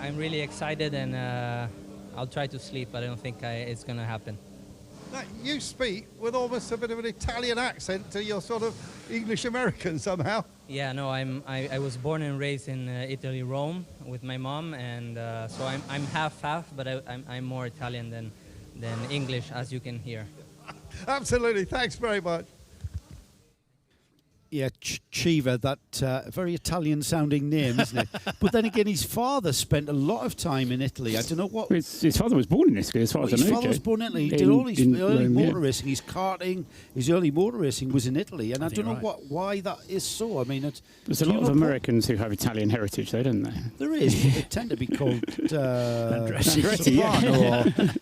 I'm really excited, and I'll try to sleep, but I don't think it's going to happen. Now, you speak with almost a bit of an Italian accent to your sort of English American somehow. Yeah, no, I was born and raised in Italy, Rome, with my mom, and so I'm half, but I'm more Italian than English, as you can hear. Absolutely, thanks very much. Yeah, Chiva, that very Italian-sounding name, isn't it? But then again, his father spent a lot of time in Italy. I don't know what... His father was born in Italy, as far as I know. His father was born in Italy. He did all his early motor racing, his karting, his early motor racing was in Italy. And I don't know why that is so. I mean, there's a lot of Americans who have Italian heritage, though, don't there? There is, but they tend to be called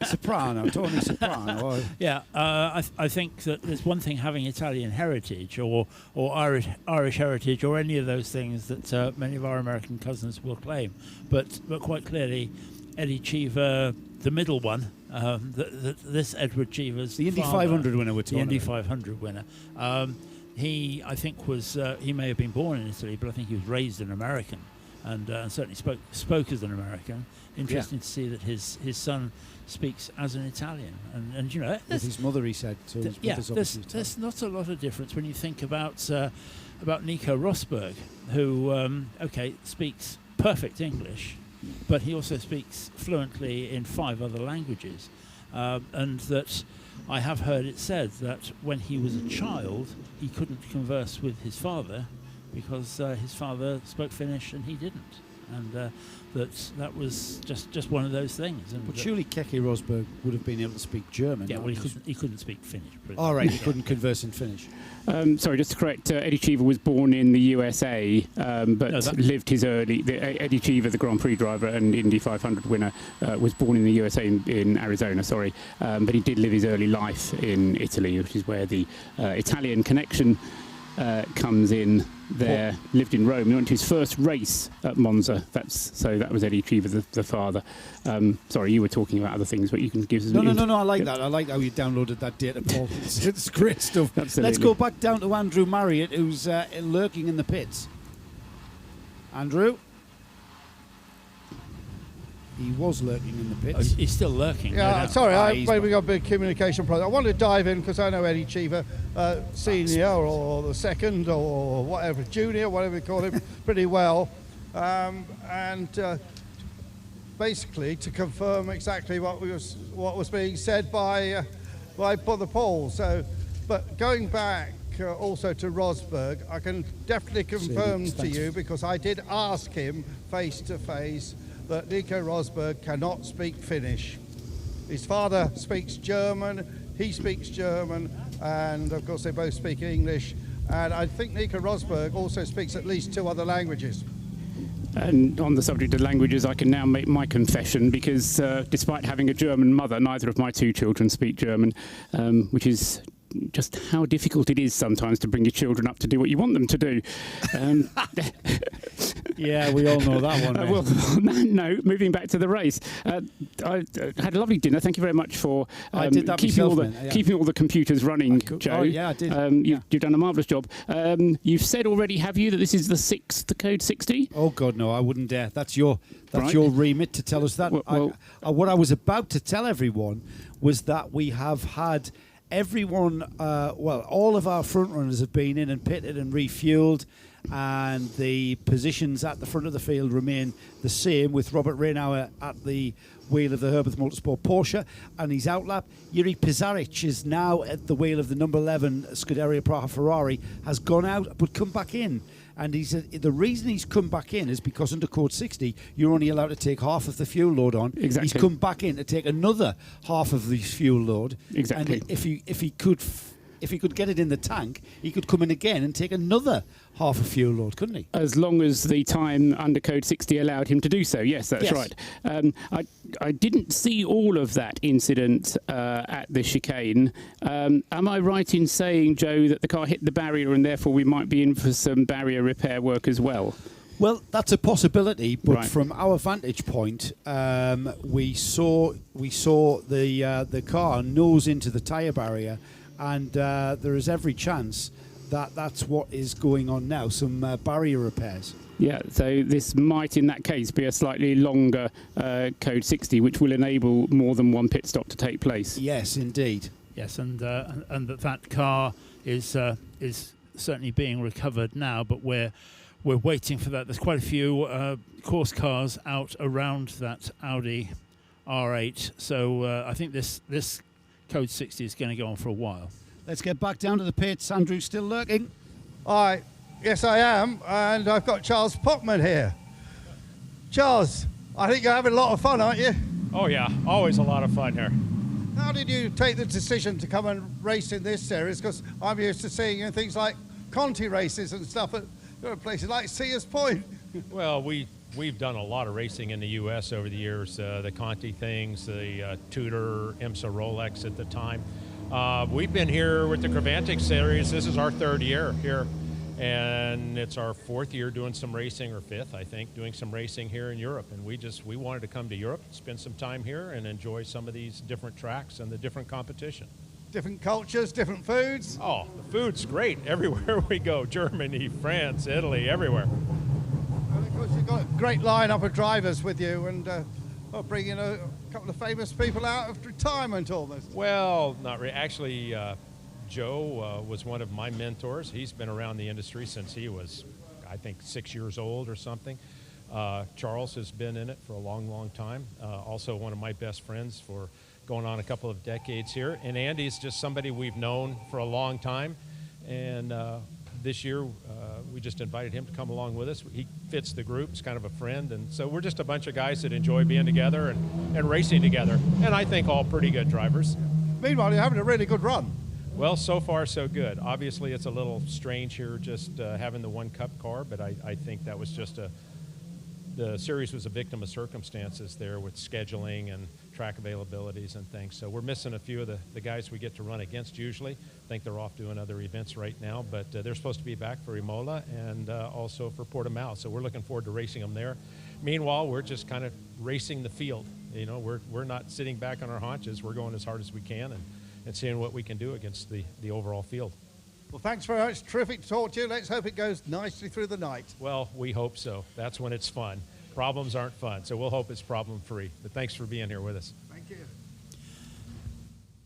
Soprano, Tony Soprano. Yeah, I think that there's one thing having Italian heritage or Irish heritage or any of those things that many of our American cousins will claim, but quite clearly Eddie Cheever, the middle one, this Edward Cheever's the Indy father, 500 winner, the Indy 500 winner. He, I think, was he may have been born in Italy, but I think he was raised an American, and certainly spoke as an American. Interesting to see that his son speaks as an Italian, and you know, with his mother, he said. So there's not a lot of difference when you think about Nico Rosberg, who speaks perfect English, but he also speaks fluently in 5 other languages, and that I have heard it said that when he was a child, he couldn't converse with his father because his father spoke Finnish and he didn't, and that was just one of those things. And but surely Keke Rosberg would have been able to speak German. Yeah, well, he couldn't speak Finnish. All right, he couldn't converse in Finnish. Sorry, just to correct, Eddie Cheever was born in the USA, but lived his early... Eddie Cheever, the Grand Prix driver and Indy 500 winner, was born in the USA in Arizona, sorry. But he did live his early life in Italy, which is where the Italian connection comes in there. Lived in Rome. He went to his first race at Monza. That was Eddie Cheever, the father. Sorry, you were talking about other things, but you can give us... No, I like that. I like how you downloaded that data, Paul. It's great stuff. Absolutely. Let's go back down to Andrew Marriott, who's lurking in the pits. Andrew? He was lurking in the pits. He's still lurking. Yeah, sorry, we got a big communication problem. I wanted to dive in because I know Eddie Cheever, senior or the second or whatever, junior, whatever you call him, pretty well. And basically to confirm exactly what was being said by the Paul. So, but going back also to Rosberg, I can definitely confirm to you, because I did ask him face to face, that Nico Rosberg cannot speak Finnish. His father speaks German, he speaks German, and of course they both speak English. And I think Nico Rosberg also speaks at least 2 other languages. And on the subject of languages, I can now make my confession, because despite having a German mother, neither of my 2 children speak German, which is just how difficult it is sometimes to bring your children up to do what you want them to do. Yeah, we all know that one. Well, no, moving back to the race. I had a lovely dinner. Thank you very much for keeping all the computers running, Joe. Oh, yeah, I did. You've done a marvellous job. You've said already, have you, that this is the 6th Code 60? Oh, God, no, I wouldn't dare. That's your remit to tell us that. What I was about to tell everyone was that we have had... everyone, all of our front runners have been in and pitted and refueled, and the positions at the front of the field remain the same, with Robert Reinauer at the wheel of the Herbert Motorsport Porsche and his outlap. Jiri Pizaric is now at the wheel of the number 11 Scuderia Praha Ferrari, has gone out but come back in. And he said the reason he's come back in is because under Code 60, you're only allowed to take half of the fuel load on. Exactly. He's come back in to take another half of the fuel load. Exactly. And if he could get it in the tank, he could come in again and take another half a fuel load, couldn't he? As long as the time under Code 60 allowed him to do so. Yes, that's right. I didn't see all of that incident at the chicane. Am I right in saying, Joe, that the car hit the barrier and therefore we might be in for some barrier repair work as well? Well, that's a possibility, but from our vantage point, we saw the car nose into the tyre barrier, and there is every chance that that's what is going on now, some barrier repairs. Yeah, so this might, in that case, be a slightly longer Code 60, which will enable more than one pit stop to take place. Yes, indeed. Yes, and that car is certainly being recovered now, but we're waiting for that. There's quite a few course cars out around that Audi R8, so I think this Code 60 is going to go on for a while. Let's get back down to the pits. Andrew's still lurking. All right. Yes, I am, and I've got Charles Pockman here. Charles, I think you're having a lot of fun, aren't you? Oh yeah, always a lot of fun here. How did you take the decision to come and race in this series? Because I'm used to seeing you in things like Conti races and stuff at places like Sears Point. Well, we've done a lot of racing in the U.S. over the years. The Conti things, the Tudor, IMSA Rolex at the time. We've been here with the Crevantic series. This is our third year here. And it's our fourth year doing some racing, or fifth, I think, doing some racing here in Europe. And we wanted to come to Europe, spend some time here, and enjoy some of these different tracks and the different competition. Different cultures, different foods. Oh, the food's great everywhere we go. Germany, France, Italy, everywhere. And of course, you've got a great lineup of drivers with you, and bringing a couple of famous people out of retirement almost. Well, not really. Actually, Joe was one of my mentors. He's been around the industry since he was, I think, 6 years old or something. Charles has been in it for a long, long time. Also one of my best friends for going on a couple of decades here. And Andy's just somebody we've known for a long time. And this year, we just invited him to come along with us. He fits the group. He's kind of a friend. And so we're just a bunch of guys that enjoy being together and racing together. And I think all pretty good drivers. Meanwhile, you're having a really good run. Well, so far so good. Obviously, it's a little strange here just having the one cup car, but I think that was just the series was a victim of circumstances there with scheduling and track availabilities and things. So we're missing a few of the guys we get to run against usually. I think they're off doing other events right now, but they're supposed to be back for Imola and also for Portimao. So we're looking forward to racing them there. Meanwhile, we're just kind of racing the field. You know, we're not sitting back on our haunches. We're going as hard as we can and seeing what we can do against the overall field. Well, thanks very much. Terrific to talk to you. Let's hope it goes nicely through the night. Well, we hope so. That's when it's fun. Problems aren't fun, so we'll hope it's problem-free. But thanks for being here with us. Thank you.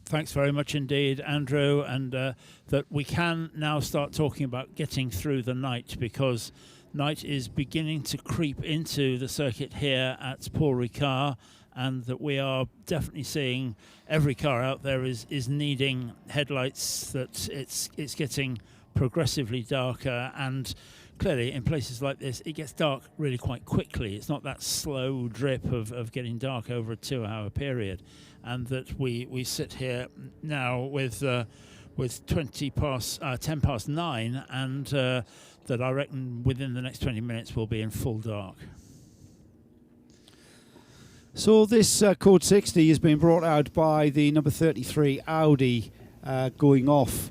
Thanks very much indeed, Andrew, and that we can now start talking about getting through the night, because night is beginning to creep into the circuit here at Paul Ricard, and that we are definitely seeing every car out there is needing headlights, that it's getting progressively darker, and clearly in places like this it gets dark really quite quickly. It's not that slow drip of getting dark over a 2-hour period, and that we sit here now with 10 past 9, and that I reckon within the next 20 minutes we'll be in full dark. So this Code 60 has been brought out by the number 33 Audi, going off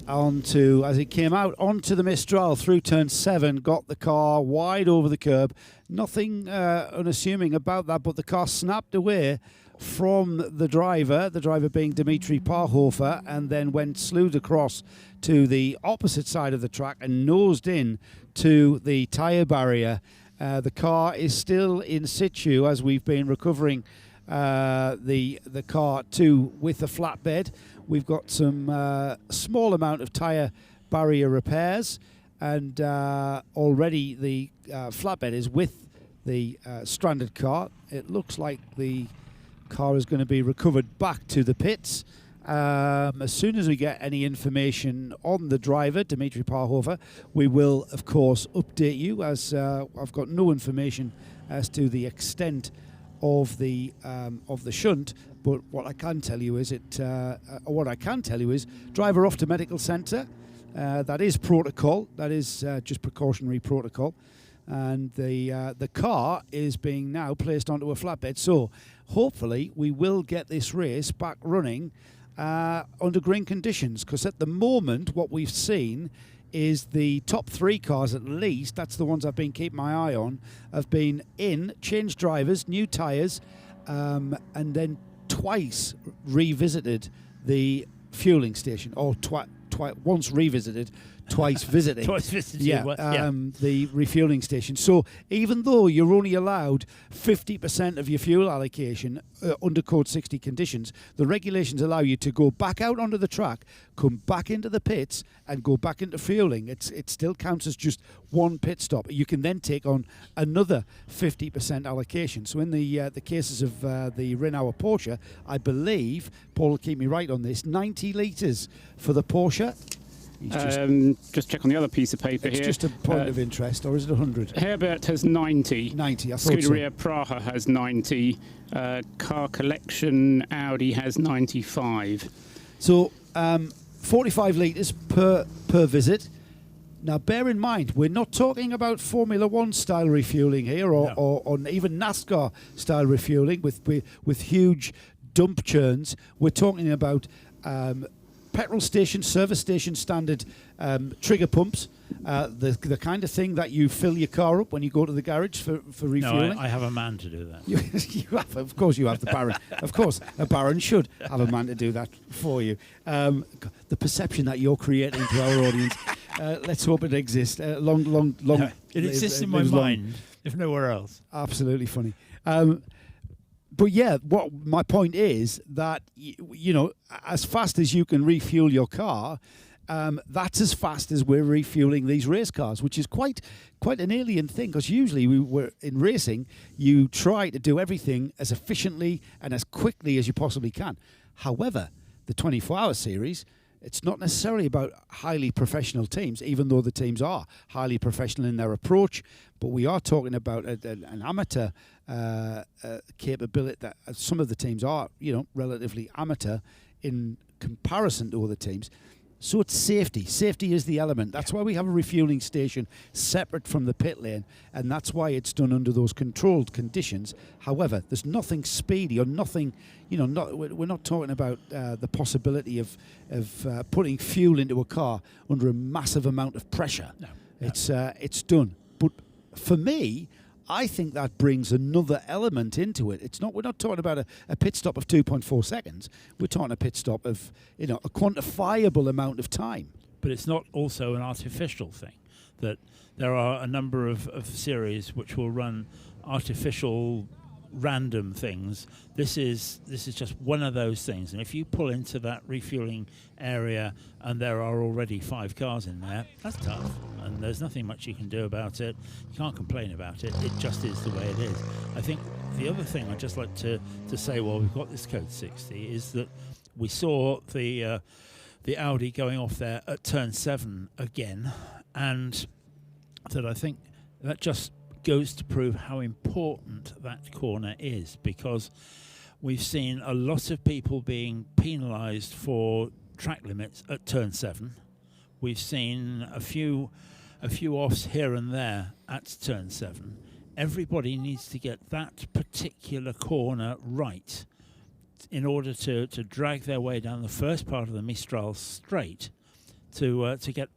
onto, as it came out, onto the Mistral through turn 7, got the car wide over the curb. Nothing unassuming about that, but the car snapped away from the driver being Dimitri Parhofer, and then went slewed across to the opposite side of the track and nosed in to the tyre barrier. The car is still in situ as we've been recovering the car with the flatbed. We've got some small amount of tyre barrier repairs, and already the flatbed is with the stranded car. It looks like the car is going to be recovered back to the pits. As soon as we get any information on the driver, Dimitri Parhofer, we will, of course, update you, as I've got no information as to the extent of the shunt. But what I can tell you is driver off to medical centre. That is protocol. That is just precautionary protocol. And the car is being now placed onto a flatbed. So hopefully we will get this race back running under green conditions, because at the moment what we've seen is the top 3 cars, at least, that's the ones I've been keeping my eye on, have been changed drivers, new tyres, and then twice revisited the fueling station, or once revisited, twice visiting. Twice visited. Yeah, Yeah. the refueling station. So even though you're only allowed 50% of your fuel allocation under Code 60 conditions, the regulations allow you to go back out onto the track, come back into the pits, and go back into fueling. It still counts as just one pit stop. You can then take on another 50% allocation. So in the cases of the Renault Porsche, I believe, Paul will keep me right on this, 90 litres for the Porsche. Just check on the other piece of paper It's here. just a point of interest, or is it 100? Herbert has 90. 90, I thought so. Scuderia Praha has 90. Car Collection Audi has 95. So 45 litres per visit. Now, bear in mind, we're not talking about Formula One style refueling here, or even NASCAR style refueling with huge dump churns. We're talking about petrol station, service station standard trigger pumps, the kind of thing that you fill your car up when you go to the garage for refueling. No, I have a man to do that. You have, of course, you have the Baron. Of course, a Baron should have a man to do that for you. The perception that you're creating to our audience, let's hope it exists. Long. No, it exists in my mind, if nowhere else. Absolutely funny. But yeah, what my point is that you know, as fast as you can refuel your car, that's as fast as we're refueling these race cars, which is quite an alien thing, because usually we're in racing, you try to do everything as efficiently and as quickly as you possibly can. However, the 24-hour series, it's not necessarily about highly professional teams, even though the teams are highly professional in their approach. But we are talking about an amateur capability that some of the teams are, you know, relatively amateur in comparison to other teams. So it's safety. Safety is the element. That's why we have a refueling station separate from the pit lane, and that's why it's done under those controlled conditions. However, there's nothing speedy or nothing, you know, we're not talking about the possibility of putting fuel into a car under a massive amount of pressure. No. It's done. But for me, I think that brings another element into it. We're not talking about a pit stop of 2.4 seconds. We're talking a pit stop of, you know, a quantifiable amount of time. But it's not also an artificial thing. That there are a number of series which will run artificial random things. This is just one of those things. And if you pull into that refueling area and there are already 5 cars in there, that's tough. And there's nothing much you can do about it. You can't complain about it. It just is the way it is. I think the other thing I'd just like to say while we've got this Code 60 is that we saw the Audi going off there at turn 7 again, and that I think that just goes to prove how important that corner is, because we've seen a lot of people being penalised for track limits at turn 7. We've seen a few offs here and there at turn 7. Everybody needs to get that particular corner right in order to drag their way down the first part of the Mistral straight to get,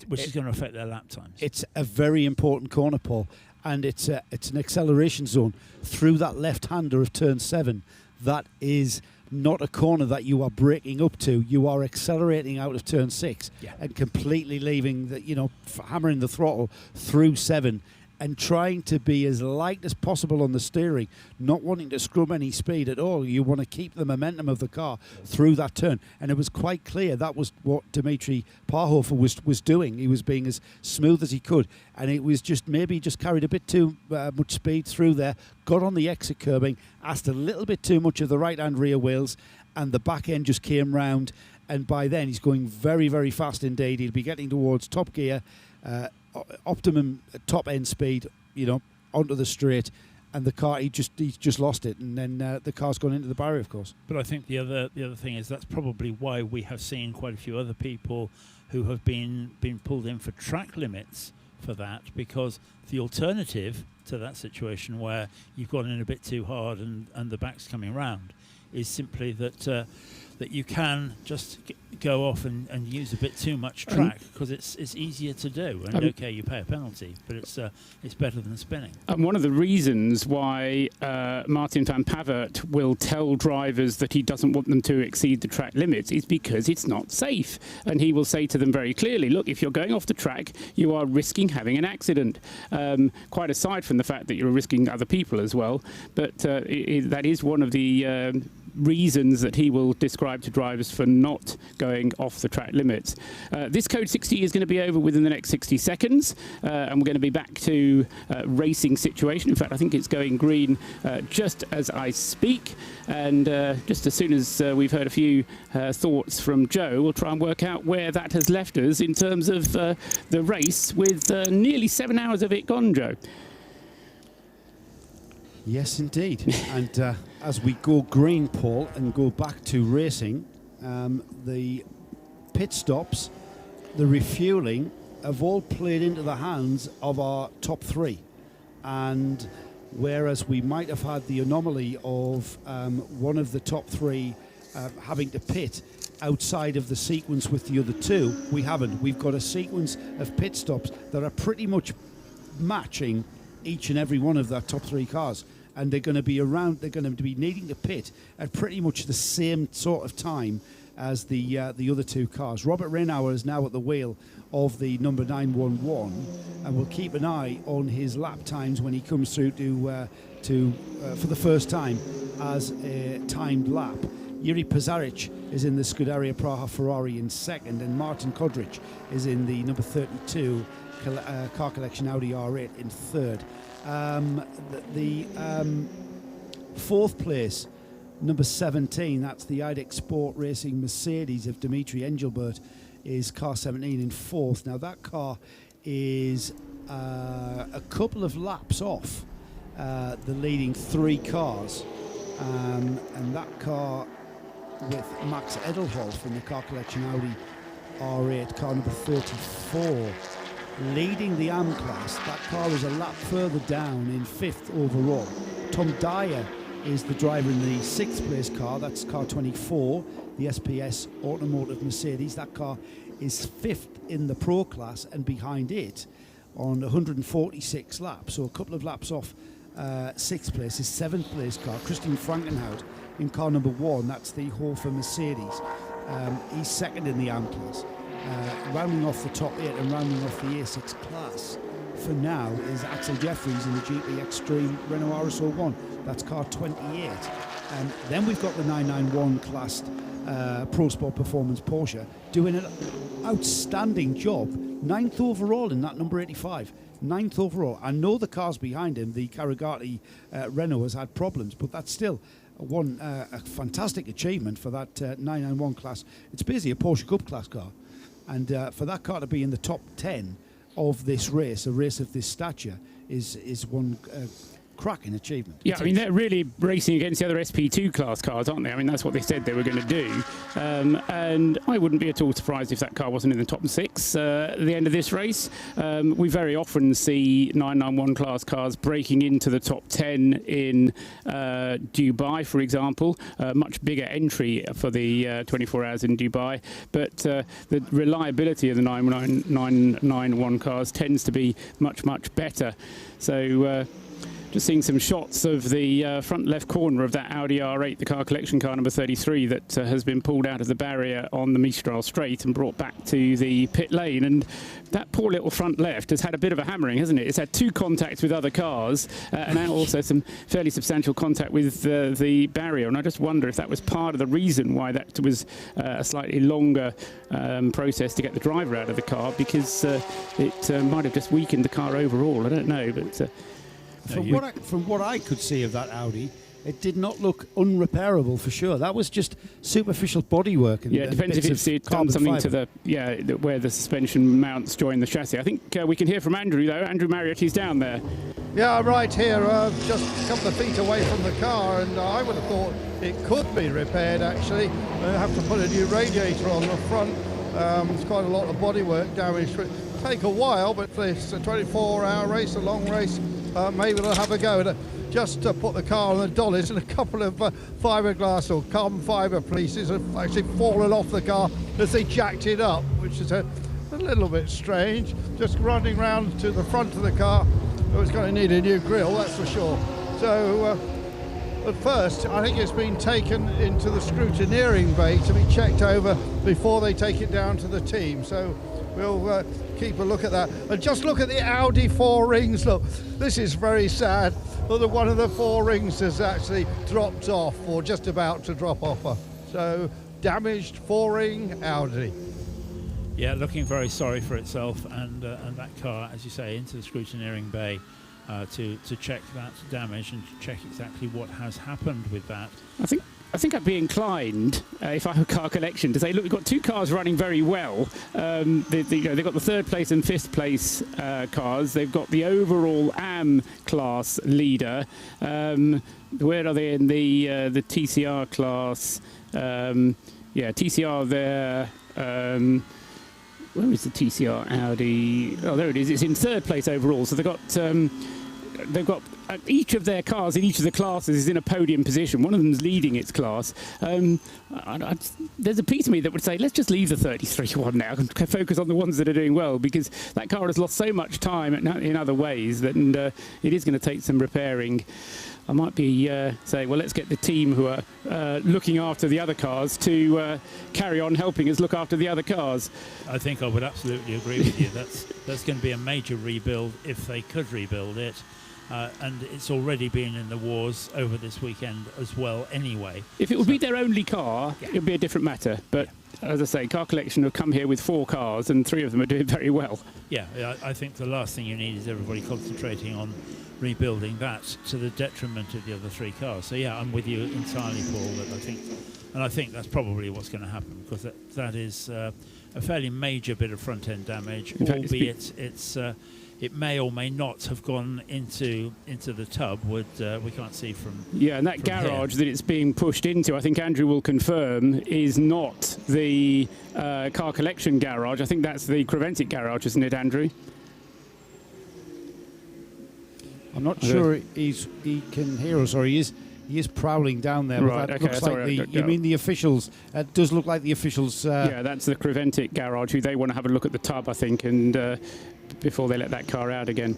which is going to affect their lap times. It's a very important corner, Paul, and it's an acceleration zone through that left-hander of turn 7. That is not a corner that you are braking up to. You are accelerating out of turn 6 and completely leaving the, you know, hammering the throttle through 7 and trying to be as light as possible on the steering, not wanting to scrum any speed at all. You want to keep the momentum of the car through that turn. And it was quite clear that was what Dimitri Parhofer was doing. He was being as smooth as he could. And it was just carried a bit too much speed through there, got on the exit curbing, asked a little bit too much of the right-hand rear wheels, and the back end just came round. And by then, he's going very, very fast indeed. He'll be getting towards top gear, optimum top end speed, you know, onto the straight, and the car he's just lost it, and then the car's gone into the barrier, of course. But I think the other thing is that's probably why we have seen quite a few other people who have been pulled in for track limits for that, because the alternative to that situation where you've gone in a bit too hard and the back's coming round is simply that that you can just go off and use a bit too much track because it's easier to do. And okay, you pay a penalty, but it's better than spinning. And one of the reasons why Martin van Pavert will tell drivers that he doesn't want them to exceed the track limits is because it's not safe. And he will say to them very clearly, look, if you're going off the track, you are risking having an accident. Quite aside from the fact that you're risking other people as well. But that is one of the reasons that he will describe to drivers for not going off the track limits. This Code 60 is going to be over within the next 60 seconds, and we're going to be back to racing situation. In fact, I think it's going green just as I speak, and just as soon as we've heard a few thoughts from Joe, we'll try and work out where that has left us in terms of the race, with nearly 7 hours of it gone, Joe. Yes, indeed. And as we go green, Paul, and go back to racing, the pit stops, the refueling, have all played into the hands of our top three. And whereas we might have had the anomaly of one of the top three having to pit outside of the sequence with the other two, we haven't. We've got a sequence of pit stops that are pretty much matching each and every one of their top three cars, and they're going to be needing to pit at pretty much the same sort of time as the other two cars. Robert Reinauer is now at the wheel of the number 911, and we'll keep an eye on his lap times when he comes through to for the first time as a timed lap. Yuri Pazaric is in the Scuderia Praha Ferrari in second, and Martin Kodrich is in the number 32 car collection Audi R8 in third. The fourth place, number 17, that's the IDEX Sport Racing Mercedes of Dimitri Engelbert, is car 17 in fourth. Now that car is a couple of laps off the leading three cars, and that car with Max Edelhoff in the car collection Audi R8, car number 34, leading the AM class. That car is a lap further down in fifth overall. Tom Dyer is the driver in the sixth place car. That's car 24, the SPS Automotive Mercedes. That car is fifth in the Pro class, and behind it on 146 laps, so a couple of laps off sixth place, is seventh place car Christian Frankenhout in car number one. That's the Hofer Mercedes. He's second in the AM class. Rounding off the top 8 and rounding off the A6 class for now is Axel Jeffries in the GP Extreme Renault RSO 1. That's car 28. Then we've got the 991 classed Pro Sport Performance Porsche doing an outstanding job. 9th overall in that number 85. 9th overall. I know the cars behind him, the Carregati Renault, has had problems, but that's still a fantastic achievement for that 991 class. It's basically a Porsche Cup class car. And for that car to be in the top 10 of this race, a race of this stature, is one cracking achievement. Yeah, I mean, they're really racing against the other SP2 class cars, aren't they? I mean, that's what they said they were going to do. And I wouldn't be at all surprised if that car wasn't in the top 6 at the end of this race. We very often see 991 class cars breaking into the top 10 in Dubai, for example. Much bigger entry for the 24 hours in Dubai. But the reliability of the 991 cars tends to be much, much better. So just seeing some shots of the front left corner of that Audi R8, the car collection car number 33, that has been pulled out of the barrier on the Mistral Straight and brought back to the pit lane. And that poor little front left has had a bit of a hammering, hasn't it? It's had 2 contacts with other cars and now also some fairly substantial contact with the barrier. And I just wonder if that was part of the reason why that was a slightly longer process to get the driver out of the car, because it might have just weakened the car overall. I don't know, but From what I could see of that Audi, it did not look unrepairable for sure. That was just superficial bodywork. Yeah, it depends if it's done something to where the suspension mounts join the chassis. I think we can hear from Andrew, though. Andrew Marriott, he's down there. Yeah, I'm right here, just a couple of feet away from the car, and I would have thought it could be repaired, actually. I have to put a new radiator on the front. There's quite a lot of bodywork damage. It'll take a while, but it's a 24-hour race, a long race. Maybe they'll have a go. just put the car on the dollies, and a couple of fiberglass or carbon fiber pieces have actually fallen off the car as they jacked it up, which is a little bit strange. Just running round to the front of the car, it was going to need a new grille, that's for sure. So at first, I think it's been taken into the scrutineering bay to be checked over before they take it down to the team. So we'll keep a look at that. And just look at the Audi 4 rings. Look, this is very sad. Well, one of the 4 rings has actually dropped off, or just about to drop off. So damaged 4-ring Audi. Yeah, looking very sorry for itself, and that car, as you say, into the scrutineering bay to check that damage and to check exactly what has happened with that. I think I'd be inclined, if I were Car Collection, to say, look, we've got 2 cars running very well. They've got the 3rd place and 5th place cars. They've got the overall AM class leader. Where are they in the TCR class? TCR there. Where is the TCR Audi? Oh, there it is. It's in 3rd place overall. So they've got each of their cars in each of the classes is in a podium position. One of them's leading its class. There's a piece of me that would say, let's just leave the 33 one now and focus on the ones that are doing well, because that car has lost so much time in other ways that it is going to take some repairing. I might be saying, well, let's get the team who are looking after the other cars to carry on helping us look after the other cars. I think I would absolutely agree with you. That's going to be a major rebuild if they could rebuild it. And it's already been in the wars over this weekend as well anyway. If it would be their only car, it would be a different matter. But as I say, Car Collection have come here with 4 cars and 3 of them are doing very well. Yeah, I think the last thing you need is everybody concentrating on rebuilding that to the detriment of the other 3 cars. So yeah, I'm with you entirely, Paul. I think that's probably what's going to happen, because that is a fairly major bit of front-end damage, albeit it may or may not have gone into the tub. We can't see from and that garage that it's being pushed into, I think Andrew will confirm, is not the Car Collection garage. I think that's the Creventic garage, isn't it, Andrew? I'm not sure he can hear us, or he is prowling down there. Right, that okay, looks like you mean the officials? It does look like the officials. That's the Creventic garage, who they want to have a look at the tub, I think, and before they let that car out again.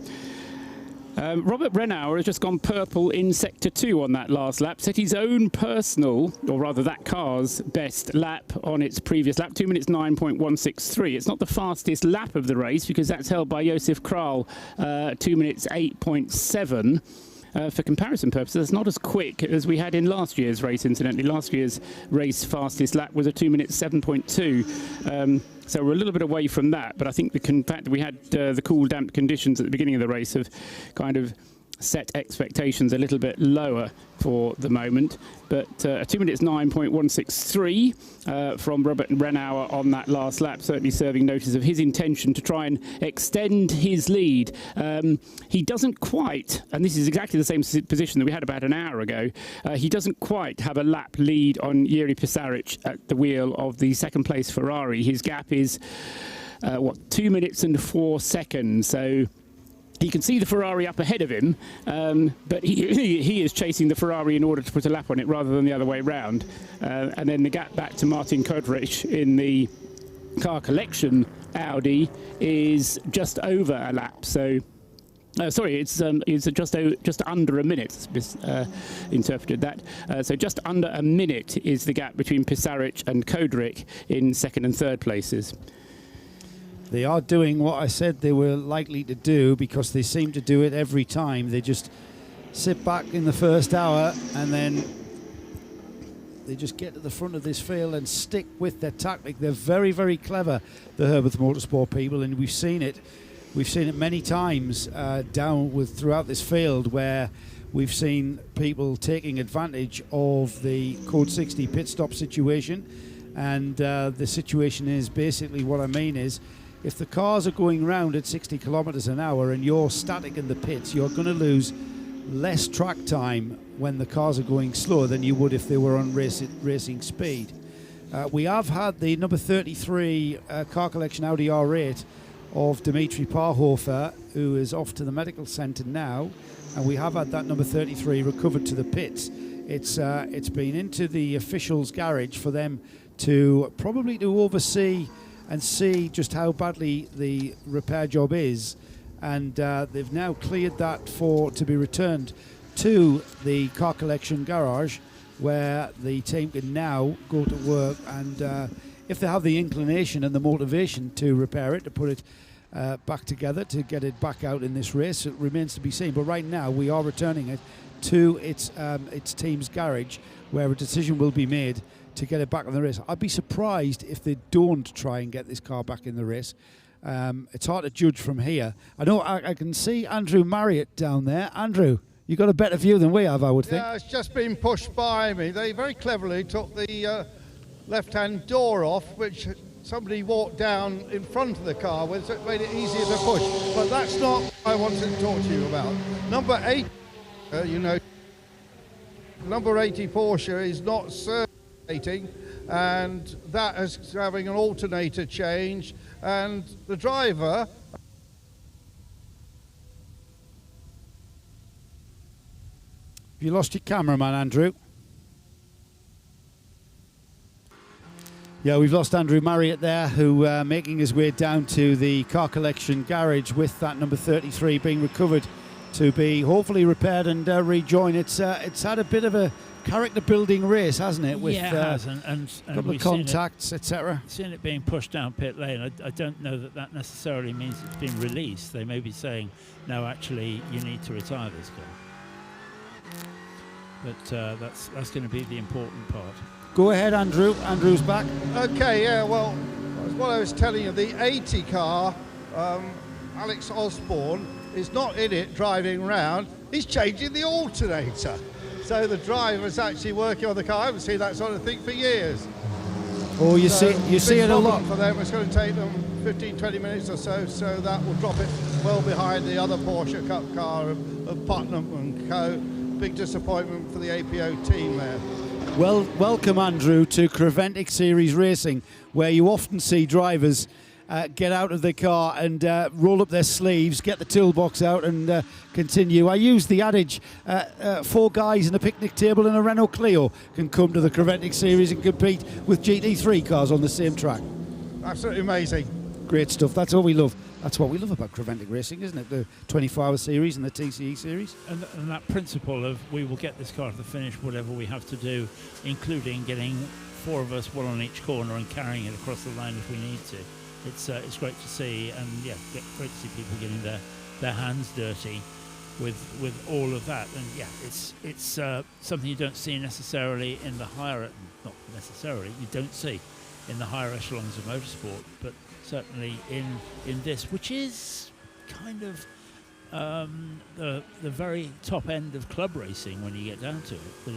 Robert Brennauer has just gone purple in Sector 2 on that last lap, set his own personal, or rather that car's best lap on its previous lap, 2 minutes 9.163. It's not the fastest lap of the race, because that's held by Josef Kral, 2 minutes 8.7. For comparison purposes, it's not as quick as we had in last year's race, incidentally. Last year's race fastest lap was a 2 minutes 7.2. So we're a little bit away from that, but I think the fact that we had the cool, damp conditions at the beginning of the race have kind of set expectations a little bit lower for the moment. But 2 minutes 9.163 from Robert Brennauer on that last lap, certainly serving notice of his intention to try and extend his lead. He doesn't quite, and this is exactly the same position that we had about an hour ago, he doesn't quite have a lap lead on Jiri Pisaric at the wheel of the second place Ferrari. His gap is 2 minutes and 4 seconds, so he can see the Ferrari up ahead of him, but he is chasing the Ferrari in order to put a lap on it rather than the other way round. And then the gap back to Martin Kodrich in the Car Collection Audi is just over a lap. So, it's just under a minute. Interpreted that. So just under a minute is the gap between Pisaric and Kodrich in second and third places. They are doing what I said they were likely to do, because they seem to do it every time. They just sit back in the first hour and then they just get to the front of this field and stick with their tactic. They're very, very clever, the Herbert Motorsport people, and we've seen it. We've seen it many times throughout this field, where we've seen people taking advantage of the Code 60 pit stop situation. And the situation is basically, what I mean is, if the cars are going round at 60 kilometers an hour and you're static in the pits, you're going to lose less track time when the cars are going slower than you would if they were on racing speed. We have had the number 33 Car Collection Audi R8 of Dimitri Parhofer, who is off to the medical centre now, and we have had that number 33 recovered to the pits. It's been into the officials' garage for them to oversee and see just how badly the repair job is, and they've now cleared that to be returned to the car collection garage, where the team can now go to work, and if they have the inclination and the motivation to repair it, to put it back together, to get it back out in this race, it remains to be seen. But right now we are returning it to its team's garage, where a decision will be made to get it back in the race. I'd be surprised if they don't try and get this car back in the race. It's hard to judge from here. I know I can see Andrew Marriott down there. Andrew, you got a better view than we have, I would think. Yeah, it's just been pushed by me. They very cleverly took the left-hand door off, which somebody walked down in front of the car with, so it made it easier to push. But that's not what I wanted to talk to you about. Number 8, number 80 Porsche is not circulating, and that is having an alternator change, and the driver... You lost your cameraman, Andrew. Yeah, we've lost Andrew Marriott there, who making his way down to the car collection garage with that number 33 being recovered to be hopefully repaired and rejoined. It's had a bit of a character-building race, hasn't it? With, yeah, it has, and a couple of contacts, etc. Seeing it being pushed down pit lane, I don't know that necessarily means it's been released. They may be saying, no, actually, you need to retire this car. But that's going to be the important part. Go ahead, Andrew. Andrew's back. Okay, yeah, well, what I was telling you, the 80 car, Alex Osborne, is not in it driving round. He's changing the alternator. So the driver's actually working on the car. I haven't seen that sort of thing for years. Oh, you see it a lot. For them, it's going to take them 15, 20 minutes or so that will drop it well behind the other Porsche Cup car of Putnam and co. Big disappointment for the APO team there. Well, welcome, Andrew, to Creventic Series Racing, where you often see drivers get out of their car and roll up their sleeves, get the toolbox out and continue. I use the adage, 4 guys and a picnic table and a Renault Clio can come to the Creventic Series and compete with GT3 cars on the same track. Absolutely amazing. Great stuff. That's all we love. That's what we love about Creventic Racing, isn't it? The 24-hour series and the TCE series. And that principle of we will get this car to the finish, whatever we have to do, including getting 4 of us, 1 on each corner, and carrying it across the line if we need to. It's great to see, and yeah, great to see people getting their hands dirty with all of that. And yeah, it's something you don't see necessarily in the higher, not necessarily, you don't see in the higher echelons of motorsport, but certainly in this, which is kind of the very top end of club racing when you get down to it. But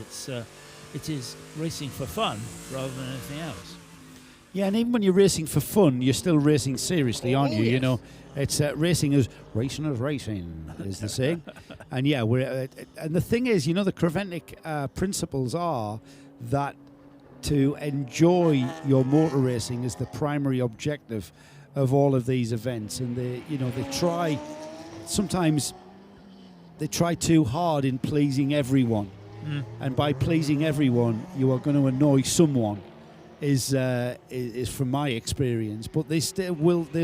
it is racing for fun rather than anything else. Yeah, and even when you're racing for fun, you're still racing seriously, aren't you? Yes. You know, it's racing is racing, is the saying. And yeah, and the thing is, you know, the Creventic principles are that to enjoy your motor racing is the primary objective of all of these events, and they try too hard in pleasing everyone, and by pleasing everyone, you are going to annoy someone. Is from my experience, but they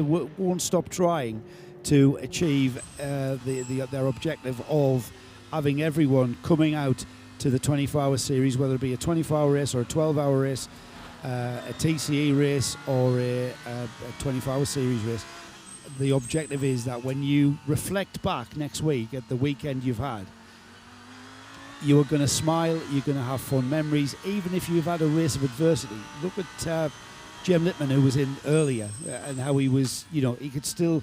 won't stop trying to achieve their objective of having everyone coming out to the 24-hour series, whether it be a 24-hour race or a 12-hour race, a TCE race or a 24-hour series race. The objective is that when you reflect back next week at the weekend you've had, you are going to smile, you're going to have fun memories, even if you've had a race of adversity. Look at Jem Littman, who was in earlier, and how he was, you know, he could still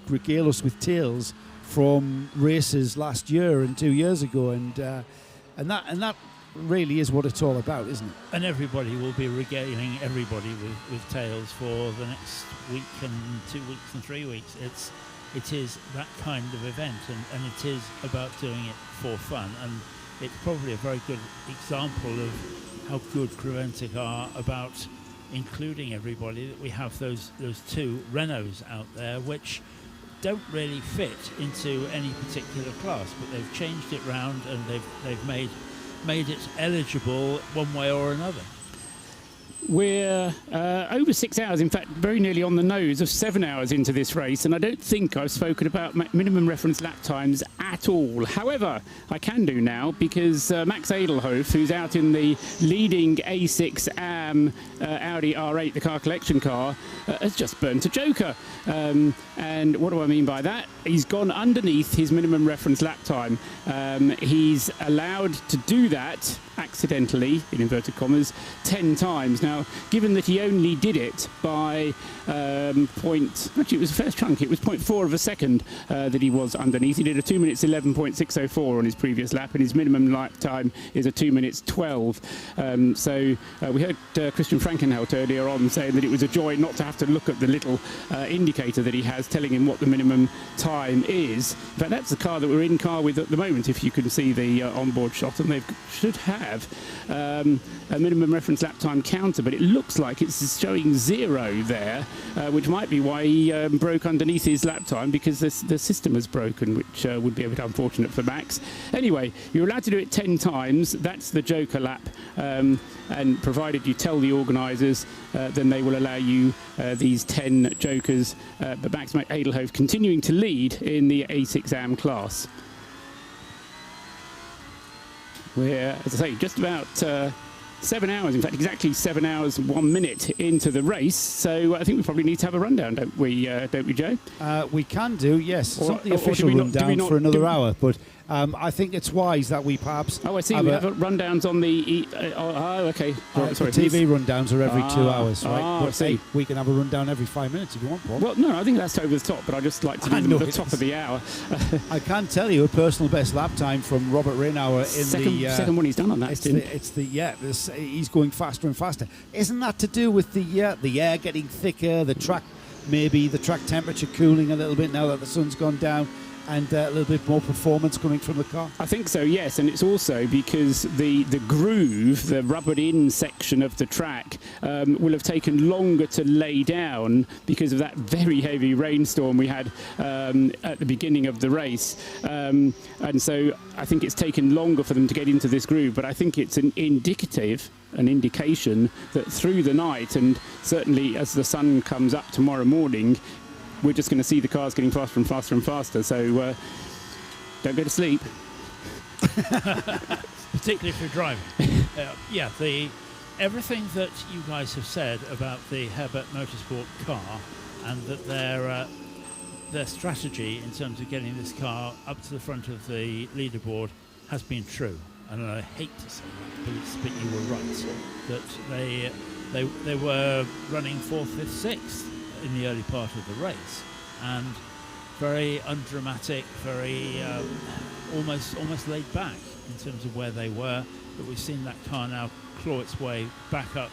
regale us with tales from races last year and 2 years ago, and that really is what it's all about, isn't it? And everybody will be regaling everybody with tales for the next week and 2 weeks and 3 weeks. It is that kind of event, and it is about doing it for fun, and it's probably a very good example of how good Creventic are about including everybody, that we have those two Renaults out there which don't really fit into any particular class, but they've changed it round and they've made it eligible one way or another. We're over 6 hours, in fact, very nearly on the nose of 7 hours into this race, and I don't think I've spoken about minimum reference lap times at all. However, I can do now because Max Edelhoff, who's out in the leading A6 AM Audi R8, the car collection car, has just burnt a joker. And what do I mean by that? He's gone underneath his minimum reference lap time. He's allowed to do that accidentally, in inverted commas, 10 times. Now, given that he only did it by actually it was the first chunk, it was 0.4 of a second that he was underneath. He did a 2 minutes 11.604 on his previous lap, and his minimum lap time is a 2 minutes 12. So we heard Christian Frankenhout earlier on saying that it was a joy not to have to look at the little indicator that he has telling him what the minimum time is. In fact, that's the car that we're in car with at the moment, if you can see the onboard shot, and they should have a minimum reference lap time counter, but it looks like it's showing 0 there, which might be why he broke underneath his lap time, because the system has broken, which would be a bit unfortunate for Max. Anyway, you're allowed to do it 10 times. That's the joker lap, and provided you tell the organisers, then they will allow you these 10 jokers. But Max Edelhoff continuing to lead in the A6 AM class. We're, as I say, just about 7 hours, in fact, exactly 7 hours, 1 minute into the race. So I think we probably need to have a rundown, don't we, Joe? We can do, yes. It's not the or official do we rundown not, for another hour, but I think it's wise that we perhaps... Oh, I see. We have rundowns on the... okay. Sorry, the TV rundowns are every 2 hours, right? I But see. hey, we can have a rundown every 5 minutes if you want, Paul. Well, no, I think that's over the top, but I just like to do them at the top of the hour. I can tell you a personal best lap time from Robert Reinauer in second one he's done on that stint. He's going faster and faster. Isn't that to do with the air getting thicker, the track temperature cooling a little bit now that the sun's gone down, and a little bit more performance coming from the car? I think so, yes, and it's also because the groove, the rubbered-in section of the track, will have taken longer to lay down because of that very heavy rainstorm we had at the beginning of the race. And so I think it's taken longer for them to get into this groove, but I think it's an indication that through the night, and certainly as the sun comes up tomorrow morning, we're just going to see the cars getting faster and faster and faster. So don't go to sleep. Particularly if you're driving. Everything that you guys have said about the Herbert Motorsport car, and that their strategy in terms of getting this car up to the front of the leaderboard has been true. And I hate to say that, but you were right. That they were running 4th, 5th, 6th in the early part of the race, and very undramatic, very almost laid back in terms of where they were. But we've seen that car now claw its way back up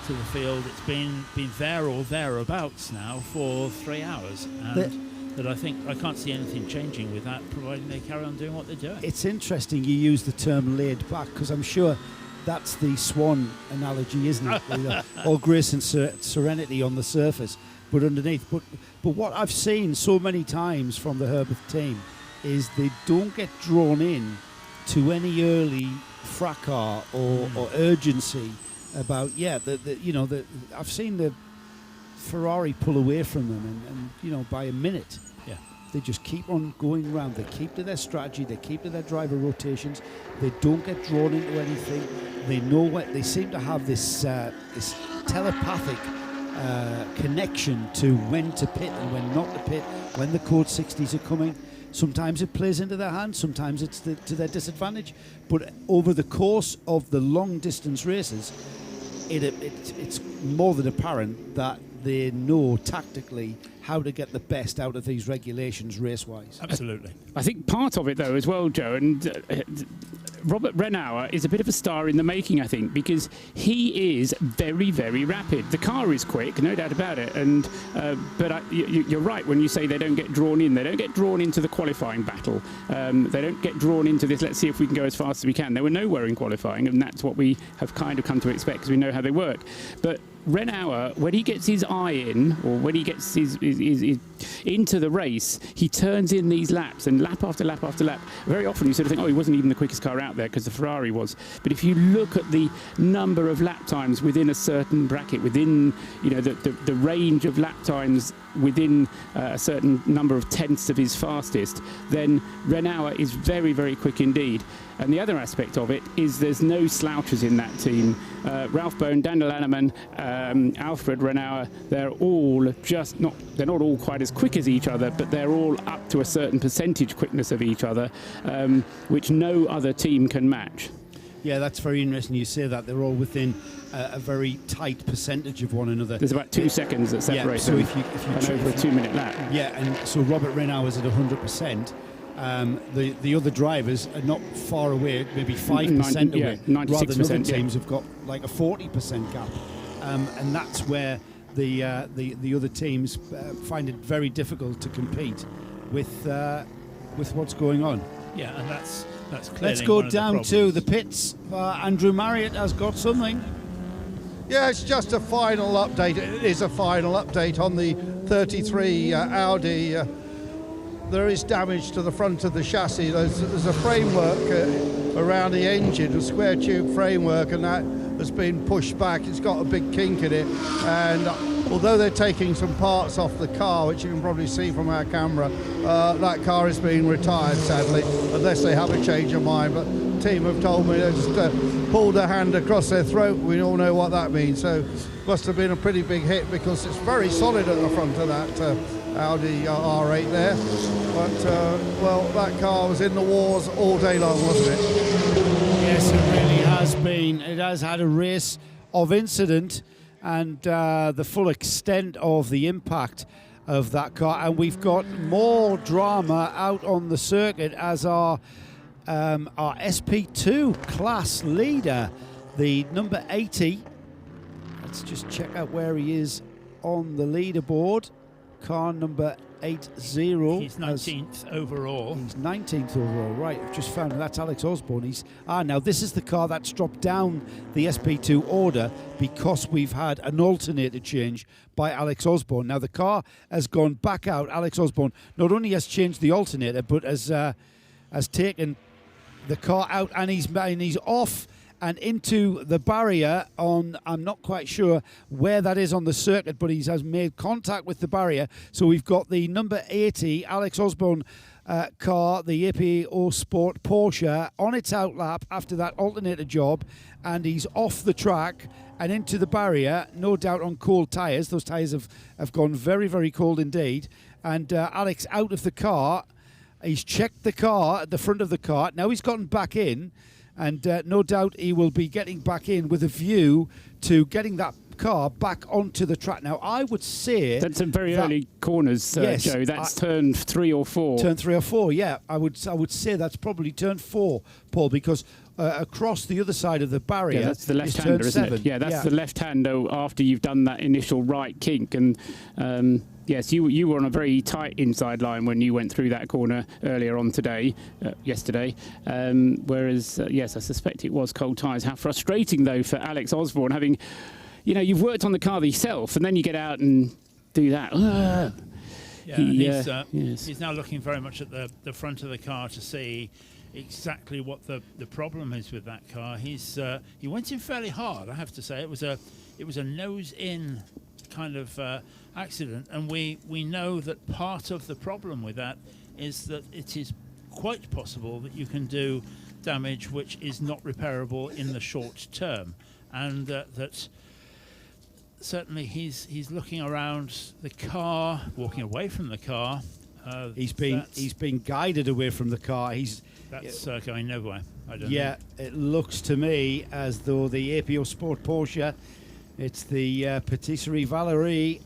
to the field. It's been there or thereabouts now for 3 hours, and that I think I can't see anything changing with that, providing they carry on doing what they're doing. It's interesting you use the term laid back, because I'm sure that's the swan analogy, isn't it? All grace and serenity on the surface, but underneath. But what I've seen so many times from the Herbert team is they don't get drawn in to any early fracas or urgency about I've seen the Ferrari pull away from them and by a minute. Yeah. They just keep on going around. They keep to their strategy. They keep to their driver rotations. They don't get drawn into anything. They know what they seem to have this telepathic connection to when to pit and when not to pit, when the code 60s are coming. Sometimes it plays into their hands, sometimes it's to their disadvantage. But over the course of the long distance races, it's more than apparent that they know tactically how to get the best out of these regulations race-wise. Absolutely. I think part of it, though, as well, Joe, and Robert Reinauer is a bit of a star in the making, I think, because he is very, very rapid. The car is quick, no doubt about it, but you're right when you say they don't get drawn in. They don't get drawn into the qualifying battle. They don't get drawn into this, let's see if we can go as fast as we can. They were nowhere in qualifying, and that's what we have kind of come to expect because we know how they work. But Renauer, when he gets his eye in, or when he gets his into the race, he turns in these laps, and lap after lap after lap. Very often you sort of think, oh, he wasn't even the quickest car out there because the Ferrari was. But if you look at the number of lap times within a certain bracket, within the range of lap times within a certain number of tenths of his fastest, then Renauer is very, very quick indeed. And the other aspect of it is there's no slouchers in that team. Ralph Bone, Daniel Anneman, Alfred Renauer, they're all just they're not all quite as quick as each other, but they're all up to a certain percentage quickness of each other, which no other team can match. Yeah, that's very interesting you say that. They're all within a very tight percentage of one another. There's about 2 seconds that separate them, if you over a 2-minute lap. Yeah, and so Robert Renauer's at 100%. The other drivers are not far away, maybe 5% away. 96%, rather than other teams have got like a 40% gap, and that's where the other teams find it very difficult to compete with what's going on. Yeah, and that's clearly. Let's go down to the pits. Andrew Marriott has got something. Yeah, it's just a final update. It is a final update on the 33 Audi. There is damage to the front of the chassis. There's a framework around the engine, a square tube framework, and that has been pushed back. It's got a big kink in it, and although they're taking some parts off the car, which you can probably see from our camera, that car is being retired, sadly, unless they have a change of mind. But the team have told me they just pulled their hand across their throat. We all know what that means. So must have been a pretty big hit, because it's very solid at the front of that Audi R8 there. But, well, that car was in the wars all day long, wasn't it? Yes, it really has been. It has had a race of incident, and the full extent of the impact of that car. And we've got more drama out on the circuit as our SP2 class leader, the number 80. Let's just check out where he is on the leaderboard. Car number 80. He's 19th overall. He's 19th overall, right. I've just found that's Alex Osborne. Now this is the car that's dropped down the SP2 order because we've had an alternator change by Alex Osborne. Now the car has gone back out. Alex Osborne not only has changed the alternator, but has taken the car out, and he's off and into the barrier on, I'm not quite sure where that is on the circuit, but he has made contact with the barrier. So we've got the number 80 Alex Osborne car, the APO Sport Porsche, on its outlap after that alternator job, and he's off the track and into the barrier, no doubt on cold tyres. Those tyres have gone very, very cold indeed. And Alex out of the car. He's checked the car at the front of the car. Now he's gotten back in, and no doubt he will be getting back in with a view to getting that car back onto the track. Now, I would say that's some very early corners, yes, Joe. That's turn 3 or 4. Turn 3 or 4, yeah. I would say that's probably turn 4, Paul, because across the other side of the barrier, yeah, that's the left-hander, isn't it? Yeah, that's the left-hander after you've done that initial right kink. And yes, you were on a very tight inside line when you went through that corner earlier on yesterday. Whereas, yes, I suspect it was cold tyres. How frustrating, though, for Alex Osborne, having, you've worked on the car yourself, and then you get out and do that. Yeah, he's now looking very much at the front of the car to see exactly what the problem is with that car. He went in fairly hard, I have to say. It was a nose-in kind of accident, and we know that part of the problem with that is that it is quite possible that you can do damage which is not repairable in the short term, and that certainly he's looking around the car, walking away from the car. He's been guided away from the car. That's going nowhere. I don't know. Yeah, it looks to me as though the APO Sport Porsche, it's the Patisserie Valerie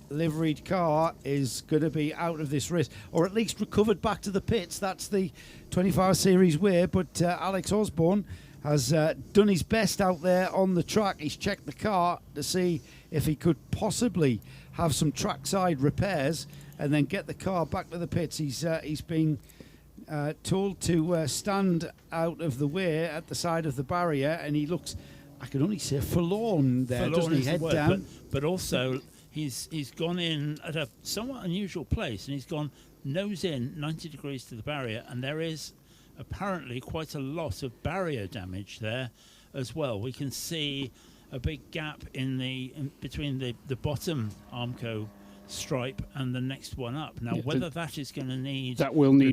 liveried car, is going to be out of this race, or at least recovered back to the pits. That's the 24 Series way. But Alex Osborne has done his best out there on the track. He's checked the car to see if he could possibly have some trackside repairs and then get the car back to the pits. He's been told to stand out of the way at the side of the barrier, and he looks I can only say forlorn there, Forlorn doesn't he? is the Head word, down. but also he's gone in at a somewhat unusual place, and he's gone nose in 90 degrees to the barrier, and there is apparently quite a lot of barrier damage there as well. We can see a big gap in between the bottom Armco stripe and the next one up. Now, whether that is going to need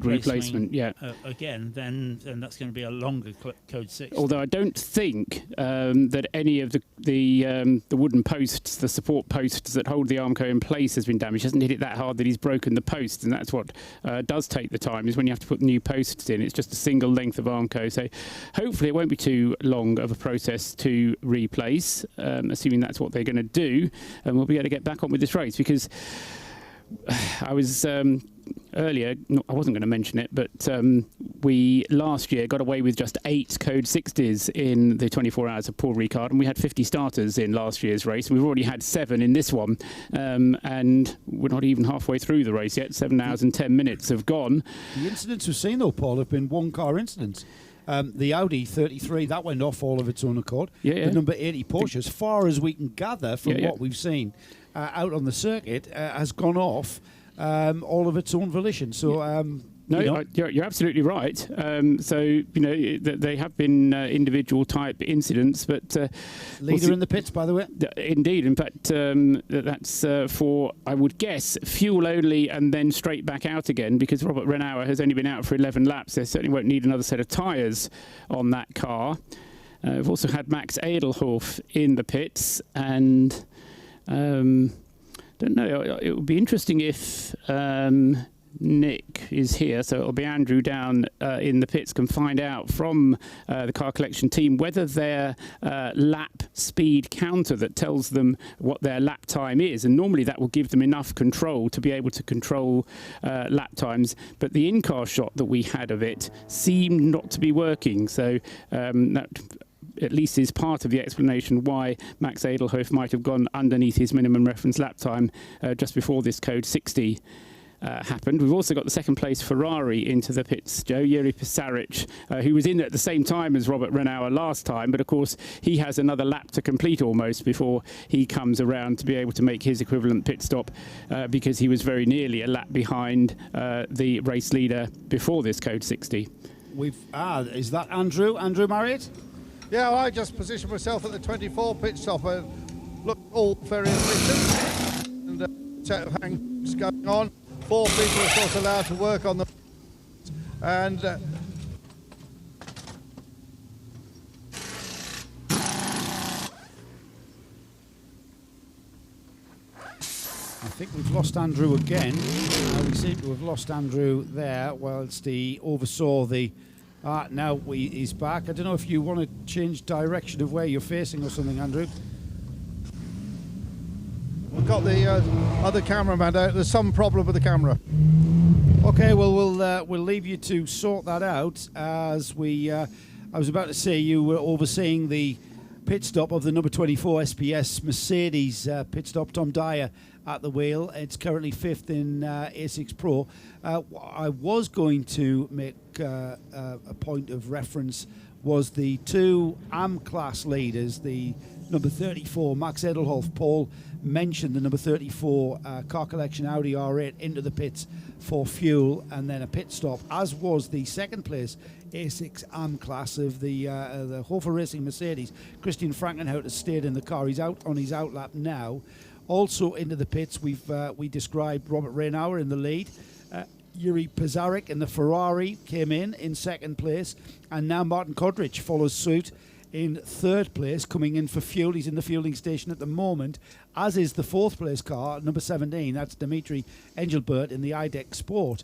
replacement, again, then that's going to be a longer code 6. Although I don't think that any of the wooden posts, the support posts that hold the Armco in place, has been damaged. He hasn't hit it that hard that he's broken the posts, and that's what does take the time, is when you have to put new posts in. It's just a single length of Armco, so hopefully it won't be too long of a process to replace, assuming that's what they're going to do, and we'll be able to get back on with this race. Because I was earlier, I wasn't going to mention it, but we last year got away with just 8 Code 60s in the 24 hours of Paul Ricard, and we had 50 starters in last year's race. We've already had 7 in this one, and we're not even halfway through the race yet. 7 hours and 10 minutes have gone. The incidents we've seen, though, Paul, have been one-car incidents. The Audi 33, that went off all of its own accord. The number 80 Porsche, as far as we can gather from what we've seen out on the circuit, has gone off all of its own volition. So, you're absolutely right. So, they have been individual type incidents, but leader in the pits, by the way. Indeed. In fact, that's for, I would guess, fuel only and then straight back out again, because Robert Renauer has only been out for 11 laps. They certainly won't need another set of tyres on that car. We've also had Max Edelhoff in the pits, and don't know. It would be interesting if Nick is here, so it'll be Andrew down in the pits, can find out from the car collection team whether their lap speed counter that tells them what their lap time is, and normally that will give them enough control to be able to control lap times, but the in-car shot that we had of it seemed not to be working, so that at least is part of the explanation why Max Edelhoff might have gone underneath his minimum reference lap time just before this Code 60 happened. We've also got the second place Ferrari into the pits, Joe, Jiri Pisaric, who was in at the same time as Robert Renauer last time, but of course he has another lap to complete almost before he comes around to be able to make his equivalent pit stop, because he was very nearly a lap behind the race leader before this Code 60. Is that Andrew Marriott? Yeah, well, I just positioned myself at the 24 pit stop. Look, all very efficient, and set of hangs going on. 4 people are of course allowed to work on them, and I think we've lost Andrew again. We seem to have lost Andrew there whilst he oversaw the... now he's back. I don't know if you want to change direction of where you're facing or something, Andrew. We've got the other cameraman out. There's some problem with the camera. Okay, well, we'll leave you to sort that out. As I was about to say, you were overseeing the pit stop of the number 24 SPS Mercedes pit stop. Tom Dyer at the wheel. It's currently 5th in A6 Pro. I was going to make a point of reference was the 2 AM class leaders, the number 34 Max Edelhoff. Paul mentioned the number 34 car collection Audi R8 into the pits for fuel and then a pit stop, as was the second place A6 AM class of the Hofer Racing Mercedes. Christian Frankenhout has stayed in the car. He's out on his outlap now. Also into the pits, we described Robert Renauer in the lead. Jiri Pisaric in the Ferrari came in second place, and now Martin Kodrich follows suit in third place, coming in for fuel. He's in the fueling station at the moment, as is the 4th place car, number 17. That's Dimitri Engelbert in the IDEC Sport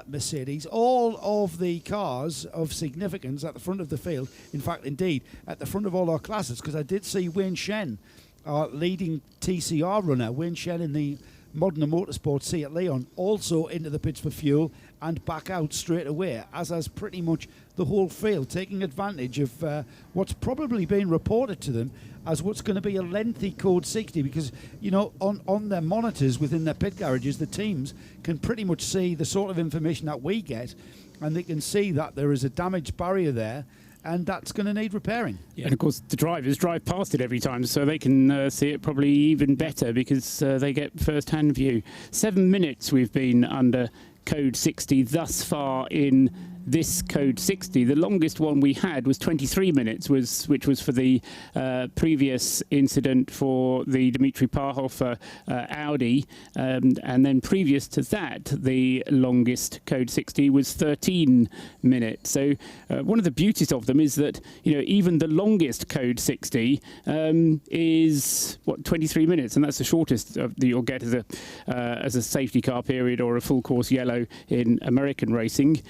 Mercedes. All of the cars of significance at the front of the field, in fact, indeed, at the front of all our classes, because I did see Wayne Shen, our leading TCR runner, Wayne Shen in the Modern Motorsport Seat Leon, also into the pits for fuel and back out straight away, as has pretty much the whole field, taking advantage of what's probably been reported to them as what's going to be a lengthy Code 60, because, you know, on their monitors within their pit garages, the teams can pretty much see the sort of information that we get, and they can see that there is a damaged barrier there, and that's going to need repairing. Yeah. And of course, the drivers drive past it every time, so they can see it probably even better because they get first-hand view. 7 minutes we've been under code 60 thus far in this code 60. The longest one we had was 23 minutes, which was for the previous incident for the Dmitry Parhoff Audi, and then previous to that, the longest code 60 was 13 minutes. So one of the beauties of them is that even the longest code 60 is 23 minutes, and that's the shortest that you'll get as a safety car period or a full course yellow in American racing.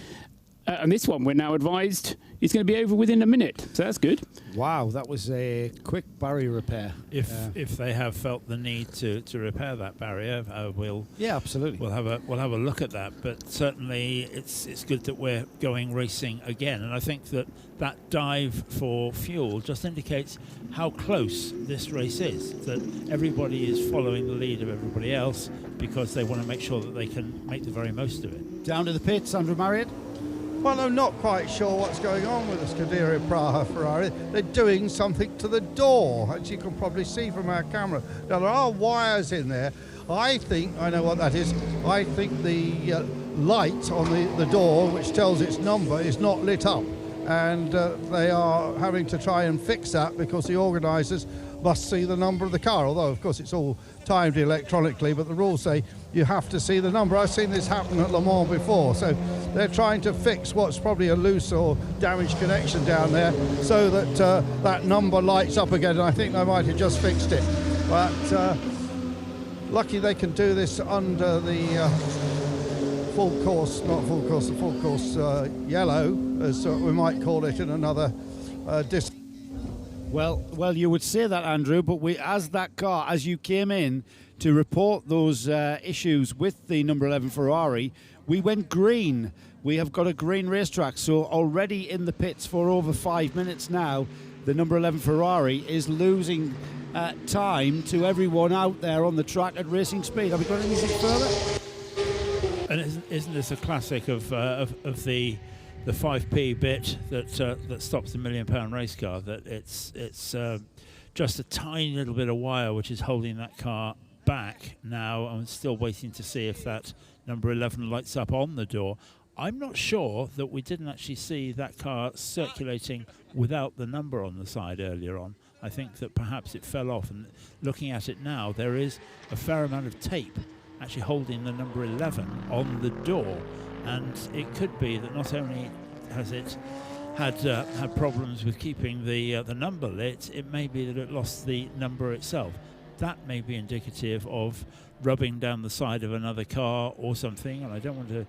And this one, we're now advised, is going to be over within a minute. So that's good. Wow, that was a quick barrier repair. If they have felt the need to repair that barrier, absolutely. We'll have a look at that. But certainly, it's good that we're going racing again. And I think that dive for fuel just indicates how close this race is. That everybody is following the lead of everybody else because they want to make sure that they can make the very most of it. Down to the pits, Andrew Marriott. Well, I'm not quite sure what's going on with the Scuderia Praha Ferrari. They're doing something to the door, as you can probably see from our camera. Now, there are wires in there. I think, I know what that is, I think the light on the door, which tells its number, is not lit up. And they are having to try and fix that because the organisers must see the number of the car, although, of course, it's all timed electronically, but the rules say you have to see the number. I've seen this happen at Le Mans before, so they're trying to fix what's probably a loose or damaged connection down there so that that number lights up again, and I think they might have just fixed it. But lucky they can do this under the full course yellow, as we might call it in another disc. Well, you would say that, Andrew, but as you came in to report those issues with the number 11 Ferrari, we went green. We have got a green racetrack, so already in the pits for over 5 minutes now, the number 11 Ferrari is losing time to everyone out there on the track at racing speed. Have we got anything further? And isn't this a classic of the 5p bit that stops the £1 million race car? That it's just a tiny little bit of wire which is holding that car back now. I'm still waiting to see if that number 11 lights up on the door. I'm not sure that we didn't actually see that car circulating without the number on the side earlier on. I think that perhaps it fell off, and looking at it now, there is a fair amount of tape actually holding the number 11 on the door, and it could be that not only has it had problems with keeping the number lit, it may be that it lost the number itself. That may be indicative of rubbing down the side of another car or something, and I don't want to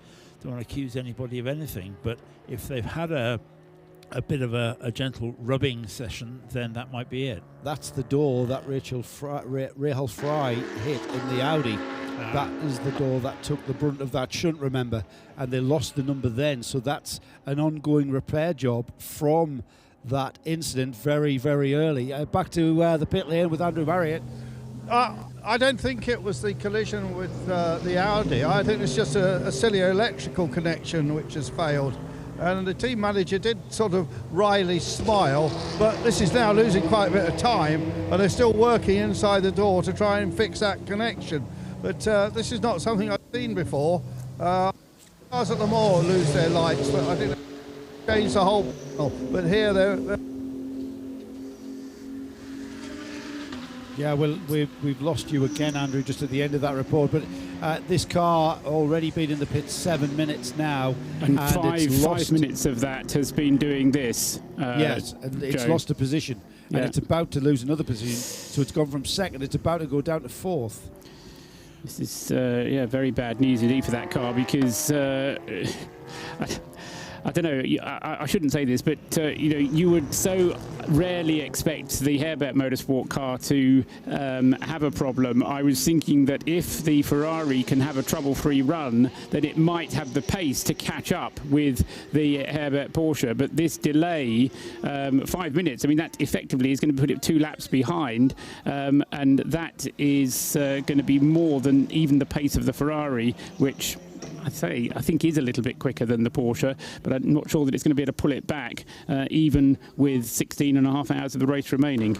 accuse anybody of anything, but if they've had a bit of a gentle rubbing session, then that might be it. That's the door that Rahal Fry hit in the Audi. That is the door that took the brunt of that shunt, remember, and they lost the number then. So that's an ongoing repair job from that incident very, very early. Back to the pit lane with Andrew Marriott. I don't think it was the collision with the Audi. I think it's just a silly electrical connection which has failed. And the team manager did sort of wryly smile, but this is now losing quite a bit of time, and they're still working inside the door to try and fix that connection. But this is not something I've seen before. Cars at the Mans lose their lights, but I think they change the whole. But here they're Yeah, well, we've lost you again, Andrew, just at the end of that report. But this car already been in the pit 7 minutes now, and five minutes of that has been doing this. Yes, and it's lost a position, and it's about to lose another position. So it's gone from second; it's about to go down to fourth. This is very bad news indeed for that car, because I don't know, I shouldn't say this, but you would so rarely expect the Herbert Motorsport car to have a problem. I was thinking that if the Ferrari can have a trouble-free run, then it might have the pace to catch up with the Herbert Porsche. But this delay, 5 minutes, I mean, that effectively is going to put it 2 laps behind, and that is going to be more than even the pace of the Ferrari, which I think is a little bit quicker than the Porsche, but I'm not sure that it's going to be able to pull it back, even with 16 and a half hours of the race remaining.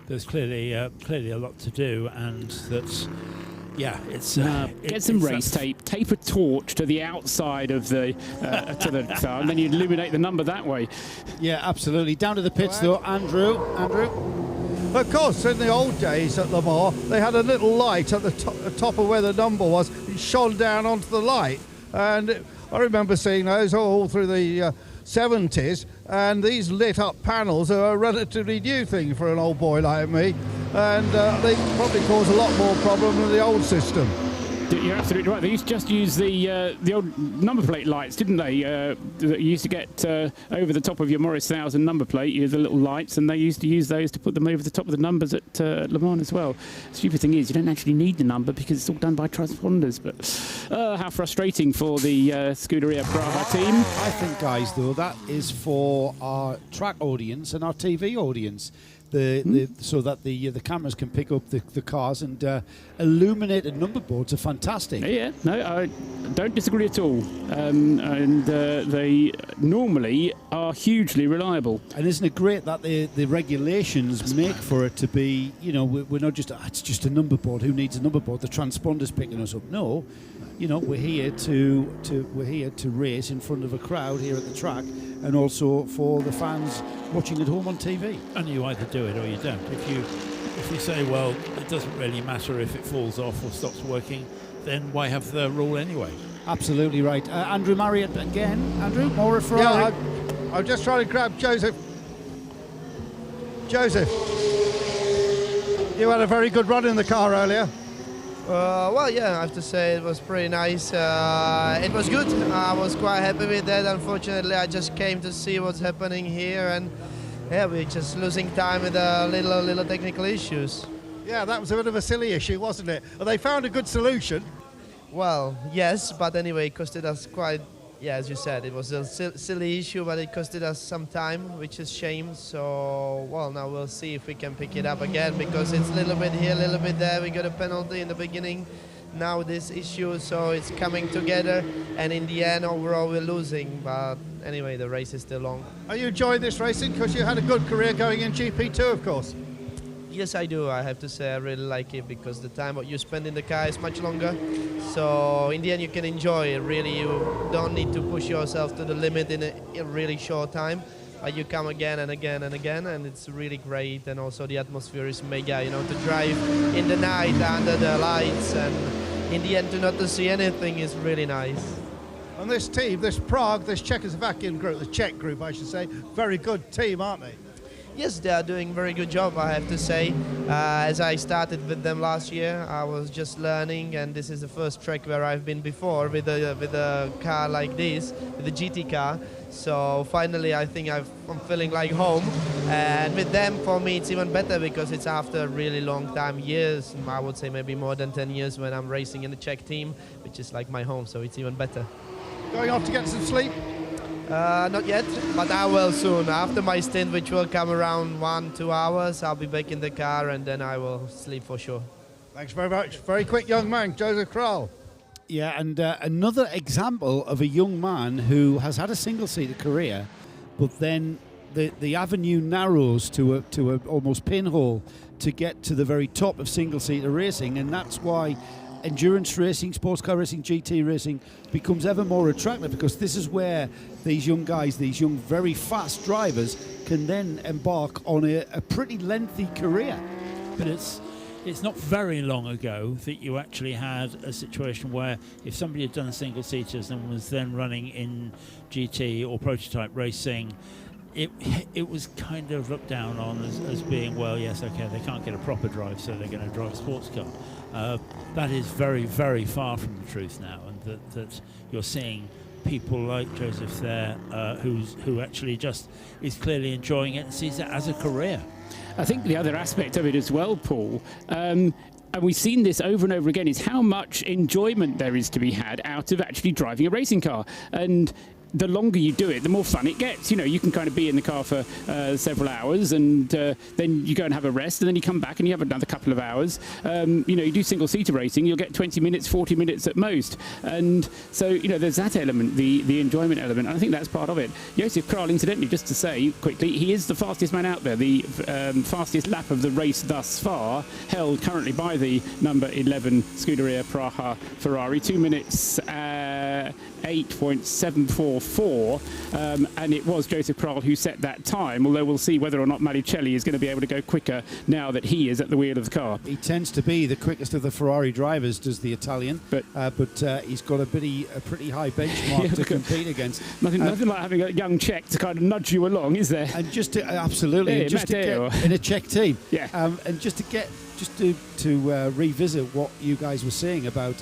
There's clearly a lot to do, and that's. Yeah, it's get some race tape, tape a torch to the outside of the to the car, and then you illuminate the number that way. Yeah, absolutely. Down to the pits though, Andrew. Of course, in the old days at Le Mans, they had a little light at the top of where the number was. It shone down onto the light, and I remember seeing those all through the 70s. And these lit up panels are a relatively new thing for an old boy like me, and they probably cause a lot more problem than the old system. You're absolutely right. They used to just use the old number plate lights, didn't they? That you used to get over the top of your Morris 1000 number plate, you had the little lights, and they used to use those to put them over the top of the numbers at Le Mans as well. The stupid thing is, you don't actually need the number because it's all done by transponders. But how frustrating for the Scuderia Brava team. I think, guys, though, that is for our track audience and our TV audience. So that the cameras can pick up the cars, and illuminated number boards are fantastic. Yeah, no, I don't disagree at all. And they normally are hugely reliable. And isn't it great that the regulations make for it to be, we're not just, it's just a number board. Who needs a number board? The transponder's picking us up. No, we're here to race in front of a crowd here at the track, and also for the fans watching at home on TV. And you either do it or you don't. If you say, well, it doesn't really matter if it falls off or stops working, then why have the rule anyway? Absolutely right. Andrew Marriott again. Andrew, more referring. Yeah, I'm just trying to grab Joseph. Joseph, you had a very good run in the car earlier. Well, yeah, I have to say it was pretty nice. It was good. I was quite happy with that. Unfortunately, I just came to see what's happening here, and yeah, we're just losing time with little technical issues. Yeah, that was a bit of a silly issue, wasn't it? Well, they found a good solution. Well, yes, but anyway, it costed us quite. Yeah, as you said, it was a silly issue, but it costed us some time, which is a shame. So, well, now we'll see if we can pick it up again, because it's a little bit here, a little bit there. We got a penalty in the beginning, now this issue, so it's coming together. And in the end, overall, we're losing. But anyway, the race is still long. Are you enjoying this racing? Because you had a good career going in GP2, of course. Yes, I do. I have to say I really like it, because the time what you spend in the car is much longer. So in the end, you can enjoy it. Really, you don't need to push yourself to the limit in a really short time. But you come again and again and again, and it's really great. And also the atmosphere is mega. To drive in the night under the lights, and in the end to see anything is really nice. And this team, this Prague, this Czechoslovakian group, the Czech group, I should say, very good team, aren't they? Yes, they are doing a very good job, I have to say. As I started with them last year, I was just learning, and this is the first track where I've been before with a car like this, with a GT car. So finally, I think I'm feeling like home. And with them, for me, it's even better, because it's after a really long time, years. I would say maybe more than 10 years when I'm racing in the Czech team, which is like my home, so it's even better. Going off to get some sleep? Not yet, but I will soon. After my stint, which will come around 1-2 hours, I'll be back in the car, and then I will sleep for sure. Thanks very much. Very quick young man, Joseph Kral. Yeah, and another example of a young man who has had a single-seater career, but then the avenue narrows to a almost pinhole to get to the very top of single-seater racing, and that's why endurance racing, sports car racing, GT racing becomes ever more attractive, because this is where these young guys, these young, very fast drivers, can then embark on a pretty lengthy career. But it's not very long ago that you actually had a situation where if somebody had done single-seaters and was then running in GT or prototype racing, it was kind of looked down on as being, well, yes, okay, they can't get a proper drive, so they're going to drive a sports car. That is very, very far from the truth now, and that you're seeing people like Joseph there, who actually just is clearly enjoying it and sees it as a career. I think the other aspect of it as well, Paul, and we've seen this over and over again, is how much enjoyment there is to be had out of actually driving a racing car. And the longer you do it, the more fun it gets. You know, you can kind of be in the car for several hours, and then you go and have a rest, and then you come back and you have another couple of hours. You know, you do single-seater racing, you'll get 20 minutes, 40 minutes at most. And so, you know, there's that element, the enjoyment element. And I think that's part of it. Josef Kral, incidentally, just to say quickly, he is the fastest man out there. The fastest lap of the race thus far, held currently by the number 11 Scuderia Praha Ferrari, 2 minutes 8.744, and it was Josef Kral who set that time, although we'll see whether or not Malicelli is going to be able to go quicker now that he is at the wheel of the car. He tends to be the quickest of the Ferrari drivers, does the Italian, but he's got a pretty high benchmark to compete against. Nothing like having a young Czech to kind of nudge you along, is there? And just to, absolutely, yeah, just to get in a Czech team, yeah, and just to revisit what you guys were saying about.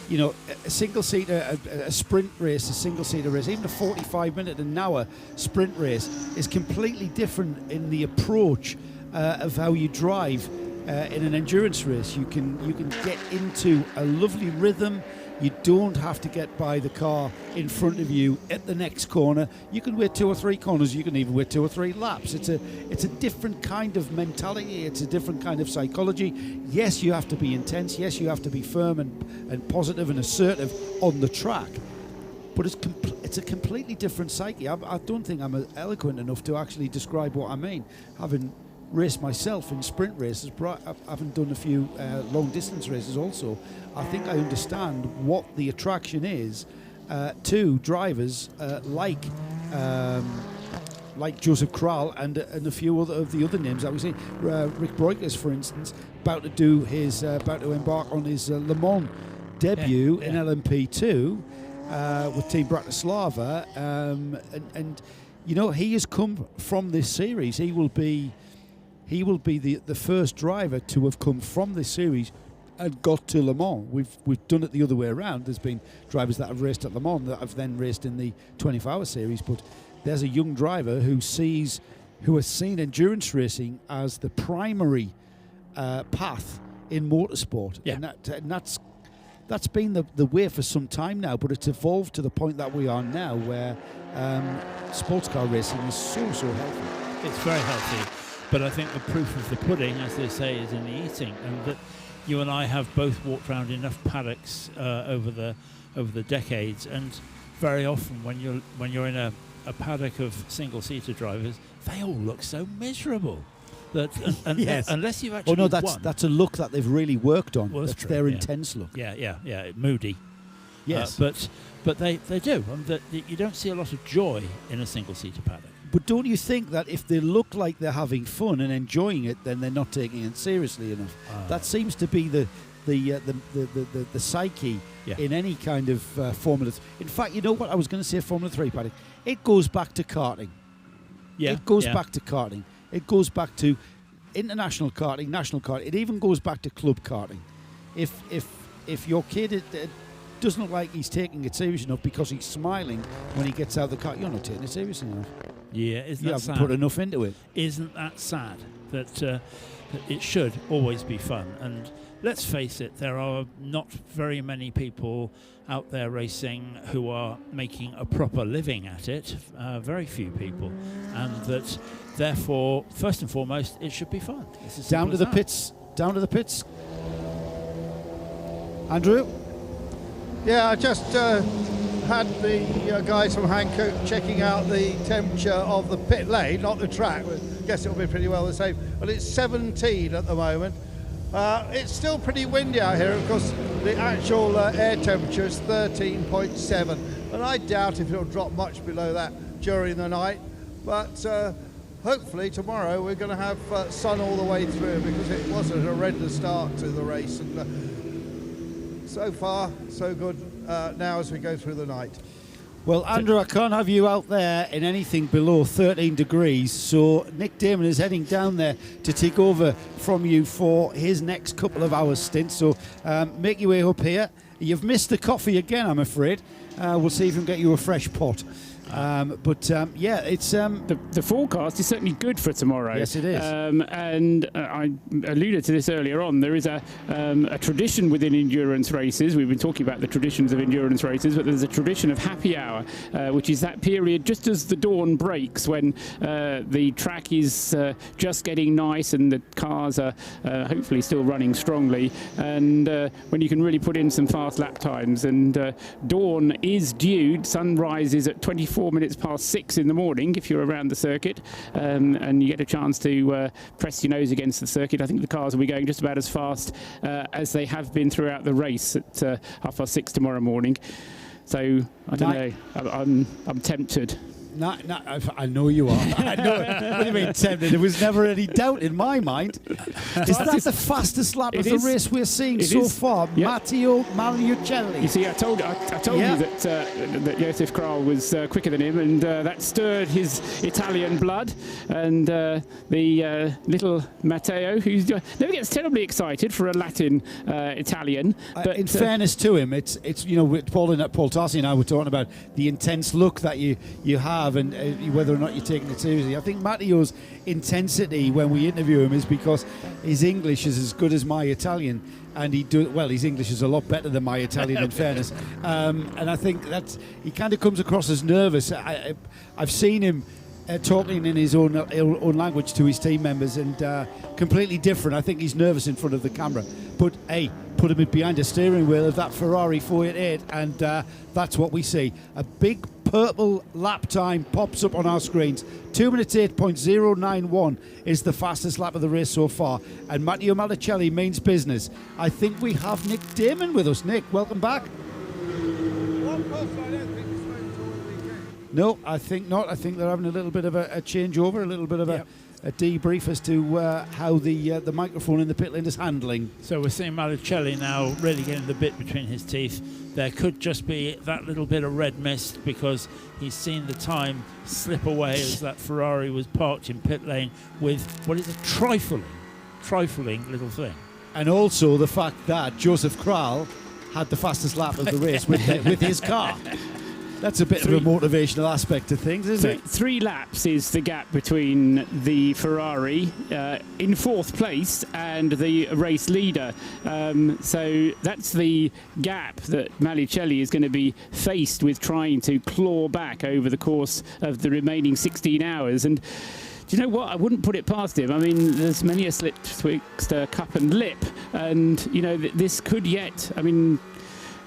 You know, a single-seater, a sprint race, a single-seater race, even a 45-minute an hour sprint race is completely different in the approach of how you drive in an endurance race. You can get into a lovely rhythm. You don't have to get by the car in front of you at the next corner. You can wait 2 or 3 corners. You can even wait 2 or 3 laps. It's a different kind of mentality. It's a different kind of psychology. Yes, you have to be intense. Yes, you have to be firm and positive and assertive on the track. But it's a completely different psyche. I don't think I'm eloquent enough to actually describe what I mean. Having raced myself in sprint races, I haven't done a few long distance races also. I think I understand what the attraction is to drivers like Josef Kral and a few of the other names that we see. Rick Breukers, for instance, about to embark on his Le Mans debut in LMP2 with Team Bratislava, and you know, he has come from this series. He will be the first driver to have come from this series and got to Le Mans. We've done it the other way around. There's been drivers that have raced at Le Mans that have then raced in the 24-hour series, but there's a young driver who has seen endurance racing as the primary path in motorsport, and that's been the way for some time now. But it's evolved to the point that we are now, where sports car racing is so healthy. It's very healthy. But I think the proof of the pudding, as they say, is in the eating, and that you and I have both walked around enough paddocks over the decades, and very often when you're in a paddock of single-seater drivers, they all look so miserable that yes. Unless you've actually won. That's a look that they've really worked on. Well, that's their intense look. Yeah, moody. Yes, but they do, and you don't see a lot of joy in a single-seater paddock. But don't you think that if they look like they're having fun and enjoying it, then they're not taking it seriously enough? That seems to be the psyche in any kind of Formula. In fact, you know what I was going to say, Formula 3 paddock. It goes back to karting. Yeah, it goes back to karting. It goes back to international karting, national karting. It even goes back to club karting. If your kid doesn't look like he's taking it serious enough because he's smiling when he gets out of the car, you're not taking it seriously enough. Yeah, isn't you that haven't sad? Put enough into it. Isn't that sad that it should always be fun? And let's face it, there are not very many people out there racing who are making a proper living at it. Very few people, and that therefore, first and foremost, it should be fun. Down to the pits. Down to the pits. Andrew. Yeah, I just had the guys from Hankook checking out the temperature of the pit lane, not the track. I guess it'll be pretty well the same. But it's 17 at the moment. It's still pretty windy out here. Of course, the actual air temperature is 13.7. And I doubt if it'll drop much below that during the night. But hopefully tomorrow we're going to have sun all the way through, because it was a horrendous start to the race. And so far, so good now as we go through the night. Well, Andrew, I can't have you out there in anything below 13 degrees, so Nick Damon is heading down there to take over from you for his next couple of hours stint. So make your way up here. You've missed the coffee again, I'm afraid. We'll see if we can get you a fresh pot. Yeah, it's the forecast is certainly good for tomorrow. Yes, it is. And I alluded to this earlier on. There is a tradition within endurance races. We've been talking about the traditions of endurance races, but there's a tradition of happy hour, which is that period just as the dawn breaks, when the track is just getting nice and the cars are hopefully still running strongly, and when you can really put in some fast lap times. And dawn is due. Sunrise is at 24 minutes past 6 in the morning if you're around the circuit, and you get a chance to press your nose against the circuit. I think the cars will be going just about as fast as they have been throughout the race at 6:30 tomorrow morning. So I don't know. I'm tempted. No, I know you are. I know. What do you mean tempted? There was never any doubt in my mind. Is that the fastest lap of the race we're seeing so far? Yep. Matteo Maliucelli. You see, I told you that Josef Kral was quicker than him, and that stirred his Italian blood. And the little Matteo, who never gets terribly excited for a Latin Italian. But in fairness to him, it's Paul Tarsi and I were talking about the intense look that you have, and whether or not you're taking it seriously. I think Matteo's intensity when we interview him is because his English is as good as my Italian, and his English is a lot better than my Italian in fairness, and I think that he kind of comes across as nervous. I've seen him talking in his own language to his team members, and completely different. I think he's nervous in front of the camera, but hey, put him behind the steering wheel of that Ferrari 488, and that's what we see. A big purple lap time pops up on our screens. 2 minutes 8.091 is the fastest lap of the race so far, and Matteo Maliucelli means business. I think we have Nick Damon with us. Nick, welcome back. No, I think not. I think they're having a little bit of a changeover, a little bit of a debrief as to how the microphone in the pit lane is handling. So we're seeing Maliucelli now really getting the bit between his teeth. There could just be that little bit of red mist because he's seen the time slip away as that Ferrari was parked in pit lane with what is a trifling little thing. And also the fact that Josef Kral had the fastest lap of the race with his car. That's a bit of a motivational aspect of things, isn't it? 3 laps is the gap between the Ferrari in 4th place and the race leader. So that's the gap that Maliucelli is going to be faced with trying to claw back over the course of the remaining 16 hours. And do you know what? I wouldn't put it past him. I mean, there's many a slip twixt cup and lip. And, this could yet... I mean...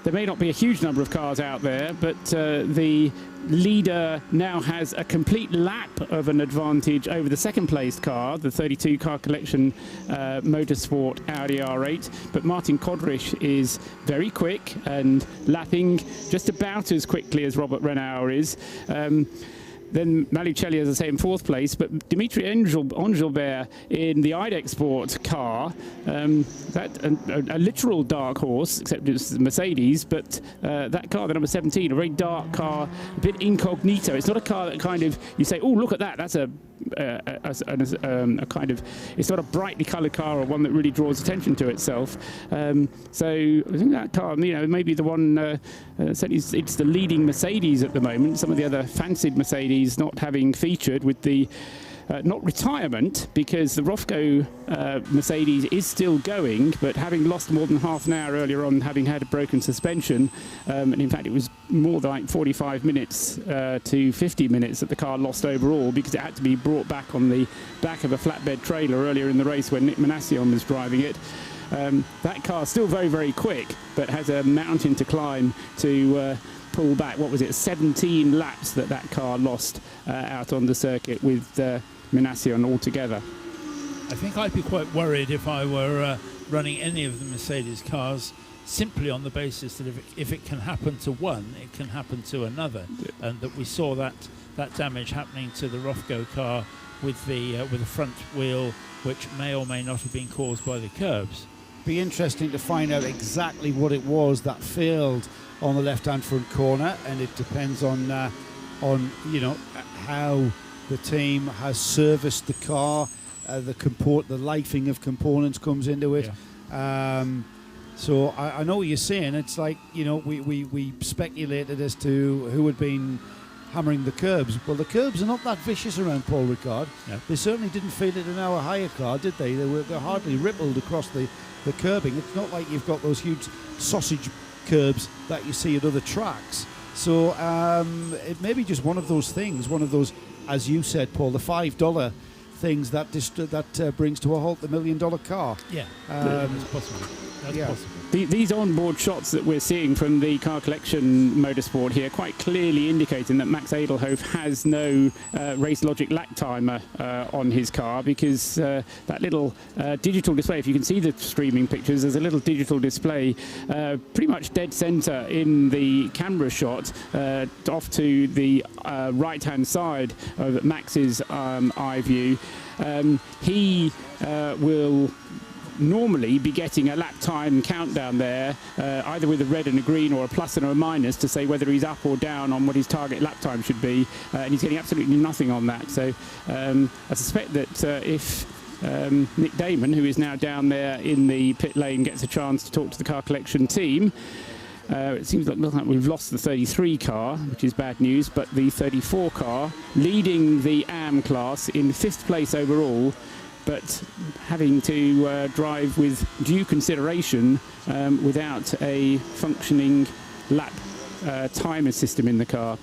There may not be a huge number of cars out there, but the leader now has a complete lap of an advantage over the second-placed car, the 32 car collection Motorsport Audi R8. But Martin Kodrich is very quick and lapping just about as quickly as Robert Renauer is. Then Maliucelli, as I say, in 4th place, but Dimitri Engelbert in the IDEX Sport car, a literal dark horse, except it's Mercedes, but that car, the number 17, a very dark car, a bit incognito. It's not a car that kind of, you say, oh, look at that, that's a kind of, it's not a brightly coloured car or one that really draws attention to itself. So I think that car, maybe the one, certainly it's the leading Mercedes at the moment. Some of the other fancied Mercedes not having featured with the not retirement, because the Rofco Mercedes is still going, but having lost more than half an hour earlier on, having had a broken suspension, and in fact it was more like 45 minutes to 50 minutes that the car lost overall, because it had to be brought back on the back of a flatbed trailer earlier in the race when Nick Manassian was driving it. That car still very, very quick, but has a mountain to climb to pull back. What was it, 17 laps that car lost out on the circuit with Manassian altogether. I think I'd be quite worried if I were running any of the Mercedes cars, simply on the basis that if it can happen to one, it can happen to another, and that we saw that damage happening to the Rofco car with the front wheel, which may or may not have been caused by the curbs. Be interesting to find out exactly what it was that failed on the left-hand front corner, and it depends on how the team has serviced the car. The lifing of components comes into it. Yeah. So I know what you're saying. It's like we speculated as to who had been hammering the curbs. Well, the curbs are not that vicious around Paul Ricard. No. They certainly didn't feel it in our higher car, did they? They're hardly rippled across the curbing. It's not like you've got those huge sausage curbs that you see at other tracks. So it may be just one of those things, one of those, as you said, Paul, the $5 things that brings to a halt the $1 million car. Yeah, that's possible. That's possible. These onboard shots that we're seeing from the car collection motorsport here quite clearly indicating that Max Edelhoff has no race logic lap timer on his car, because that little digital display, if you can see the streaming pictures, there's a little digital display pretty much dead center in the camera shot off to the right-hand side of Max's eye view. He will normally be getting a lap time countdown there, either with a red and a green or a plus and a minus to say whether he's up or down on what his target lap time should be, and he's getting absolutely nothing on that. So I suspect that if Nick Damon, who is now down there in the pit lane, gets a chance to talk to the car collection team, it seems like we've lost the 33 car, which is bad news, but the 34 car leading the AM class in 5th place overall, but having to drive with due consideration without a functioning lap timer system in the car.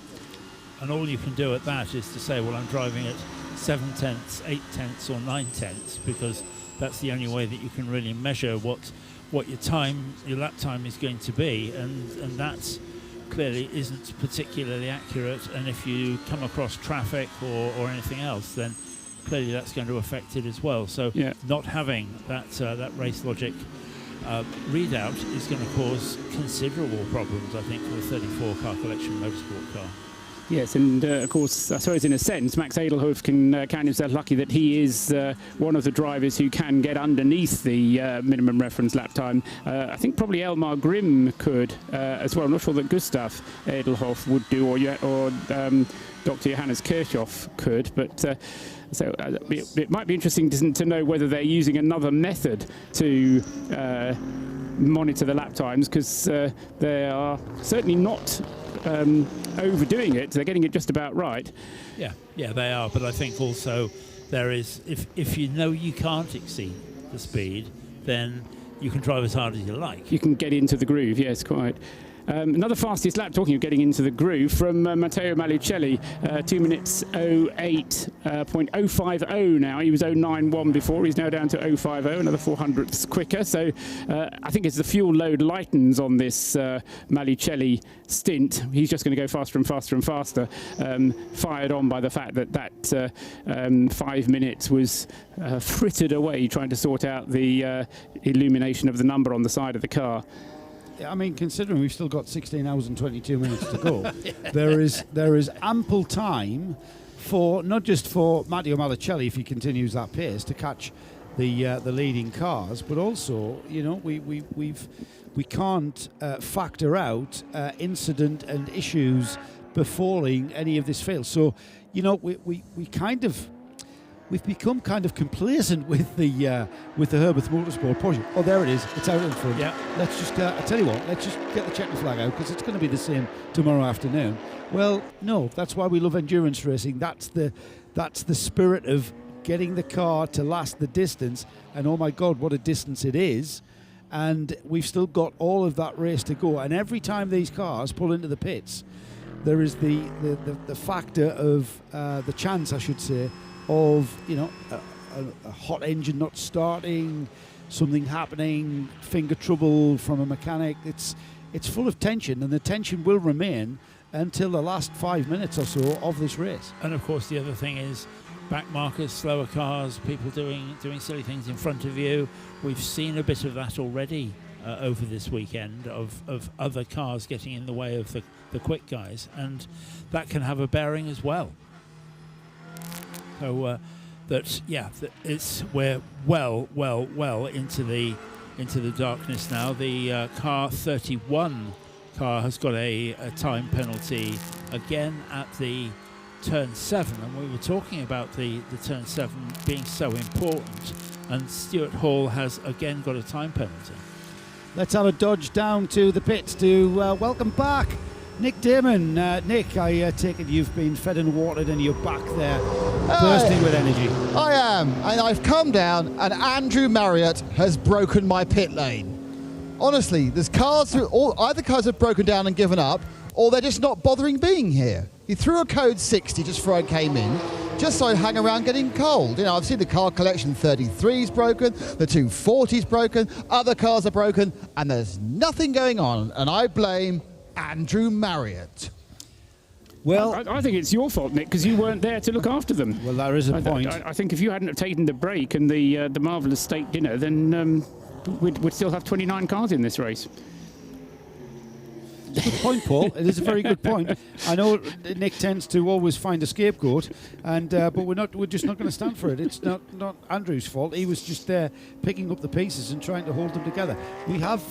And all you can do at that is to say, well, I'm driving at 7 tenths, 8 tenths or 9 tenths, because that's the only way that you can really measure what your lap time is going to be, and that clearly isn't particularly accurate. And if you come across traffic or anything else, then clearly that's going to affect it as well. So not having that race logic readout is going to cause considerable problems, I think, for the 34 car collection motorsport car. Yes, and of course, I suppose in a sense, Max Edelhoff can count himself lucky that he is one of the drivers who can get underneath the minimum reference lap time. I think probably Elmar Grimm could as well. I'm not sure that Gustav Edelhoff would do, or Dr. Johannes Kirchhoff could, but so it might be interesting to know whether they're using another method to monitor the lap times, because they are certainly not overdoing it. They're getting it just about right. Yeah, they are. But I think also there is, if you know you can't exceed the speed, then you can drive as hard as you like. You can get into the groove. Yes, quite. Another fastest lap, talking of getting into the groove, from Matteo Malicelli, 2 minutes 08.050 now. He was 091 before. He's now down to 050, another 400ths quicker. So I think as the fuel load lightens on this Malicelli stint, he's just going to go faster and faster and faster, fired on by the fact that 5 minutes was frittered away trying to sort out the illumination of the number on the side of the car. I mean, considering we've still got 16 hours and 22 minutes to go, there is ample time for, not just for Matteo Malicelli, if he continues that pace, to catch the leading cars, but also, you know, we can't factor out incident and issues befalling any of this field. So, you know, we've become kind of complacent with the Herbert Motorsport Porsche. Oh, there it is. It's out in front. Yeah. Let's just, I tell you what, let's just get the checkered flag out, because it's going to be the same tomorrow afternoon. Well, no, that's why we love endurance racing. That's the spirit of getting the car to last the distance. And oh my God, what a distance it is. And we've still got all of that race to go. And every time these cars pull into the pits, there is the factor of the chance, I should say, of, you know, a hot engine not starting, something happening, finger trouble from a mechanic. It's full of tension, and the tension will remain until the last 5 minutes or so of this race. And of course, the other thing is back markers, slower cars, people doing silly things in front of you. We've seen a bit of that already over this weekend, of other cars getting in the way of the quick guys, and that can have a bearing as well. So we're well into the darkness now. The car 31 car has got a time penalty again at the turn 7, and we were talking about the turn 7 being so important, and Stuart Hall has again got a time penalty. Let's have a dodge down to the pits to welcome back Nick Damon. Nick, I take it you've been fed and watered and you're back there, bursting with energy. I am, and I've come down, and Andrew Marriott has broken my pit lane. Honestly, there's cars who either cars have broken down and given up, or they're just not bothering being here. He threw a code 60 just before I came in, just so I'd hang around getting cold. You know, I've seen the car collection 33's broken, the 240's broken, other cars are broken, and there's nothing going on, and I blame Andrew Marriott. Well, I think it's your fault, Nick, because you weren't there to look after them. Well, there is a point. I think if you hadn't have taken the break and the marvellous steak dinner, then we'd still have 29 cars in this race. Good point, Paul. It is a very good point. I know Nick tends to always find a scapegoat, and but we're just not going to stand for it. It's not Andrew's fault. He was just there picking up the pieces and trying to hold them together. We have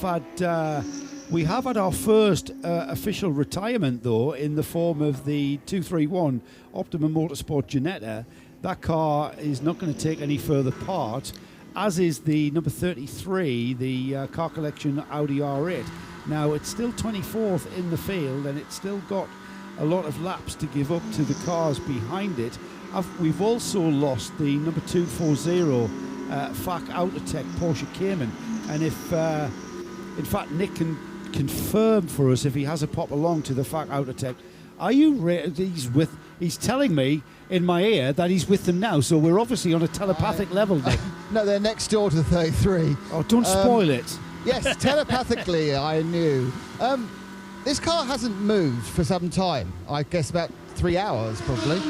had our first official retirement, though, in the form of the 231 Optimum Motorsport Ginetta. That car is not going to take any further part, as is the number 33, the car collection Audi R8. Now, it's still 24th in the field, and it's still got a lot of laps to give up to the cars behind it. We've also lost the number 240 FAC Autotech Porsche Cayman, and if, in fact, Nick can confirm for us if he has a pop along to the FAC Autotech. Are you he's telling me in my ear that he's with them now, so we're obviously on a telepathic level, Nick. No, they're next door to the 33. Oh, don't spoil it. Yes, telepathically, I knew. This car hasn't moved for some time. I guess about 3 hours, probably.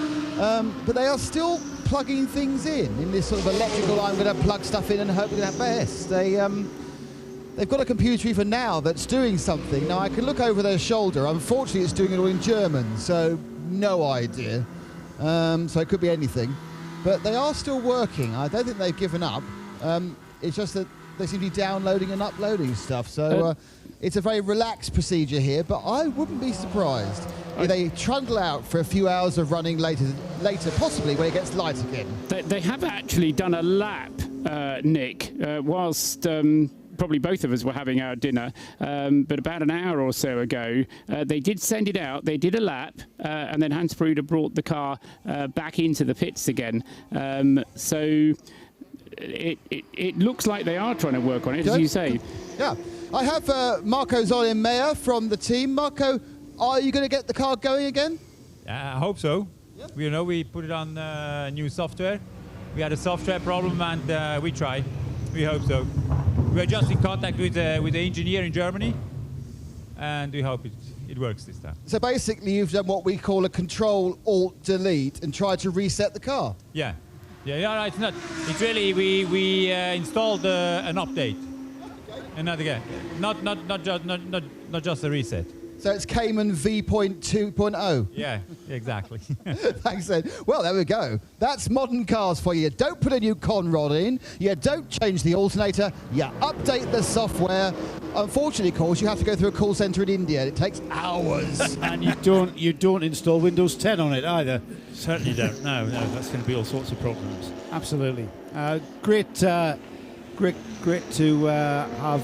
But they are still plugging things in this sort of electrical, I'm going to plug stuff in and hope we're going to have best. They've got a computer even now that's doing something. Now, I can look over their shoulder. Unfortunately, it's doing it all in German, so no idea. So it could be anything. But they are still working. I don't think they've given up. It's just that they seem to be downloading and uploading stuff. So it's a very relaxed procedure here, but I wouldn't be surprised if they trundle out for a few hours of running later possibly when it gets light again. They have actually done a lap, Nick, whilst probably both of us were having our dinner, but about an hour or so ago, they did send it out, they did a lap, and then Hans Pruder brought the car back into the pits again. So it looks like they are trying to work on it, as you say. Yeah. I have Marco Zollin-Meyer from the team. Marco, are you going to get the car going again? I hope so. Yep. We put it on new software. We had a software problem, and we try. We hope so. We are just in contact with the engineer in Germany, and we hope it works this time. So basically, you've done what we call a Control-Alt-Delete and tried to reset the car. Yeah. Yeah. It's not. It's really we installed an update, another again. Not just a reset. So it's Cayman V.2.0. Yeah, exactly. Thanks, Ed. Well, there we go. That's modern cars for you. You don't put a new con rod in. You don't change the alternator. You update the software. Unfortunately, of course, you have to go through a call center in India. It takes hours. And you don't install Windows 10 on it either. Certainly don't. No, that's going to be all sorts of problems. Absolutely. Great to have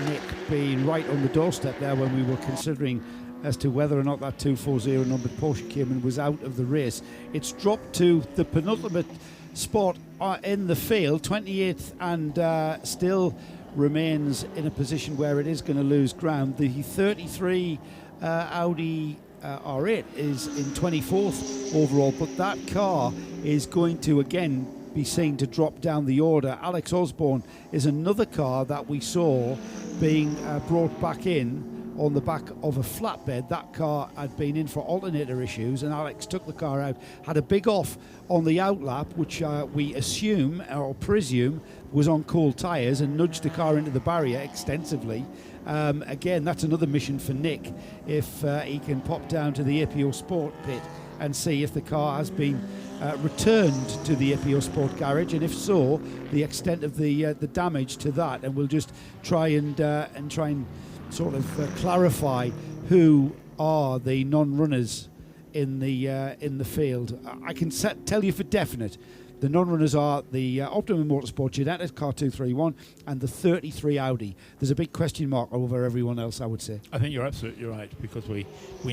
Nick being right on the doorstep there when we were considering as to whether or not that 240 numbered Porsche Cayman was out of the race. It's dropped to the penultimate spot in the field, 28th, and still remains in a position where it is going to lose ground. The 33 Audi R8 is in 24th overall, but that car is going to again be seen to drop down the order. Alex Osborne is another car that we saw being brought back in on the back of a flatbed. That car had been in for alternator issues, and Alex took the car out, had a big off on the outlap, which we assume or presume was on cold tyres, and nudged the car into the barrier extensively. Again, that's another mission for Nick, if he can pop down to the APO Sport pit and see if the car has been returned to the APO Sport garage, and if so, the extent of the damage to that. And we'll just try and sort of clarify who are the non-runners in the field. I can tell you for definite The non-runners are the Optimum Motorsport Genetic Car 231 and the 33 Audi. There's a big question mark over everyone else, I would say. I think you're absolutely right, because we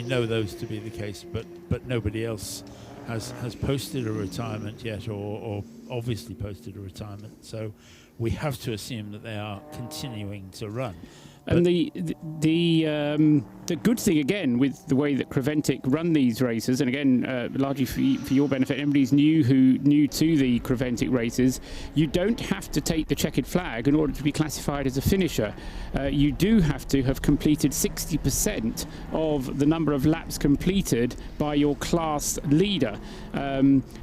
know those to be the case, but nobody else has posted a retirement yet, or obviously posted a retirement. So we have to assume that they are continuing to run. And the good thing, again, with the way that Creventic run these races, and again, largely for your benefit, anybody's new to the Creventic races, you don't have to take the checkered flag in order to be classified as a finisher. You do have to have completed 60% of the number of laps completed by your class leader.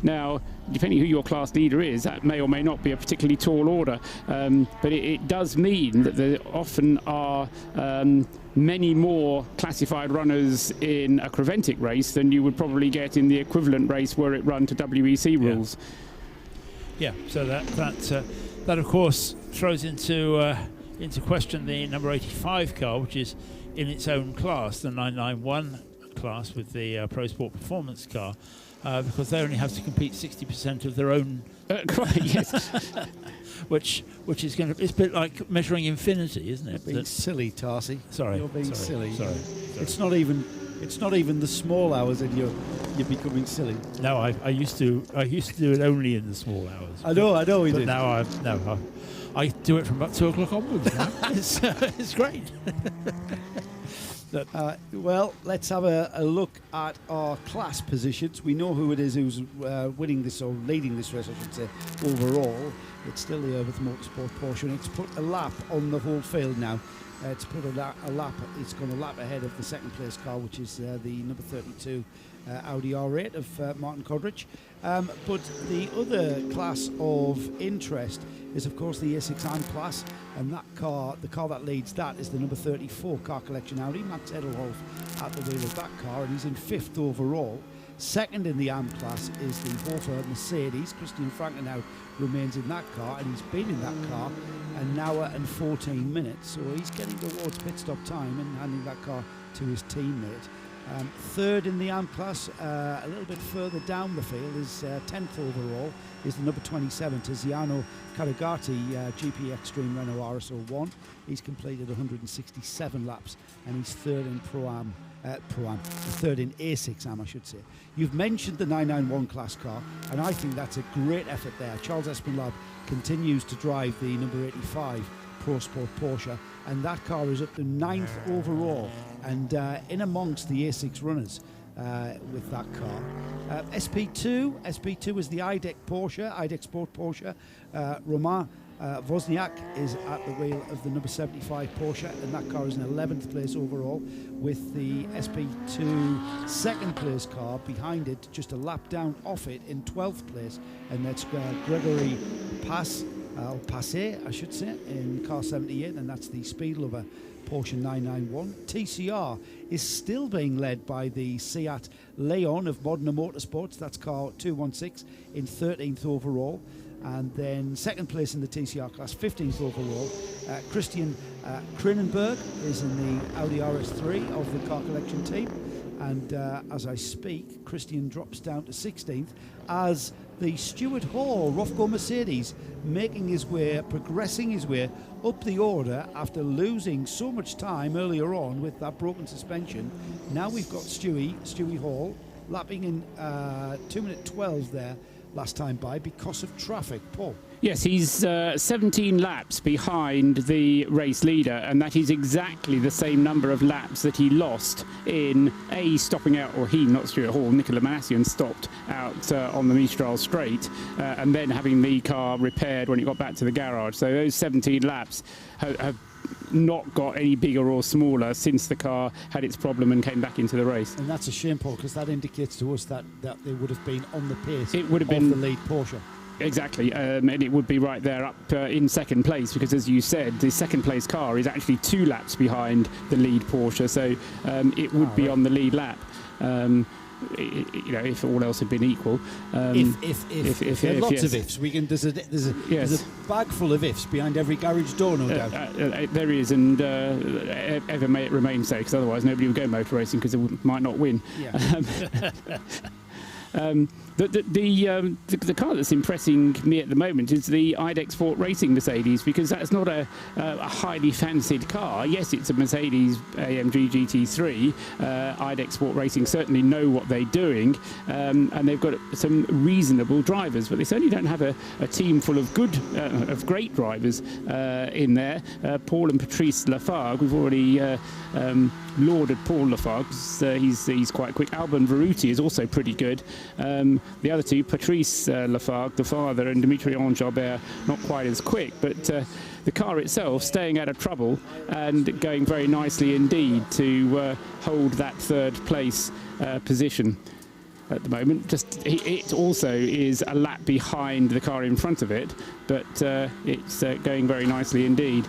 Now, depending who your class leader is, that may or may not be a particularly tall order, but it does mean that there often are many more classified runners in a Creventic race than you would probably get in the equivalent race were it run to WEC rules. Yeah, so that of course throws into question the number 85 car, which is in its own class, the 991 class with the Pro Sport Performance car. Because they only have to complete 60% of their own, yes. which is going to. It's a bit like measuring infinity, isn't it? Being silly, Tarsi. Sorry, you're being silly. Sorry. It's not even the small hours, and you're becoming silly. No, I used to do it only in the small hours. I know we did. Now I do it from about 2 o'clock onwards. Now. It's great. Well, let's have a look at our class positions. We know who it is who's winning this, or leading this race, I should say, overall. It's still the Urban Motorsport Porsche, and it's put a lap on the whole field now. It's put a lap. It's gone a lap ahead of the second place car, which is the number 32 Audi R8 of Martin Kodrich. But the other class of interest is, of course, the A6 AM class, and that car, the car that leads that, is the number 34 Car Collection Audi. Max Edelhoff at the wheel of that car, and he's in 5th overall. Second in the AM class is the Hofer Mercedes. Christian Frankenau remains in that car, and he's been in that car an hour and 14 minutes, so he's getting towards pit stop time and handing that car to his teammate. Third in the AM class, a little bit further down the field, is 10th overall, is the number 27 Tiziano Carugati GP Extreme Renault RSO1. He's completed 167 laps, and he's third in third in A6 AM, I should say. You've mentioned the 991 class car, and I think that's a great effort there. Charles Espinlab continues to drive the number 85 Pro Sport Porsche, and that car is up to 9th overall, and in amongst the A6 runners with that car. SP2 is the IDEC Sport Porsche. Romain Wozniak is at the wheel of the number 75 Porsche, and that car is in 11th place overall, with the SP2 second place car behind it, just a lap down off it, in 12th place, and that's Gregory Passe, I should say, in car 78, and that's the Speed Lover Porsche 991. TCR is still being led by the Seat Leon of Modena Motorsports. That's car 216 in 13th overall. And then second place in the TCR class, 15th overall. Christian Kronenberg is in the Audi RS3 of the Car Collection team. And as I speak, Christian drops down to 16th as the Stuart Hall Rofco Mercedes progressing his way up the order after losing so much time earlier on with that broken suspension. Now we've got Stewie Hall lapping in 2 minute 12 there last time by because of traffic. Paul? Yes, he's 17 laps behind the race leader, and that is exactly the same number of laps that he lost in stopping out, or he, not Stuart Hall, Nicola Manassian stopped out on the Mistral Straight, and then having the car repaired when it got back to the garage. So those 17 laps have not got any bigger or smaller since the car had its problem and came back into the race. And that's a shame, Paul, because that indicates to us that they would have been on the pace it would have been the lead Porsche. Exactly, and it would be right there up in second place, because as you said, the second place car is actually 2 laps behind the lead Porsche, so it would be on the lead lap. If all else had been equal. If there are lots of ifs, there's a bag full of ifs behind every garage door, no doubt. There is, and ever may it remain so, because otherwise nobody would go motor racing, because they might not win. Yeah. The car that's impressing me at the moment is the IDEX Sport Racing Mercedes, because that's not a highly fancied car. Yes, it's a Mercedes AMG GT3. IDEX Sport Racing certainly know what they're doing, and they've got some reasonable drivers, but they certainly don't have a team full of great drivers in there. Paul and Patrice Lafargue, we've already lauded Paul Lafargue, he's quite quick. Alban Veruti is also pretty good. The other two, Patrice Lafargue, the father, and Dimitri Enjambert, not quite as quick, but the car itself staying out of trouble and going very nicely indeed to hold that third place position at the moment. It also is a lap behind the car in front of it, but it's going very nicely indeed.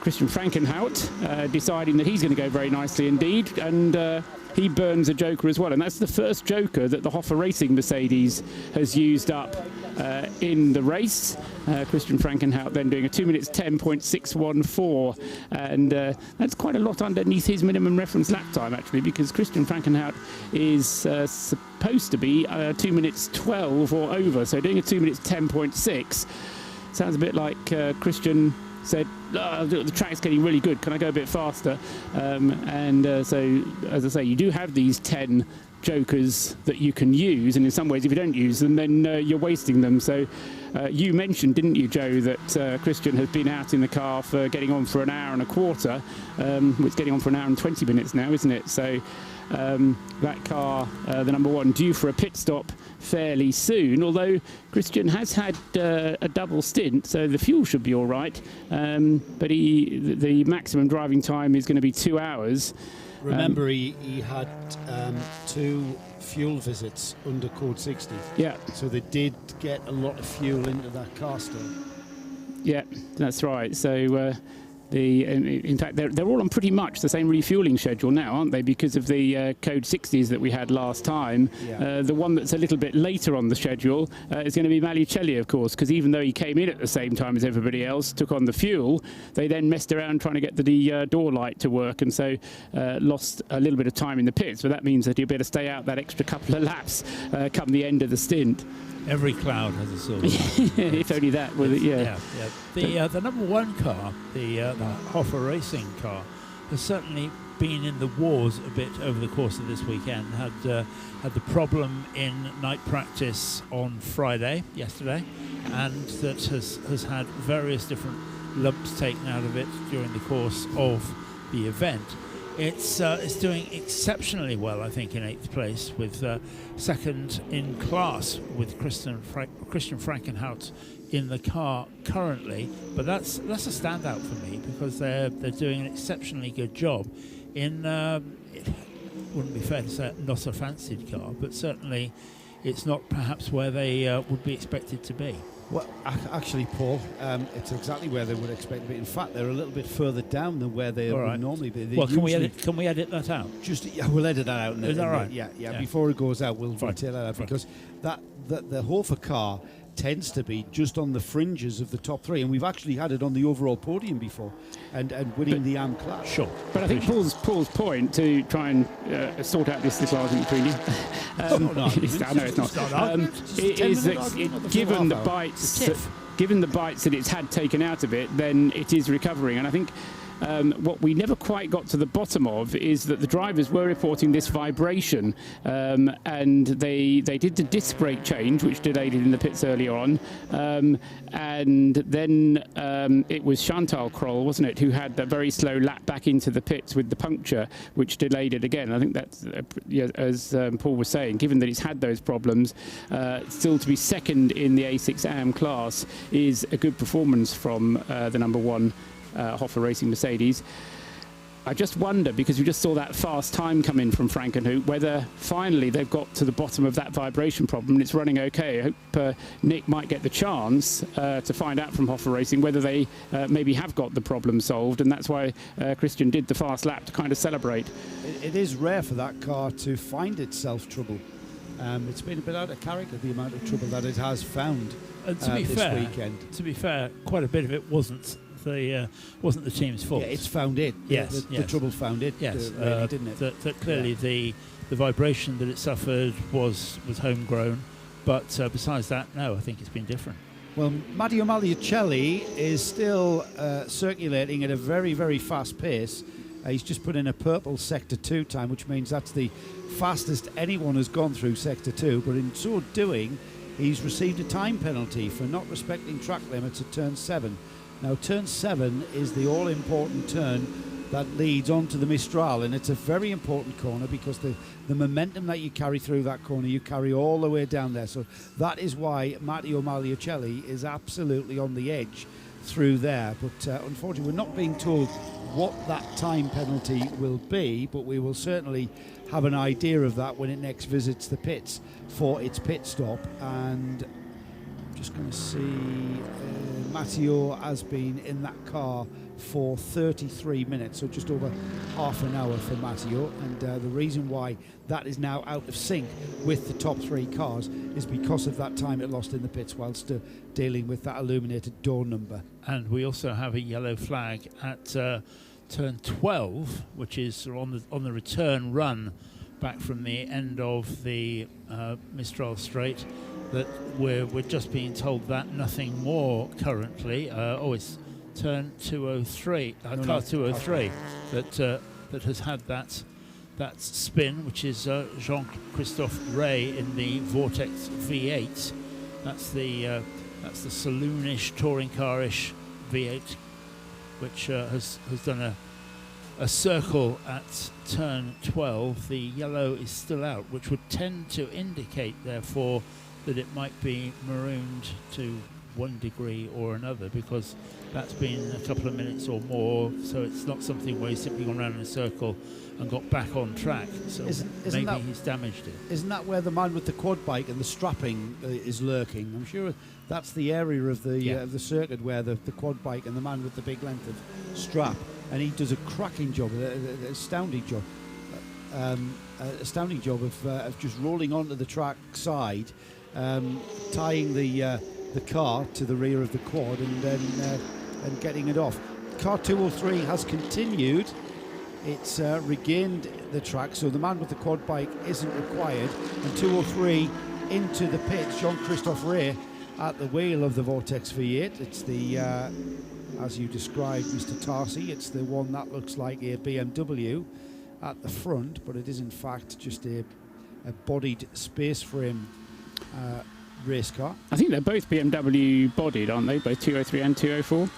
Christian Frankenhout deciding that he's going to go very nicely indeed, and he burns a joker as well, and that's the first joker that the Hoffa Racing Mercedes has used up in the race. Christian Frankenhout then doing a 2 minutes 10.614, and that's quite a lot underneath his minimum reference lap time actually, because Christian Frankenhout is supposed to be 2 minutes 12 or over, so doing a 2 minutes 10.6 sounds a bit like Christian said, the track's getting really good, can I go a bit faster? So, as I say, you do have these 10 jokers that you can use, and in some ways if you don't use them, then you're wasting them. So you mentioned, didn't you, Joe, that Christian has been out in the car for getting on for an hour and a quarter. It's getting on for an hour and 20 minutes now, isn't it? So that car, the number one, due for a pit stop fairly soon, although Christian has had a double stint, so the fuel should be all right, but the maximum driving time is going to be 2 hours. Remember, he had 2 fuel visits under code 60. Yeah. So they did get a lot of fuel into that car still. Yeah, that's right. So in fact, they're all on pretty much the same refueling schedule now, aren't they? Because of the code 60s that we had last time. Yeah. The one that's a little bit later on the schedule is going to be Malicelli, of course, because even though he came in at the same time as everybody else, took on the fuel, they then messed around trying to get the door light to work, and so lost a little bit of time in the pits. But that means that he'll better stay out that extra couple of laps come the end of the stint. Every cloud has a silver. If only that. Well, yeah. The number one car, the Hoffa Racing car, has certainly been in the wars a bit over the course of this weekend. Had the problem in night practice on yesterday, and that has had various different lumps taken out of it during the course of the event. It's doing exceptionally well, I think, in 8th place, with second in class with Christian Frankenhout in the car currently. But that's a standout for me, because they're doing an exceptionally good job in. It wouldn't be fair to say not a fancied car, but certainly it's not perhaps where they would be expected to be. Well, actually, Paul, it's exactly where they would expect to be. In fact, they're a little bit further down than where they would normally be. Well, can we edit that out? We'll edit that out. Is that right? Yeah. Before it goes out, we'll detail that out, because the Hoffa car tends to be just on the fringes of the top 3, and we've actually had it on the overall podium before, and winning the AM class. Sure. But I think Paul's point, to try and sort out this argument between you, I know it's not. It is that given the bites that it's had taken out of it, then it is recovering, and I think. What we never quite got to the bottom of is that the drivers were reporting this vibration, and they did the disc brake change, which delayed it in the pits earlier on, and then it was Chantal Kroll, wasn't it, who had that very slow lap back into the pits with the puncture, which delayed it again. I think that's, as Paul was saying, given that it's had those problems, still to be second in the A6 AM class is a good performance from the number one Hoffa Racing Mercedes. I just wonder, because we just saw that fast time come in from Frankenhook, whether finally they've got to the bottom of that vibration problem and it's running okay. I hope Nick might get the chance to find out from Hoffa Racing whether they maybe have got the problem solved, and that's why Christian did the fast lap to kind of celebrate. It is rare for that car to find itself trouble. It's been a bit out of character, the amount of trouble that it has found this weekend. To be fair, quite a bit of it wasn't the team's fault. Yeah, it's found it. Yes, the trouble found it. Yes, really, didn't it? That clearly the vibration that it suffered was homegrown, but besides that, no, I think it's been different. Well, Matteo Magliucelli is still circulating at a very, very fast pace. He's just put in a purple Sector 2 time, which means that's the fastest anyone has gone through Sector 2. But in so doing, he's received a time penalty for not respecting track limits at Turn 7. Now, Turn 7 is the all-important turn that leads onto the Mistral, and it's a very important corner because the momentum that you carry through that corner, you carry all the way down there. So that is why Matteo Magliucelli is absolutely on the edge through there. But unfortunately, we're not being told what that time penalty will be, but we will certainly have an idea of that when it next visits the pits for its pit stop. And I'm just going to see Matteo has been in that car for 33 minutes, so just over half an hour for Matteo, and the reason why that is now out of sync with the top 3 cars is because of that time it lost in the pits whilst dealing with that illuminated door number. And we also have a yellow flag at turn 12, which is on the return run back from the end of the Mistral Straight, that we're just being told that nothing more currently. It's turn 203, car 203, that has had that spin, which is Jean-Christophe Ray in the Vortex V8. That's the saloonish, touring car-ish V8, which has done a circle at turn 12. The yellow is still out, which would tend to indicate, therefore, that it might be marooned to one degree or another, because that's been a couple of minutes or more, so it's not something where he's simply gone around in a circle and got back on track. So maybe he's damaged it. Isn't that where the man with the quad bike and the strapping is lurking? I'm sure that's the area of the circuit where the quad bike and the man with the big length of strap, and he does a cracking job, an astounding job of just rolling onto the track side, tying the car to the rear of the quad and then and getting it off. Car 203 has continued. It's regained the track, so the man with the quad bike isn't required. And 203 into the pits. Jean-Christophe Ray at the wheel of the Vortex V8. It's the, as you described, Mr. Tarsi, it's the one that looks like a BMW at the front, but it is in fact just a bodied space frame race car. I think they're both BMW bodied, aren't they? Both 203 and 204.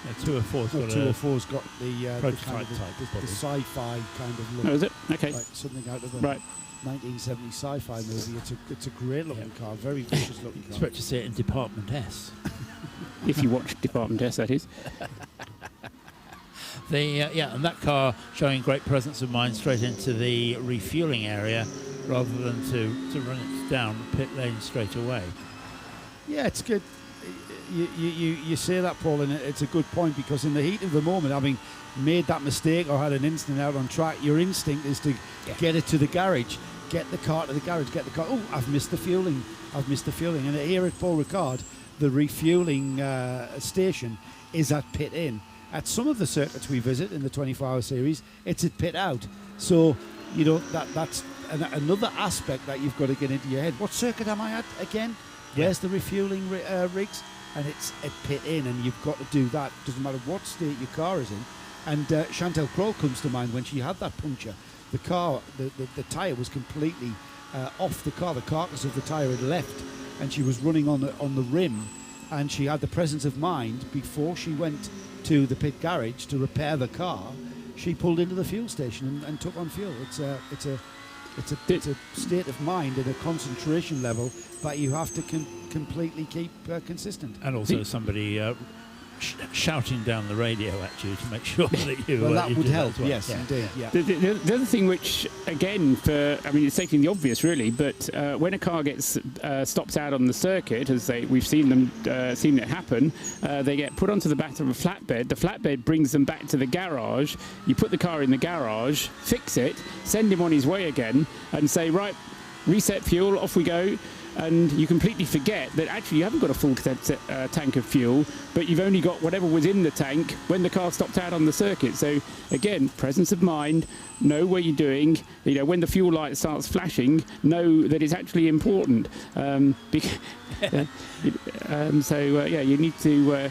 204's got the prototype kind type, the sci-fi kind of look. Oh, is it? Okay. Like something out of a right. 1970 sci-fi movie. It's a great looking car, very vicious looking car. Expect to see it in Department S. If you watch Department S, that is. And that car showing great presence of mind straight into the refueling area, rather than to run it down pit lane straight away. Yeah, it's good. You say that, Paul, and it's a good point, because in the heat of the moment, having made that mistake or had an incident out on track, your instinct is to get it to the garage, get the car to the garage, get the car. Oh, I've missed the fueling. And here at Paul Ricard, the refueling station is at pit in. At some of the circuits we visit in the 24-hour series, it's at pit out. So, that's another aspect that you've got to get into your head. What circuit am I at again? Where's the refueling rigs? And it's at pit in, and you've got to do that. Doesn't matter what state your car is in. And Chantal Kroll comes to mind when she had that puncture. The car, the tyre was completely off the car. The carcass of the tyre had left, and she was running on the rim. And she had the presence of mind, before she went to the pit garage to repair the car, she pulled into the fuel station and took on fuel. It's a state of mind and a concentration level that you have to completely keep consistent. And also somebody shouting down the radio at you to make sure that you... Well, that you would do help, that as well. yes, indeed. Yeah. The other thing which, again, it's stating the obvious, really, but when a car gets stopped out on the circuit, as we've seen it happen, they get put onto the back of a flatbed. The flatbed brings them back to the garage. You put the car in the garage, fix it, send him on his way again, and say, right, reset fuel, off we go. and you completely forget that actually you haven't got a full tank of fuel, but you've only got whatever was in the tank when the car stopped out on the circuit. So again, presence of mind, know what you're doing. When the fuel light starts flashing, know that it's actually important. You need to.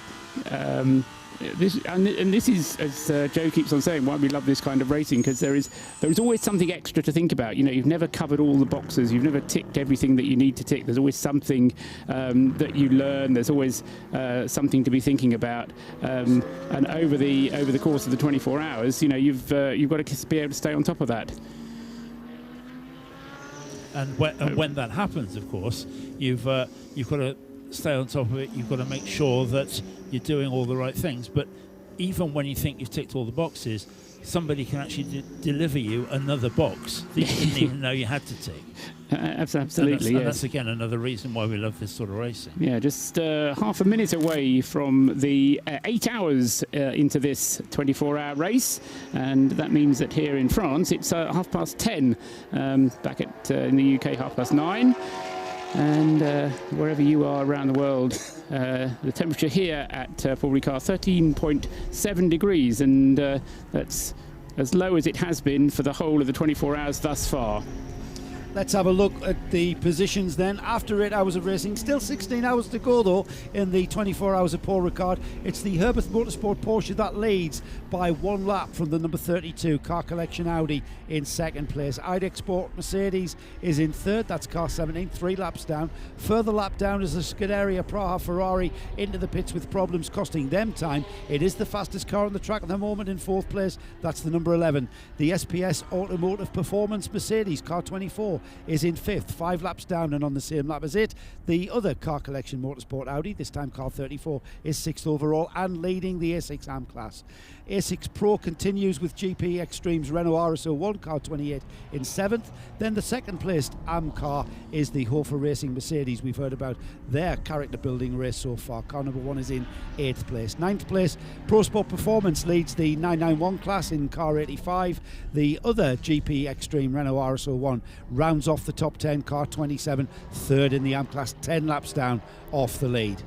This is, as Joe keeps on saying, why we love this kind of racing, because there is always something extra to think about. You've never covered all the boxes, you've never ticked everything that you need to tick. There's always something that you learn. There's always something to be thinking about. And over the course of the 24 hours, you've got to be able to stay on top of that. And when that happens, of course, you've got to stay on top of it. You've got to make sure that you're doing all the right things. But even when you think you've ticked all the boxes, somebody can actually deliver you another box that you didn't even know you had to tick. Absolutely, and that's again another reason why we love this sort of racing. Yeah, just half a minute away from the 8 hours into this 24-hour race, and that means that here in France it's 10:30. Back in the UK, 9:30. And wherever you are around the world, the temperature here at Paul Ricard, 13.7 degrees, and that's as low as it has been for the whole of the 24 hours thus far. Let's have a look at the positions then. After 8 hours of racing, still 16 hours to go though in the 24 hours of Paul Ricard. It's the Herbert Motorsport Porsche that leads by 1 lap from the number 32 Car Collection Audi in second place. IDEX Sport Mercedes is in third, that's car 17, 3 laps down. Further lap down is the Scuderia Praha Ferrari into the pits with problems costing them time. It is the fastest car on the track at the moment in fourth place, that's the number 11. The SPS Automotive Performance Mercedes, car 24, is in fifth, 5 laps down and on the same lap as it. The other Car Collection Motorsport Audi, this time car 34, is sixth overall and leading the A6 AM class. A6 Pro continues with GP Extreme's Renault RS01 car 28 in 7th. Then the second placed AM car is the Hofer Racing Mercedes. We've heard about their character building race so far. Car number 1 is in 8th place. 9th place, Pro Sport Performance leads the 991 class in car 85. The other GP Extreme Renault RS01 rounds off the top 10, car 27, third in the AM class, 10 laps down off the lead.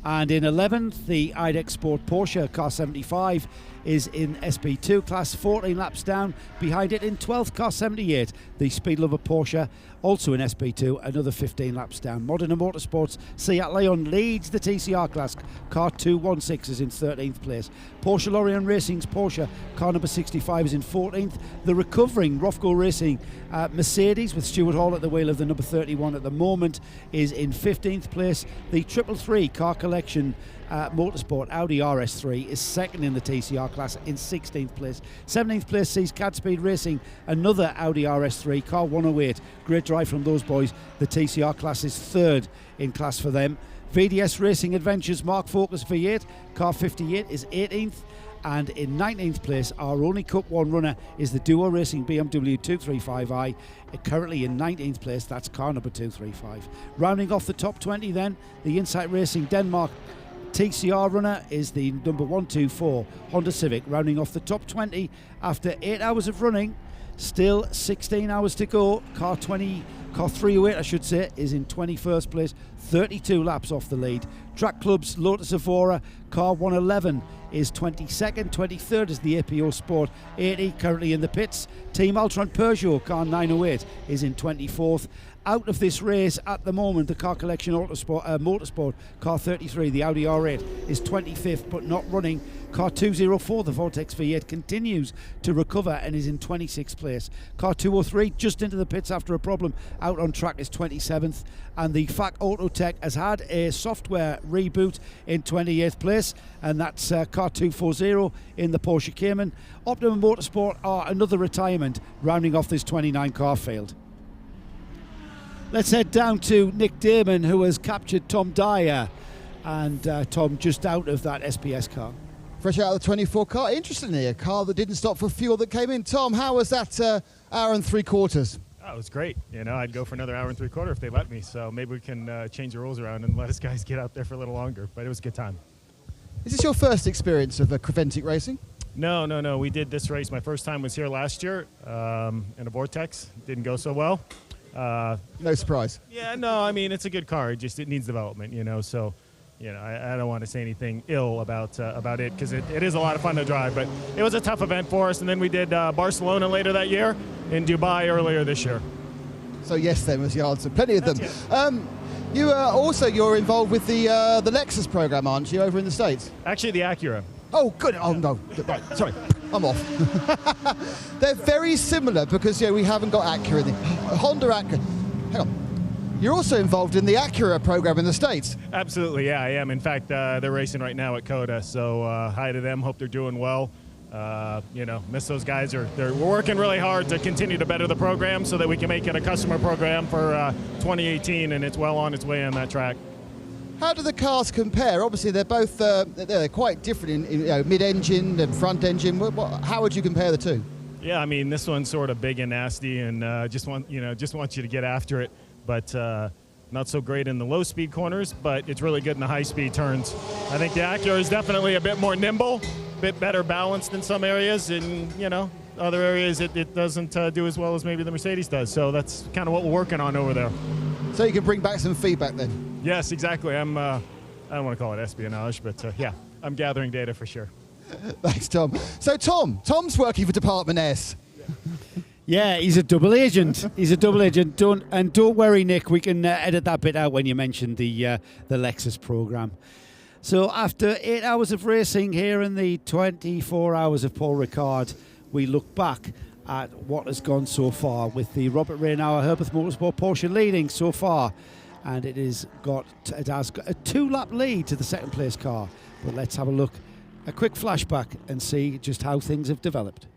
And in 11th, the IDEX Sport Porsche car 75 is in SP2 class, 14 laps down. Behind it in 12th, car 78, the Speed Lover Porsche, also in SP2, another 15 laps down. Modena Motorsports Seat Leon leads the TCR class, car 216 is in 13th place. Porsche Lorient Racing's Porsche, car number 65, is in 14th. The recovering Rofco Racing Mercedes, with Stuart Hall at the wheel of the number 31 at the moment, is in 15th place. The 333 Car Collection Motorsport Audi RS3 is second in the TCR class in 16th place. 17th place sees Cadspeed Racing, another Audi RS3, car 108. Great drive from those boys. The TCR class is third in class for them. VDS Racing Adventures Mark Focus V8, car 58, is 18th. And in 19th place, our only Cup 1 runner is the Duo Racing BMW 235i, currently in 19th place, that's car number 235. Rounding off the top 20 then, the Insight Racing Denmark TCR runner is the number 124 Honda Civic, rounding off the top 20 after 8 hours of running. Still 16 hours to go. Car 308, I should say, is in 21st place, 32 laps off the lead. Track Club's Lotus Evora, car 111, is 22nd. 23rd is the APO Sport 80, currently in the pits. Team Altron Peugeot, car 908, is in 24th. Out of this race at the moment, the Car Collection Motorsport car 33, the Audi R8, is 25th but not running. Car 204, the Vortex V8, continues to recover and is in 26th place. Car 203, just into the pits after a problem out on track, is 27th. And the FAC Autotech has had a software reboot in 28th place, and that's car 240 in the Porsche Cayman. Optimum Motorsport are another retirement, rounding off this 29 car field. Let's head down to Nick Damon, who has captured Tom Dyer, and Tom just out of that SPS car. Fresh out of the 24 car. Interestingly, a car that didn't stop for fuel that came in. Tom, how was that hour and 3/4? Oh, it was great. You know, I'd go for another hour and 3/4 if they let me. So maybe we can change the rules around and let us guys get out there for a little longer. But it was a good time. Is this your first experience of Creventic racing? No. We did this race. My first time was here last year in a Vortex. Didn't go so well. No surprise. Yeah, no, I mean, it's a good car. It needs development, So, I don't want to say anything ill about it because it is a lot of fun to drive. But it was a tough event for us. And then we did Barcelona later that year and Dubai earlier this year. So yes, then was the answer. Plenty of them. You're involved with the Lexus program, aren't you, over in the States? Actually, the Acura. Oh, good. Oh, no. Right, sorry. I'm off. They're very similar because we haven't got Acura. Honda Acura. Hang on. You're also involved in the Acura program in the States. Absolutely, yeah, I am. In fact, they're racing right now at COTA, so hi to them. Hope they're doing well. Miss those guys. We're working really hard to continue to better the program so that we can make it a customer program for 2018, and it's well on its way on that track. How do the cars compare? Obviously, they're both they're quite different in mid-engine and front engine. How would you compare the two? Yeah, I mean, this one's sort of big and nasty, and just wants you to get after it. But not so great in the low-speed corners, but it's really good in the high-speed turns. I think the Acura is definitely a bit more nimble, a bit better balanced in some areas, and other areas it doesn't do as well as maybe the Mercedes does. So that's kind of what we're working on over there. So you can bring back some feedback then. Yes, exactly. I don't want to call it espionage, but yeah, I'm gathering data for sure. Thanks, Tom. So Tom's working for Department S. Yeah, he's a double agent. Don't worry, Nick. We can edit that bit out when you mentioned the Lexus program. So after 8 hours of racing here in the 24 hours of Paul Ricard, we look back at what has gone so far with the Robert Reinauer Herbert Motorsport Porsche leading so far, and it has got a 2-lap lead to the second place car. But let's have a quick flashback and see just how things have developed.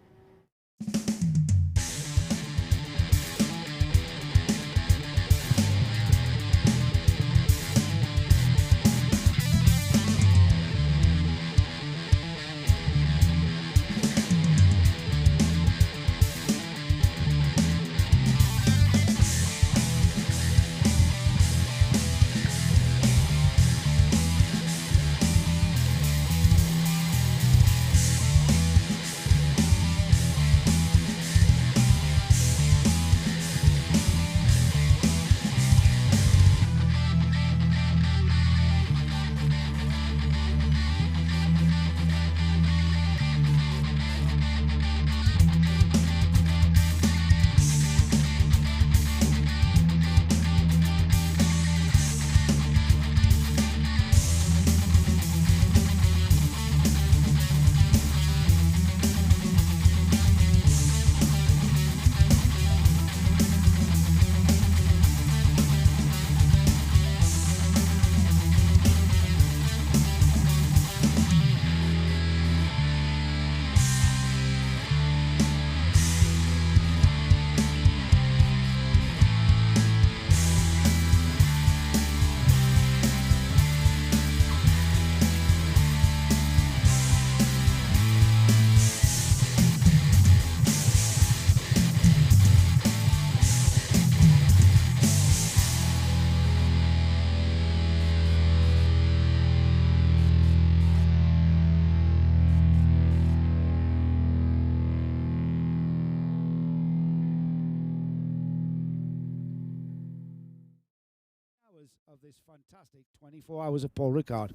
Of this fantastic 24 hours of Paul Ricard.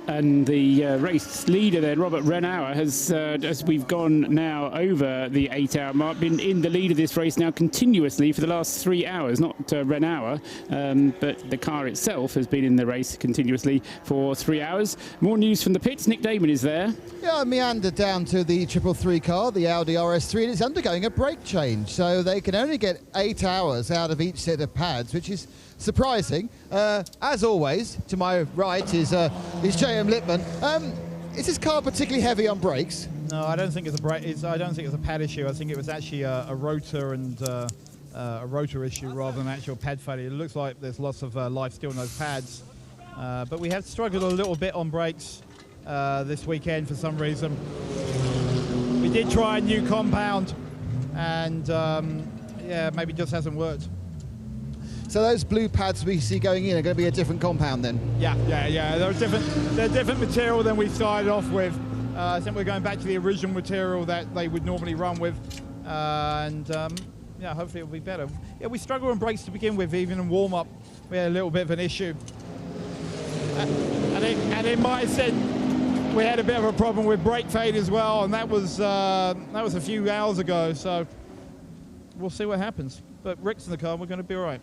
And the race leader then, Robert Reinauer, has, as we've gone now over the 8-hour mark, been in the lead of this race now continuously for the last 3 hours. Not Reinauer, but the car itself has been in the race continuously for 3 hours. More news from the pits. Nick Damon is there. Yeah, I meandered down to the 333 car, the Audi RS3, and it's undergoing a brake change. So they can only get 8 hours out of each set of pads, which is surprising. As always, to my right is J.M. Lippmann. Is this car particularly heavy on brakes? No, I don't think it's a brake. I don't think it's a pad issue. I think it was actually a rotor and a rotor issue rather than actual pad failure. It looks like there's lots of life still in those pads, but we have struggled a little bit on brakes this weekend for some reason. We did try a new compound, and yeah, maybe just hasn't worked. So those blue pads we see going in are going to be a different compound then? Yeah. They're different material than we started off with. I think we're going back to the original material that they would normally run with, and yeah, hopefully it'll be better. Yeah, we struggled on brakes to begin with. Even in warm-up, we had a little bit of an issue. And in my set, we had a bit of a problem with brake fade as well, and that was a few hours ago. So we'll see what happens. But Rick's in the car, and we're going to be all right.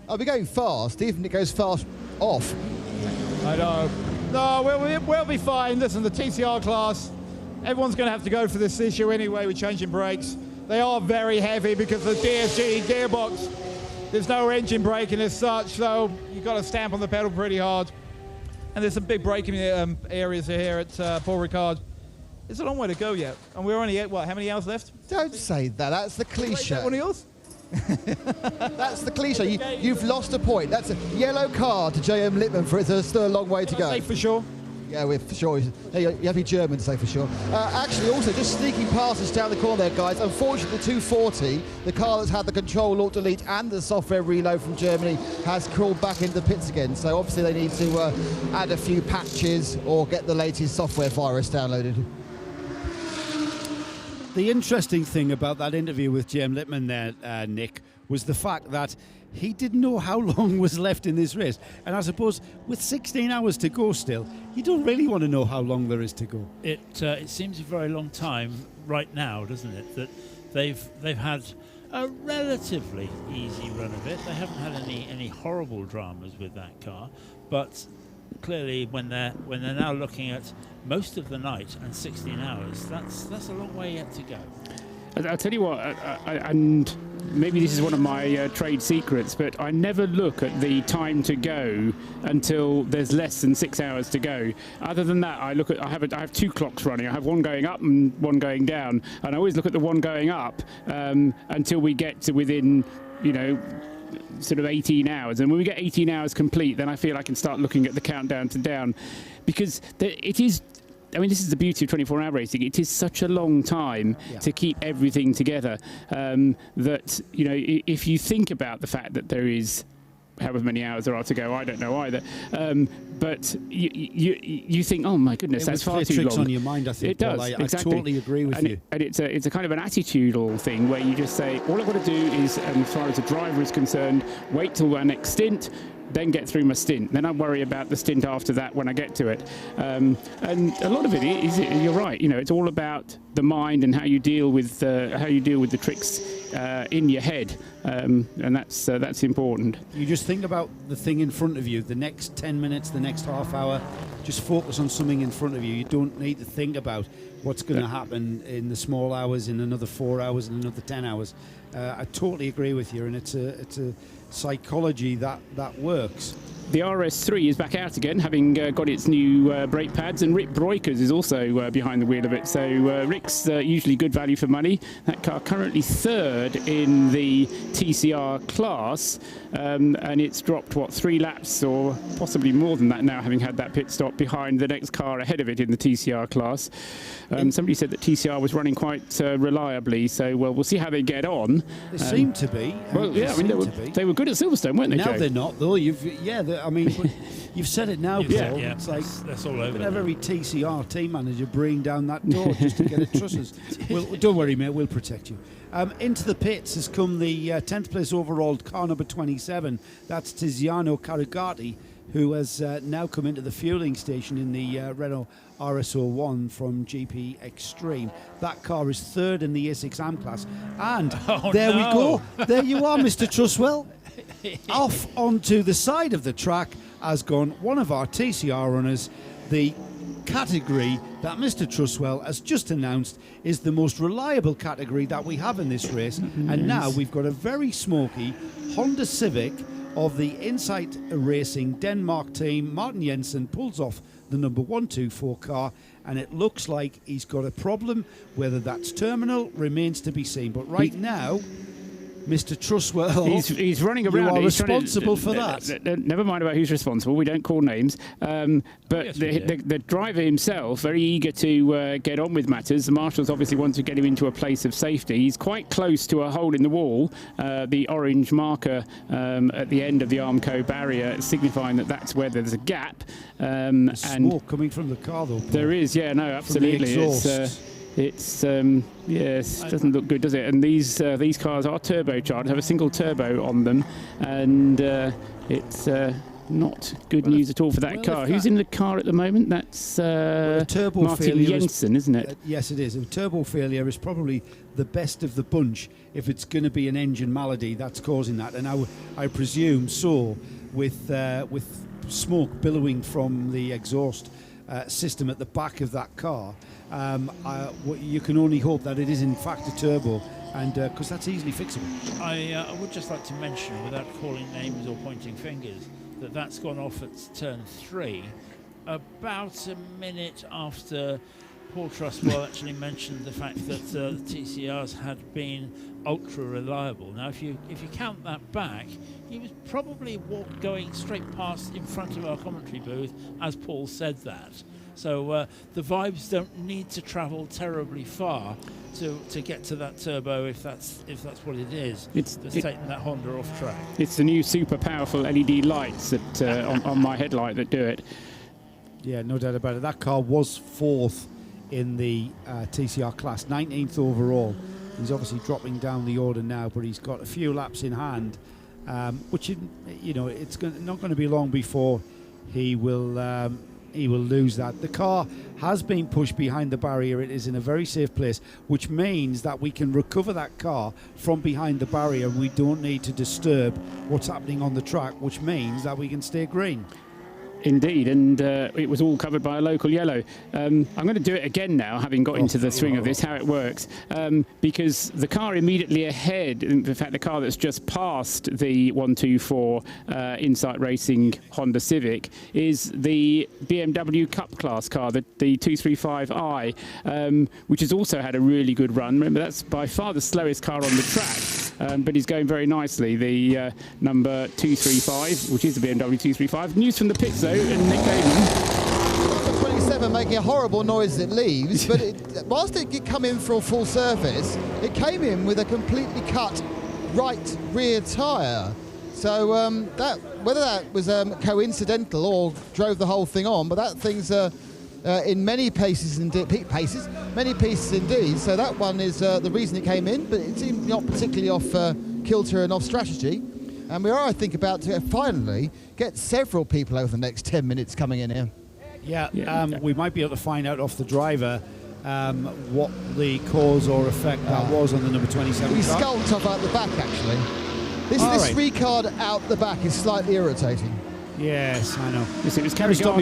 I'll be going fast, even if it goes fast off. I know. No, we'll be fine. Listen, the TCR class, everyone's going to have to go for this issue anyway with changing brakes. They are very heavy because of the DSG gearbox. There's no engine braking as such, so you've got to stamp on the pedal pretty hard. And there's some big braking areas here at Paul Ricard. It's a long way to go yet. And we're only at, what, how many hours left? Don't say that. That's the cliche. Is that one of yours? That's the cliche. You've lost a point. That's a yellow card to JM Lippmann for it's still a long way to go. Say for sure. Yeah, we're for sure. You have to be German to say for sure. Actually, also, just sneaking past us down the corner there, guys. Unfortunately, the 240, the car that's had the control alt delete and the software reload from Germany, has crawled back into the pits again. So obviously they need to add a few patches or get the latest software virus downloaded. The interesting thing about that interview with Jem Lippmann there, Nick, was the fact that he didn't know how long was left in this race. And I suppose with 16 hours to go still, you don't really want to know how long there is to go. It seems a very long time right now, doesn't it? That they've had a relatively easy run of it. They haven't had any horrible dramas with that car, but clearly when they're now looking at most of the night and 16 hours, that's a long way yet to go. I'll tell you what, and maybe this is one of my trade secrets, but I never look at the time to go until there's less than 6 hours to go. Other than that, I have two clocks running. I have one going up and one going down, and I always look at the one going up until we get to within, sort of 18 hours. And when we get 18 hours complete, then I feel I can start looking at the countdown to down, because it is. I mean, this is the beauty of 24-hour racing. It is such a long time to keep everything together that, if you think about the fact that there is however many hours there are to go, I don't know either. But you think, oh my goodness, that's far too long. It tricks on your mind, I think. It does, Paul. exactly. I totally agree with you. And it's a kind of an attitudinal thing where you just say, all I've got to do is, as far as the driver is concerned, wait till our next stint, then get through my stint. Then I worry about the stint after that when I get to it. And a lot of it is, you're right. It's all about the mind and how you deal with the tricks in your head, and that's important. You just think about the thing in front of you. The next 10 minutes, the next half hour. Just focus on something in front of you. You don't need to think about what's going to happen in the small hours, in another 4 hours, in another 10 hours. I totally agree with you, and it's a psychology that works. The RS3 is back out again, having got its new brake pads, and Rick Broikers is also behind the wheel of it. So Rick's usually good value for money. That car currently third in the TCR class, and it's dropped, 3 laps or possibly more than that now, having had that pit stop behind the next car ahead of it in the TCR class. Somebody said that TCR was running quite reliably, so we'll see how they get on. They seem to be. They were good at Silverstone, weren't they, Now Joe? they're not, though. You've said it now, Paul. Yeah, it's like that's all over. Have every TCR team manager bring down that door just to get it trusses. Don't worry, mate. We'll protect you. Into the pits has come the 10th place overall car number 27. That's Tiziano Carugati, who has now come into the fueling station in the Renault RS01 from GP Extreme. That car is third in the A6 AM class. And we go. There you are, Mr. Truswell. Off onto the side of the track has gone one of our TCR runners. The category that Mr. Truswell has just announced is the most reliable category that we have in this race. And now we've got a very smoky Honda Civic of the Insight Racing Denmark team. Martin Jensen pulls off the number 124 car, and it looks like he's got a problem. Whether that's terminal remains to be seen. But right now, Mr. Trustwell. He's running around. You are he's responsible for that. Never mind about who's responsible. We don't call names. But Yes, the driver himself, very eager to get on with matters. The marshals obviously want to get him into a place of safety. He's quite close to a hole in the wall, the orange marker at the end of the Armco barrier, signifying that that's where there's a gap. And smoke coming from the car, though. There is, yeah, no, absolutely. It's yes, doesn't look good, does it? And these cars are turbocharged, have a single turbo on them, and it's not good news at all for that car. Who's in the car at the moment? That's Martin Jensen, isn't it? Yes, it is. A turbo failure is probably the best of the bunch if it's going to be an engine malady that's causing that. And I presume so, with smoke billowing from the exhaust system at the back of that car. You can only hope that it is in fact a turbo, and because that's easily fixable. I would just like to mention, without calling names or pointing fingers, that's gone off at turn 3 about a minute after Paul Trustwell actually mentioned the fact that the TCRs had been ultra reliable. Now, if you count that back, he was probably going straight past in front of our commentary booth as Paul said that. So the vibes don't need to travel terribly far to get to that turbo if that's what it is. It's taking that Honda off track. It's the new super powerful LED lights that on my headlight that do it. Yeah, no doubt about it. That car was 4th in the TCR class, 19th overall. He's obviously dropping down the order now, but he's got a few laps in hand, which it's not going to be long before he will lose that. The car has been pushed behind the barrier. It is in a very safe place, which means that we can recover that car from behind the barrier and we don't need to disturb what's happening on the track, which means that we can stay green. Indeed, and it was all covered by a local yellow. I'm going to do it again now, having got into the swing of this, how it works, because the car immediately ahead, in fact the car that's just passed the 124 Insight Racing Honda Civic, is the BMW Cup class car, the 235i, which has also had a really good run. Remember, that's by far the slowest car on the track, but he's going very nicely. The number 235, which is the BMW 235. News from the pits though, and Nick Oden. 27 making a horrible noise as it leaves, but whilst it did come in for a full surface, it came in with a completely cut right rear tyre. So whether that was coincidental or drove the whole thing on, but that thing's in many pieces indeed. So that one is the reason it came in, but it seemed not particularly off kilter and off strategy. And we are, I think, about to finally get several people over the next 10 minutes coming in here. Yeah, we might be able to find out off the driver what the cause or effect that was on the number 27 We car. skulked off out the back, actually. This RICARD out the back is slightly irritating. Yes, I know. Yes, it was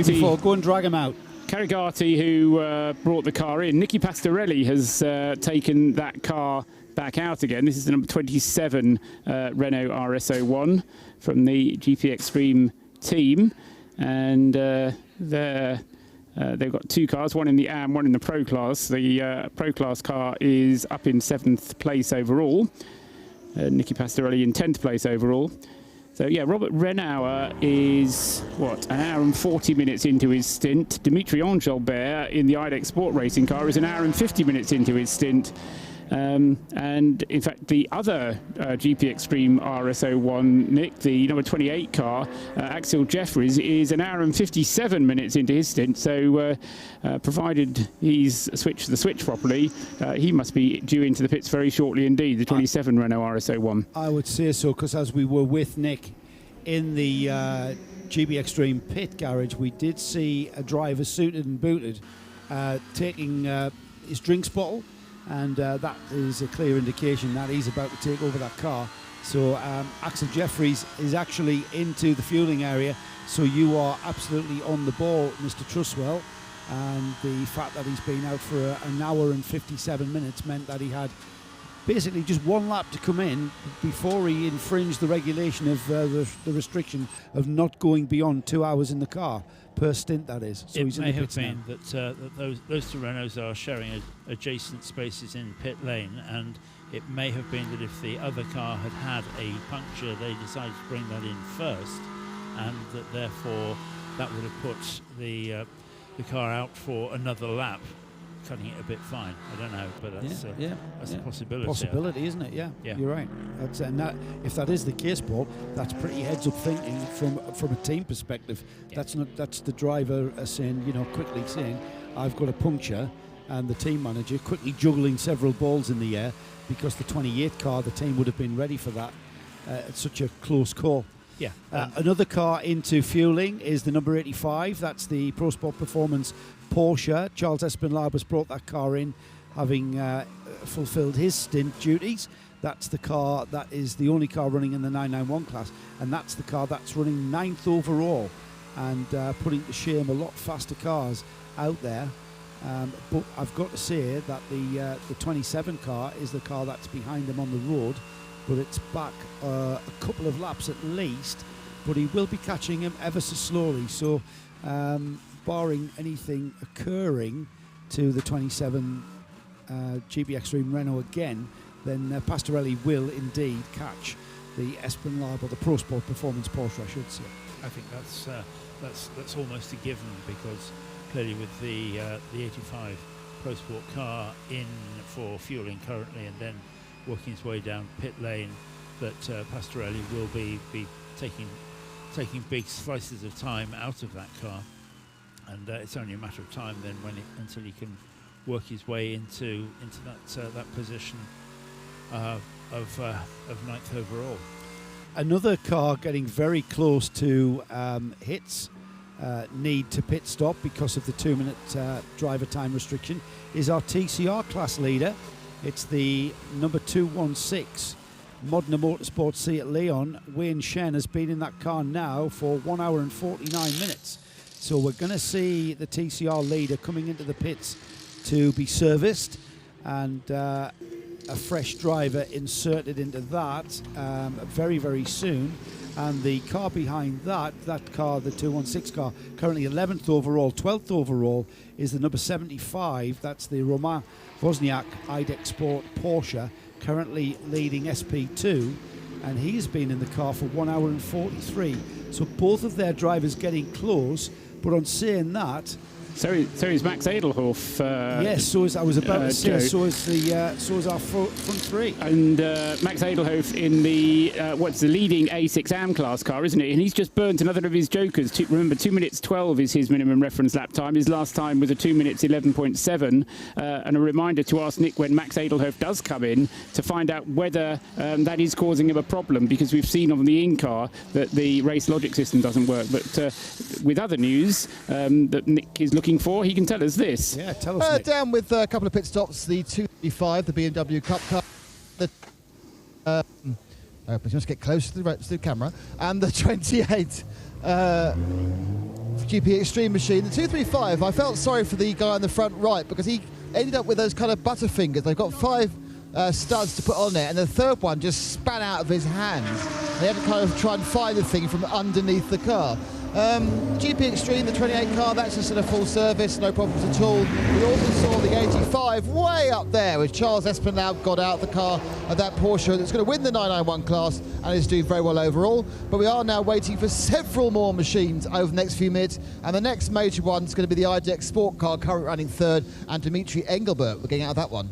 before. Go and drag him out. Carigati who brought the car in. Nicky Pastorelli has taken that car back out again. This is the number 27 Renault RS01 from the GP Extreme team, and they've got two cars, one in the AM, one in the Pro Class. The Pro Class car is up in 7th place overall. Nicky Pastorelli in 10th place overall. So yeah, Robert Renauer is, an hour and 40 minutes into his stint. Dimitri Engelbert in the IDEX Sport Racing car is an hour and 50 minutes into his stint. And in fact, the other GP Extreme RS01, Nick, the number 28 car, Axel Jeffries, is an hour and 57 minutes into his stint. So provided he's switched the switch properly, he must be due into the pits very shortly indeed, the 27 Renault RS01. I would say so, because as we were with Nick in the GB Extreme pit garage, we did see a driver suited and booted taking his drinks bottle, and that is a clear indication that he's about to take over that car. So Axel Jeffries is actually into the fueling area, so you are absolutely on the ball, Mr. Trustwell. And the fact that he's been out for an hour and 57 minutes meant that he had basically just one lap to come in before he infringed the regulation of the restriction of not going beyond 2 hours in the car per stint, that is. So it may have been that those two Renaults are sharing adjacent spaces in pit lane, and it may have been that if the other car had had a puncture, they decided to bring that in first, and that therefore that would have put the car out for another lap, cutting it a bit fine. I don't know, but that's a possibility. Possibility, isn't it? Yeah, you're right. And that, if that is the case, Paul, that's pretty heads-up thinking from a team perspective. Yeah. That's the driver saying, quickly saying, I've got a puncture, and the team manager quickly juggling several balls in the air, because the 28 car, the team would have been ready for that. It's such a close call. Yeah. Another car into fueling is the number 85. That's the Pro Sport Performance Porsche. Charles Espinlab has brought that car in, having fulfilled his stint duties. That's the car that is the only car running in the 991 class, and that's the car that's running 9th overall, and putting to shame a lot faster cars out there. But I've got to say that the 27 car is the car that's behind him on the road, but it's back a couple of laps at least, but he will be catching him ever so slowly. So barring anything occurring to the 27 GB Extreme Renault again, then Pastorelli will indeed catch the Espinlab, or the Pro Sport Performance Porsche, I should say. I think that's almost a given, because clearly with the 85 Pro Sport car in for fueling currently, and then working his way down pit lane, that Pastorelli will be taking big slices of time out of that car, and it's only a matter of time then until he can work his way into that position of 9th overall. Another car getting very close to hits need to pit stop because of the 2-minute driver time restriction is our TCR class leader. It's the number 216 Modena Motorsport Seat Leon. Wayne Shen has been in that car now for 1 hour and 49 minutes. So we're going to see the TCR leader coming into the pits to be serviced, and a fresh driver inserted into that very, very soon. And the car behind that car, the 216 car, currently 11th overall, 12th overall, is the number 75. That's the Romain Wozniak IDEX Sport Porsche, currently leading SP2, and he's been in the car for 1 hour and 43. So both of their drivers getting close, but on saying that, so is Max Edelhoff. Yes, so is, I was about to say, Joe. so is our front three. And Max Edelhoff in the what's the leading A6 AM class car, isn't it? And he's just burnt another of his jokers. Remember, 2 minutes 12 is his minimum reference lap time. His last time was a 2 minutes 11.7. And a reminder to ask Nick when Max Edelhoff does come in to find out whether that is causing him a problem, because we've seen on the in-car that the race logic system doesn't work. But with other news that Nick is looking for, he can tell us this. Yeah, tell us, Nick. Down with a couple of pit stops, the 235, the BMW Cup car, just get close to the camera, and the 28 GP Extreme machine. The 235, I felt sorry for the guy on the front right, because he ended up with those kind of butterfingers. They've got 5 studs to put on there, and the third one just span out of his hands. They had to kind of try and find the thing from underneath the car. GP Extreme, the 28 car, that's just in a full service, no problems at all. We also saw the 85 way up there, with Charles Espinlab got out the car of that Porsche that's going to win the 991 class and is doing very well overall. But we are now waiting for several more machines over the next few minutes, and the next major one is going to be the IDEX Sport car, currently running third, and Dimitri Engelbert. We're getting out of that one.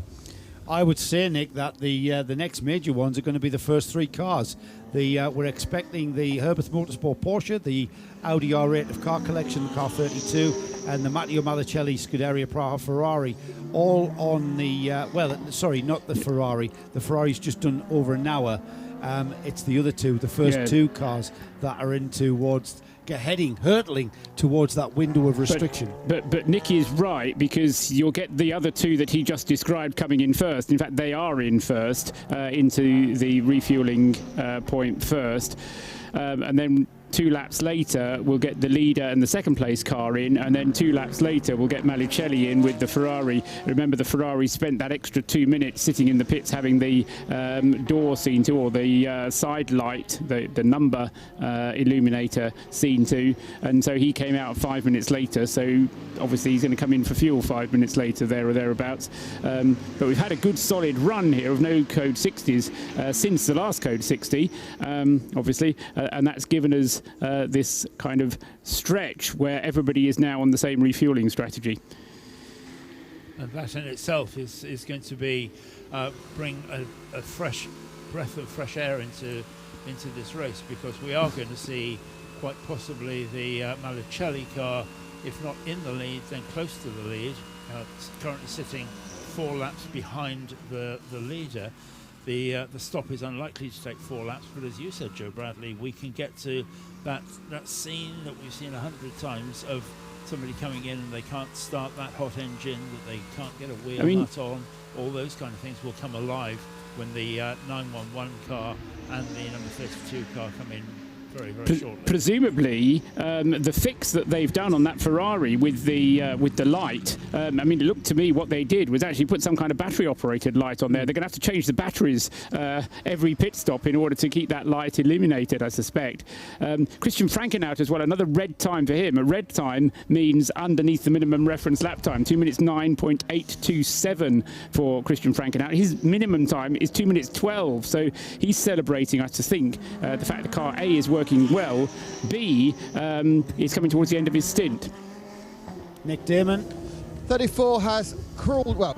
I would say, Nick, that the next major ones are going to be the first 3 cars. We're expecting the Herbert Motorsport Porsche, the Audi R8 of Car Collection, the Car 32, and the Matteo Malicelli Scuderia Praha Ferrari, all on the, sorry, not the Ferrari. The Ferrari's just done over an hour. It's the other two, the first 2 cars that are in towards, hurtling towards that window of restriction. But Nicky is right, because you'll get the other 2 that he just described coming in first. In fact, they are in first into the refueling point first. And then 2 laps later, we'll get the leader and the second place car in, and then 2 laps later, we'll get Malicelli in with the Ferrari. Remember, the Ferrari spent that extra 2 minutes sitting in the pits having the door seen to, or the side light, the number illuminator seen to, and so he came out 5 minutes later, so obviously he's going to come in for fuel 5 minutes later, there or thereabouts. But we've had a good solid run here of no code 60s since the last code 60, obviously, and that's given us this kind of stretch where everybody is now on the same refueling strategy. And that in itself is going to be bring a fresh breath of fresh air into this race, because we are going to see quite possibly the Malicelli car, if not in the lead, then close to the lead. Currently sitting 4 laps behind the leader. The stop is unlikely to take 4 laps, but as you said, Joe Bradley, we can get to that scene that we've seen 100 times of somebody coming in and they can't start that hot engine, that they can't get a wheel nut on. All those kind of things will come alive when the 911 car and the number 32 car come in very, very shortly. Presumably, the fix that they've done on that Ferrari with the light, I mean, it looked to me what they did was actually put some kind of battery-operated light on there. They're going to have to change the batteries every pit stop in order to keep that light illuminated, I suspect. Christian Frankenhout as well, another red time for him. A red time means underneath the minimum reference lap time, 2 minutes 9.827 for Christian Frankenhout. His minimum time is 2 minutes 12, so he's celebrating, I think, the fact that car A is working well, B is coming towards the end of his stint. Nick Damon. 34 has crawled, well,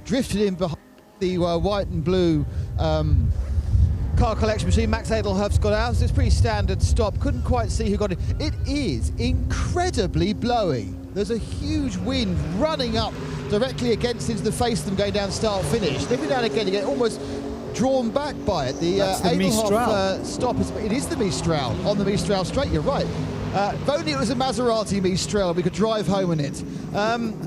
drifted in behind the white and blue car collection machine. Max Edelhoff's got out. So it's pretty standard stop. Couldn't quite see who got it. It is incredibly blowy. There's a huge wind running up directly against into the face of them going down start finish. Every now and again you get almost drawn back by it. The Edelhoff stop is the Mistral on the Mistral straight. You're right. If only it was a Maserati Mistral, we could drive home in it.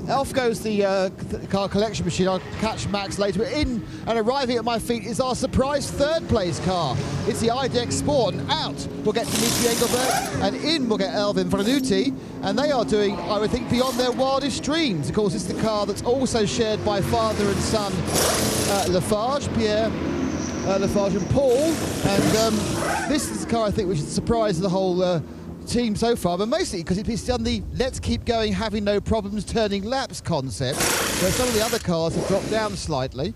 Off goes the car collection machine. I'll catch Max later. But in and arriving at my feet is our surprise third place car. It's the IDEX Sport, and out we'll get Dimitri Engelbert, and in we'll get Elvin Franuti, and they are doing, I would think, beyond their wildest dreams. Of course, it's the car that's also shared by father and son Lafarge, Pierre Lafarge and Paul, and this is the car I think which is the surprise of the whole team so far, but mostly because it's done the let's keep going, having no problems turning laps concept, where some of the other cars have dropped down slightly,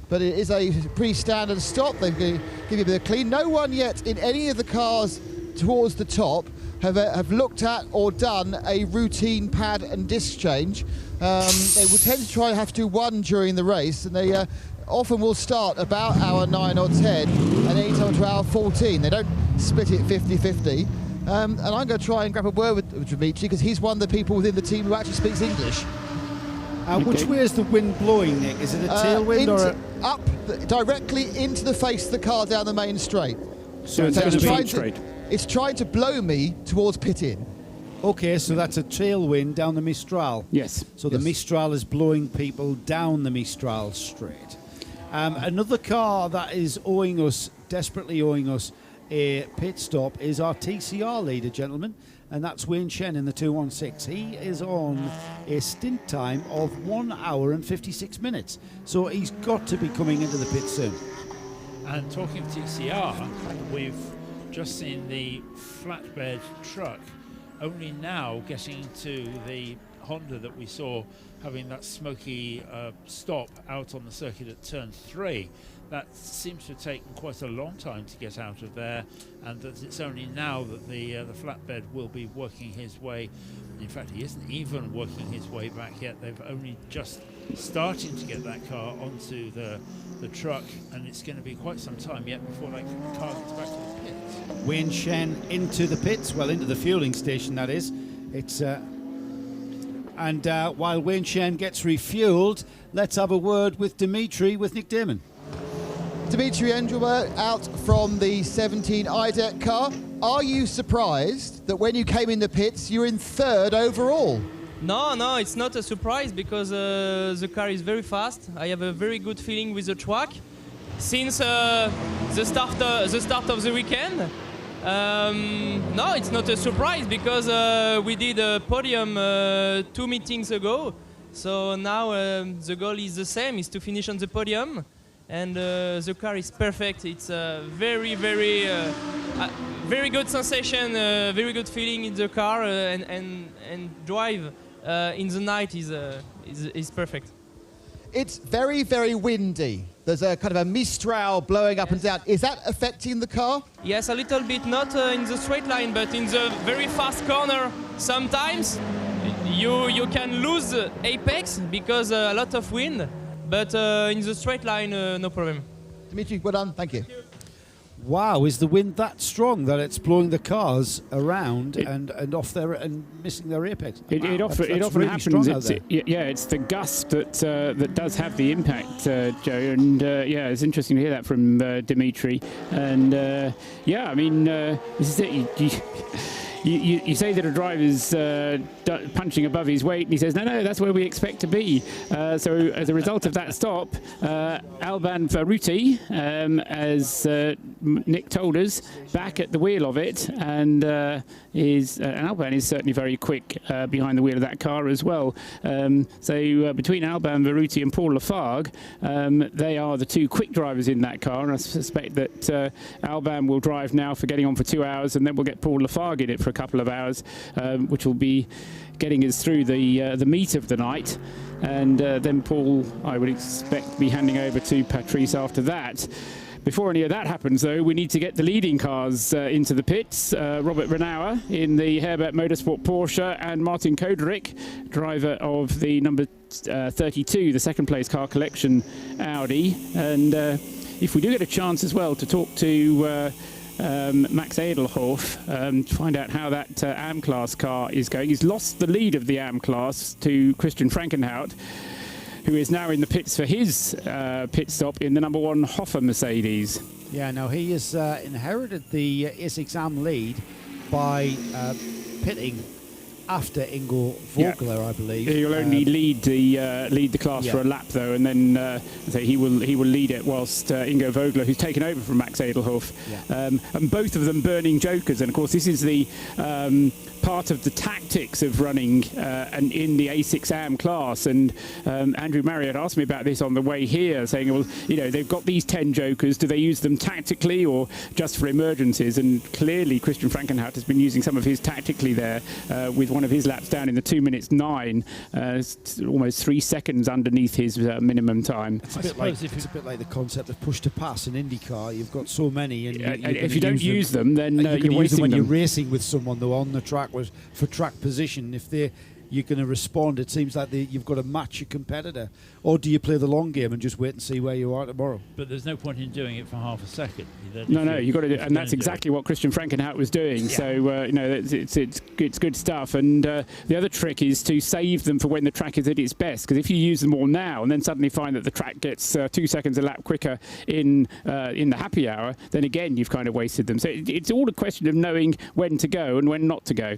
but it is a pretty standard stop. They're going to give you a bit of clean. No one yet in any of the cars towards the top have looked at or done a routine pad and disc change. They will tend to try and have to do one during the race, and they often will start about hour 9 or 10 and any time to hour 14. They don't split it 50-50. And I'm going to try and grab a word with Dimitri, because he's one of the people within the team who actually speaks English. Which way is the wind blowing, Nick? Is it a tailwind or up directly into the face of the car down the main straight? So it's going to be straight. It's trying to blow me towards pit-in. Okay, so that's a tailwind down the Mistral. Yes. So the Mistral is blowing people down the Mistral straight. Another car that is desperately owing us a pit stop is our TCR leader, gentlemen, and that's Wayne Shen in the 216. He is on a stint time of 1 hour and 56 minutes, so he's got to be coming into the pit soon. And talking of TCR, we've just seen the flatbed truck only now getting to the Honda that we saw having that smoky stop out on the circuit at turn 3. That seems to have taken quite a long time to get out of there, and that it's only now that the flatbed will be working his way. In fact, he isn't even working his way back yet. They've only just starting to get that car onto the truck, and it's going to be quite some time yet before that car gets back to the pits. Wayne Shen into the pits, well, into the fueling station, that is. It's and while Wayne Shen gets refueled, let's have a word with Dimitri, with Nick Damon. Dimitri Engelbert out from the 17 IDEC car. Are you surprised that when you came in the pits, you're in third overall? No, it's not a surprise, because the car is very fast. I have a very good feeling with the track. Since the start of the weekend, No, it's not a surprise because we did a podium 2 meetings ago. So now the goal is the same, is to finish on the podium. And the car is perfect. It's a very, very, very good sensation, very good feeling in the car, and drive in the night is perfect. It's very, very windy. There's a kind of a mistral blowing up and down. Is that affecting the car? Yes, a little bit, not in the straight line, but in the very fast corner. Sometimes you can lose apex because a lot of wind, but in the straight line, no problem. Dimitri, well done. Thank you. Wow, is the wind that strong that it's blowing the cars around and off there and missing their apex? It often really happens. It's the gust that does have the impact, Joe. And it's interesting to hear that from Dimitri. And I mean, this is it. You say that a driver's punching above his weight, and he says, no, that's where we expect to be. So as a result of that stop, Alban Veruti, as Nick told us, back at the wheel of it, and Alban is certainly very quick behind the wheel of that car as well. So between Alban Veruti and Paul Lafargue, they are the two quick drivers in that car, and I suspect that Alban will drive now for getting on for 2 hours, and then we'll get Paul Lafargue in it for a couple of hours, which will be getting us through the meat of the night. And then Paul, I would expect, be handing over to Patrice after that. Before any of that happens, though, we need to get the leading cars into the pits. Robert Renauer in the Herbert Motorsport Porsche, and Martin Koderick, driver of the number 32, the second place car collection Audi. And if we do get a chance as well to talk to Max Edelhoff to find out how that AM class car is going. He's lost the lead of the AM class to Christian Frankenhout, who is now in the pits for his pit stop in the number 1 Hoffa Mercedes. Yeah, now he has inherited the ASICS AM lead by pitting after Ingo Vogler, I believe. He'll only lead the class for a lap, though, and then so he will lead it whilst Ingo Vogler, who's taken over from Max Edelhoff, and both of them burning jokers. And of course, this is the part of the tactics of running and in the A6 AM class. And Andrew Marriott asked me about this on the way here, saying, well, they've got these 10 jokers. Do they use them tactically or just for emergencies? And clearly, Christian Frankenhout has been using some of his tactically there with one of his laps down in the 2 minutes 9, almost 3 seconds underneath his minimum time. It's a bit like the concept of push to pass in IndyCar. You've got so many, and if you don't use them, then you're wasting use them when them. you're racing with someone though on the track for track position. If you're going to respond, it seems like you've got to match your competitor. Or do you play the long game and just wait and see where you are tomorrow? But there's no point in doing it for half a second. No, you've got to do it, and that's exactly what Christian Frankenhout was doing. Yeah. So, it's good stuff. And the other trick is to save them for when the track is at its best, because if you use them all now and then suddenly find that the track gets 2 seconds a lap quicker in the happy hour, then again, you've kind of wasted them. So it's all a question of knowing when to go and when not to go.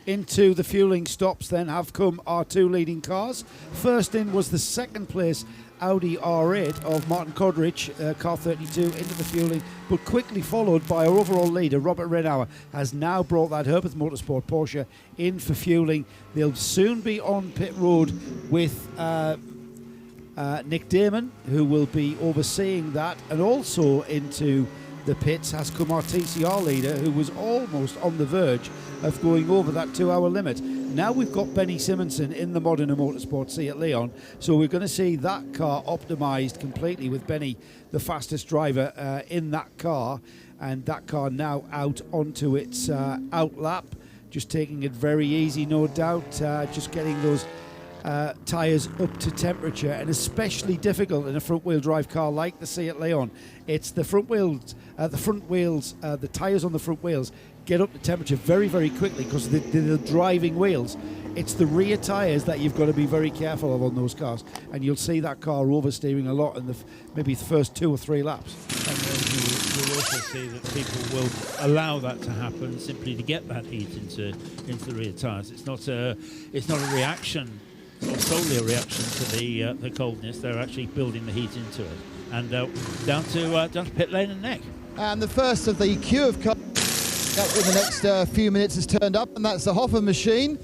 Into the fueling stops then have come our 2 leading cars. First in was the second place Audi R8 of Martin Koderick, car 32, into the fueling, but quickly followed by our overall leader, Robert Renauer, has now brought that Herbert Motorsport Porsche in for fueling. They'll soon be on pit road with Nick Damon, who will be overseeing that, and also into the pits has come our TCR leader, who was almost on the verge of going over that 2-hour limit. Now we've got Benny Simonson in the Modena Motorsport C at Leon, so we're going to see that car optimised completely with Benny, the fastest driver in that car, and that car now out onto its out lap, just taking it very easy, no doubt, just getting those tyres up to temperature, and especially difficult in a front-wheel drive car like the Seat Leon. It's the front wheels, the tyres on the front wheels get up to temperature very, very quickly because they're the driving wheels. It's the rear tyres that you've got to be very careful of on those cars, and you'll see that car oversteering a lot in maybe the first 2 or 3 laps. And then you'll also see that people will allow that to happen simply to get that heat into the rear tyres. It's not a reaction, or solely a reaction to the coldness. They're actually building the heat into it. And down to pit lane and Nick. And the first of the queue of cars. that in the next few minutes has turned up, and that's the Hoffer machine.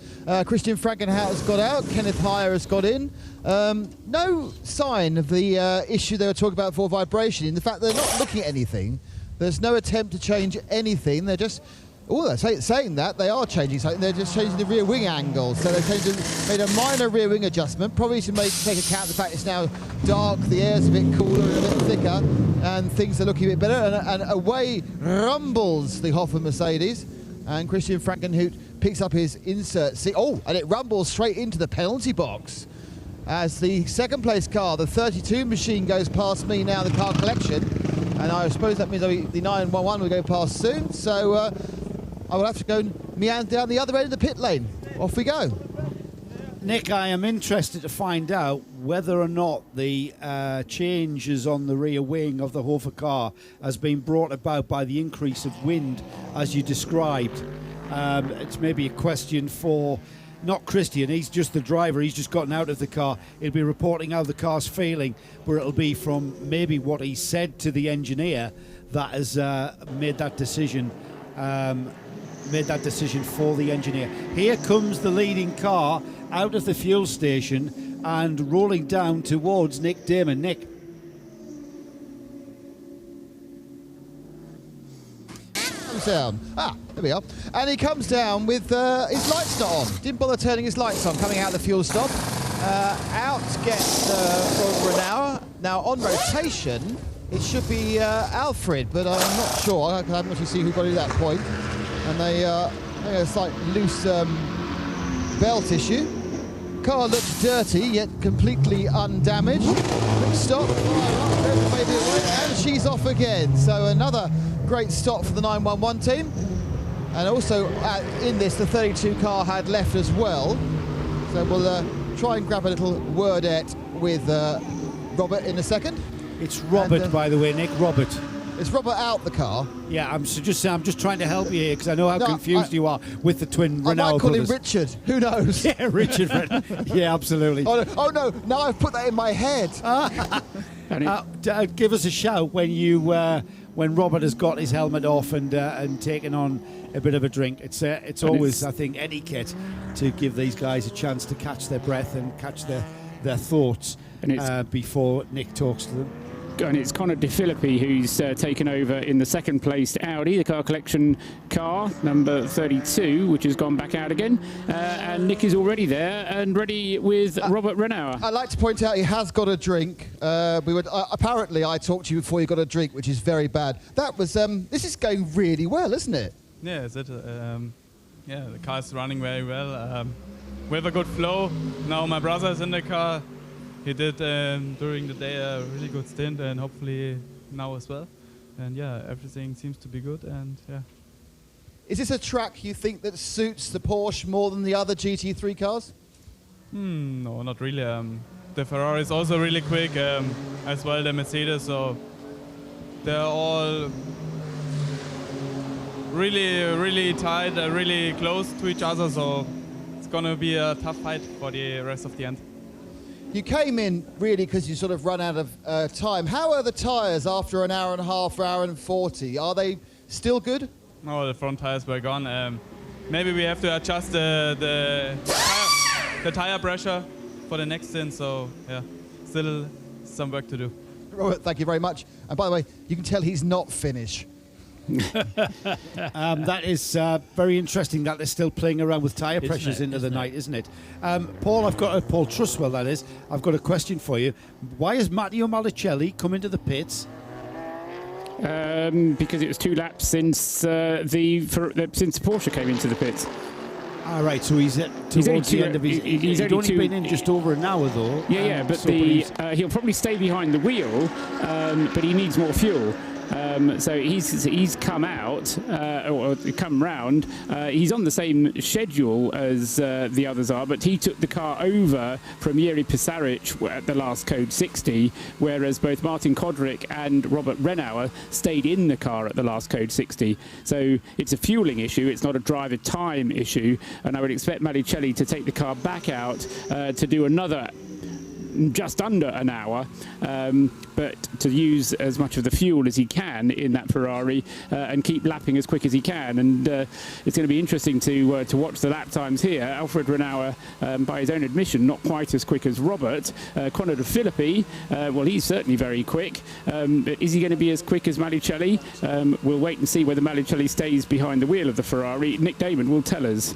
Christian Frankenhout has got out. Kenneth Heyer has got in. No sign of the issue they were talking about for vibration. In the fact they're not looking at anything. There's no attempt to change anything. They're just... they're saying that they are changing something. They're just changing the rear wing angle. So they've made a minor rear wing adjustment, probably to take account of the fact it's now dark, the air's a bit cooler and a bit thicker, and things are looking a bit better. And away rumbles the Hoffer Mercedes, and Christian Frankenhout picks up his insert seat. Oh, and it rumbles straight into the penalty box as the second place car, the 32 machine, goes past me now, the car collection. And I suppose that means the 911 will go past soon. So I will have to go and meander down the other end of the pit lane. Off we go. Nick, I am interested to find out whether or not the changes on the rear wing of the Hofer car has been brought about by the increase of wind, as you described. It's maybe a question for not Christian, he's just the driver, he's just gotten out of the car. He'll be reporting how the car's feeling, but it'll be from maybe what he said to the engineer that has made that decision for the engineer. Here comes the leading car out of the fuel station and rolling down towards Nick Damon. Nick. Comes down. There we are. And he comes down with his lights not on. Didn't bother turning his lights on, coming out of the fuel stop. Out gets Renauer. Now on rotation, it should be Alfred, but I'm not sure. I haven't actually seen who got it at that point. And they had a slight loose belt issue. Car looks dirty, yet completely undamaged. Stop. And she's off again. So another great stop for the 911 team. And also in this, the 32 car had left as well. So we'll try and grab a little wordette with Robert in a second. It's Robert, by the way, Nick. Robert. Is Robert out the car? Yeah, I'm just trying to help you here because I know how confused you are with the twin Renault I might call brothers. him Richard. Who knows? Yeah, Richard. Yeah, absolutely. Oh no! Now I've put that in my head. Give us a shout when Robert has got his helmet off and taken on a bit of a drink. It's always, I think, etiquette to give these guys a chance to catch their breath and catch their thoughts before Nick talks to them. And it's Connor De Filippi who's taken over in the second placed Audi, the car collection car, number 32, which has gone back out again. And Nick is already there and ready with Robert Renauer. I'd like to point out he has got a drink. Apparently, I talked to you before you got a drink, which is very bad. That was. This is going really well, isn't it? Yeah, it's it. The car is running very well. We have a good flow. Now my brother is in the car. He did during the day a really good stint, and hopefully now as well. And yeah, everything seems to be good. And yeah. Is this a track you think that suits the Porsche more than the other GT3 cars? No, not really. The Ferrari is also really quick, as well the Mercedes. So they're all really, really tight, really close to each other. So it's gonna be a tough fight for the rest of the end. You came in really because you sort of run out of time. How are the tyres after an hour and a half, hour and 40? Are they still good? No, the front tyres were gone. Maybe we have to adjust the tire pressure for the next stint. So yeah, still some work to do. Robert, thank you very much. And by the way, you can tell he's not Finnish. That is very interesting that they're still playing around with tyre pressures into the night, isn't it? Paul, Paul Trustwell, that is. I've got a question for you. Why has Matteo Malicelli come into the pits? Because it was 2 laps since Porsche came into the pits. All right, so he's towards the end of his... He's only been in just over an hour, though. Yeah, but so he'll probably stay behind the wheel, but he needs more fuel. So he's come out, or come round. He's on the same schedule as the others are, but he took the car over from Jiri Pisaric at the last Code 60, whereas both Martin Kodrick and Robert Renauer stayed in the car at the last Code 60. So it's a fueling issue, it's not a driver time issue, and I would expect Malicelli to take the car back out to do another just under an hour, but to use as much of the fuel as he can in that Ferrari and keep lapping as quick as he can. And it's going to be interesting to watch the lap times here. Alfred Renauer, by his own admission, not quite as quick as Robert. Conor De Filippi, well, he's certainly very quick. But is he going to be as quick as Malucelli? We'll wait and see whether Malucelli stays behind the wheel of the Ferrari. Nick Damon will tell us.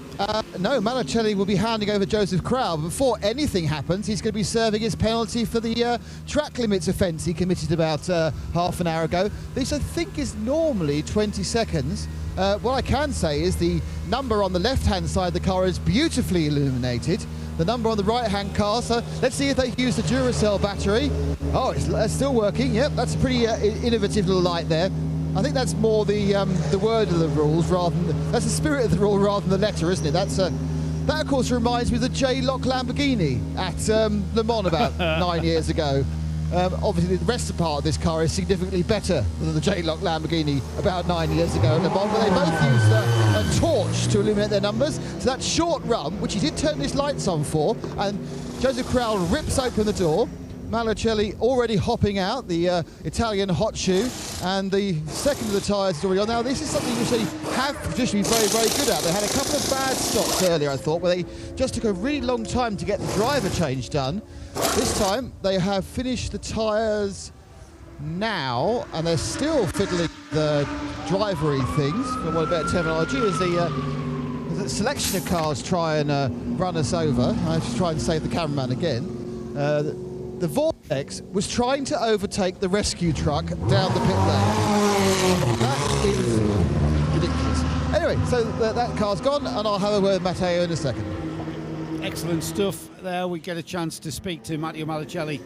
No, Malucelli will be handing over Joseph Crowell. Before anything happens, he's going to be serving his penalty for the track limits offence he committed about half an hour ago. This, I think, is normally 20 seconds. What I can say is the number on the left-hand side of the car is beautifully illuminated. The number on the right-hand car, so let's see if they use the Duracell battery. Oh, it's still working. Yep, that's a pretty innovative little light there. I think that's more the word of the rules rather than that's the spirit of the rule rather than the letter, isn't it? That of course reminds me of the J-Lock Lamborghini at Le Mans about 9 years ago. Obviously, the rest of the part of this car is significantly better than the J-Lock Lamborghini about 9 years ago at Le Mans, but they both used a torch to illuminate their numbers. So that short run, which he did turn his lights on for, and Joseph Crowell rips open the door. Malucelli already hopping out, the Italian hot shoe, and the second of the tyres is already on. Now, this is something which they have traditionally been very, very good at. They had a couple of bad stops earlier, I thought, where they just took a really long time to get the driver change done. This time, they have finished the tyres now, and they're still fiddling the drivery things, for want of better terminology, as the selection of cars try and run us over. I have to try and save the cameraman again. The Vortex was trying to overtake the rescue truck down the pit lane. That is ridiculous. Anyway, so that car's gone, and I'll have a word with Matteo in a second. Excellent stuff there. We get a chance to speak to Matteo Malucelli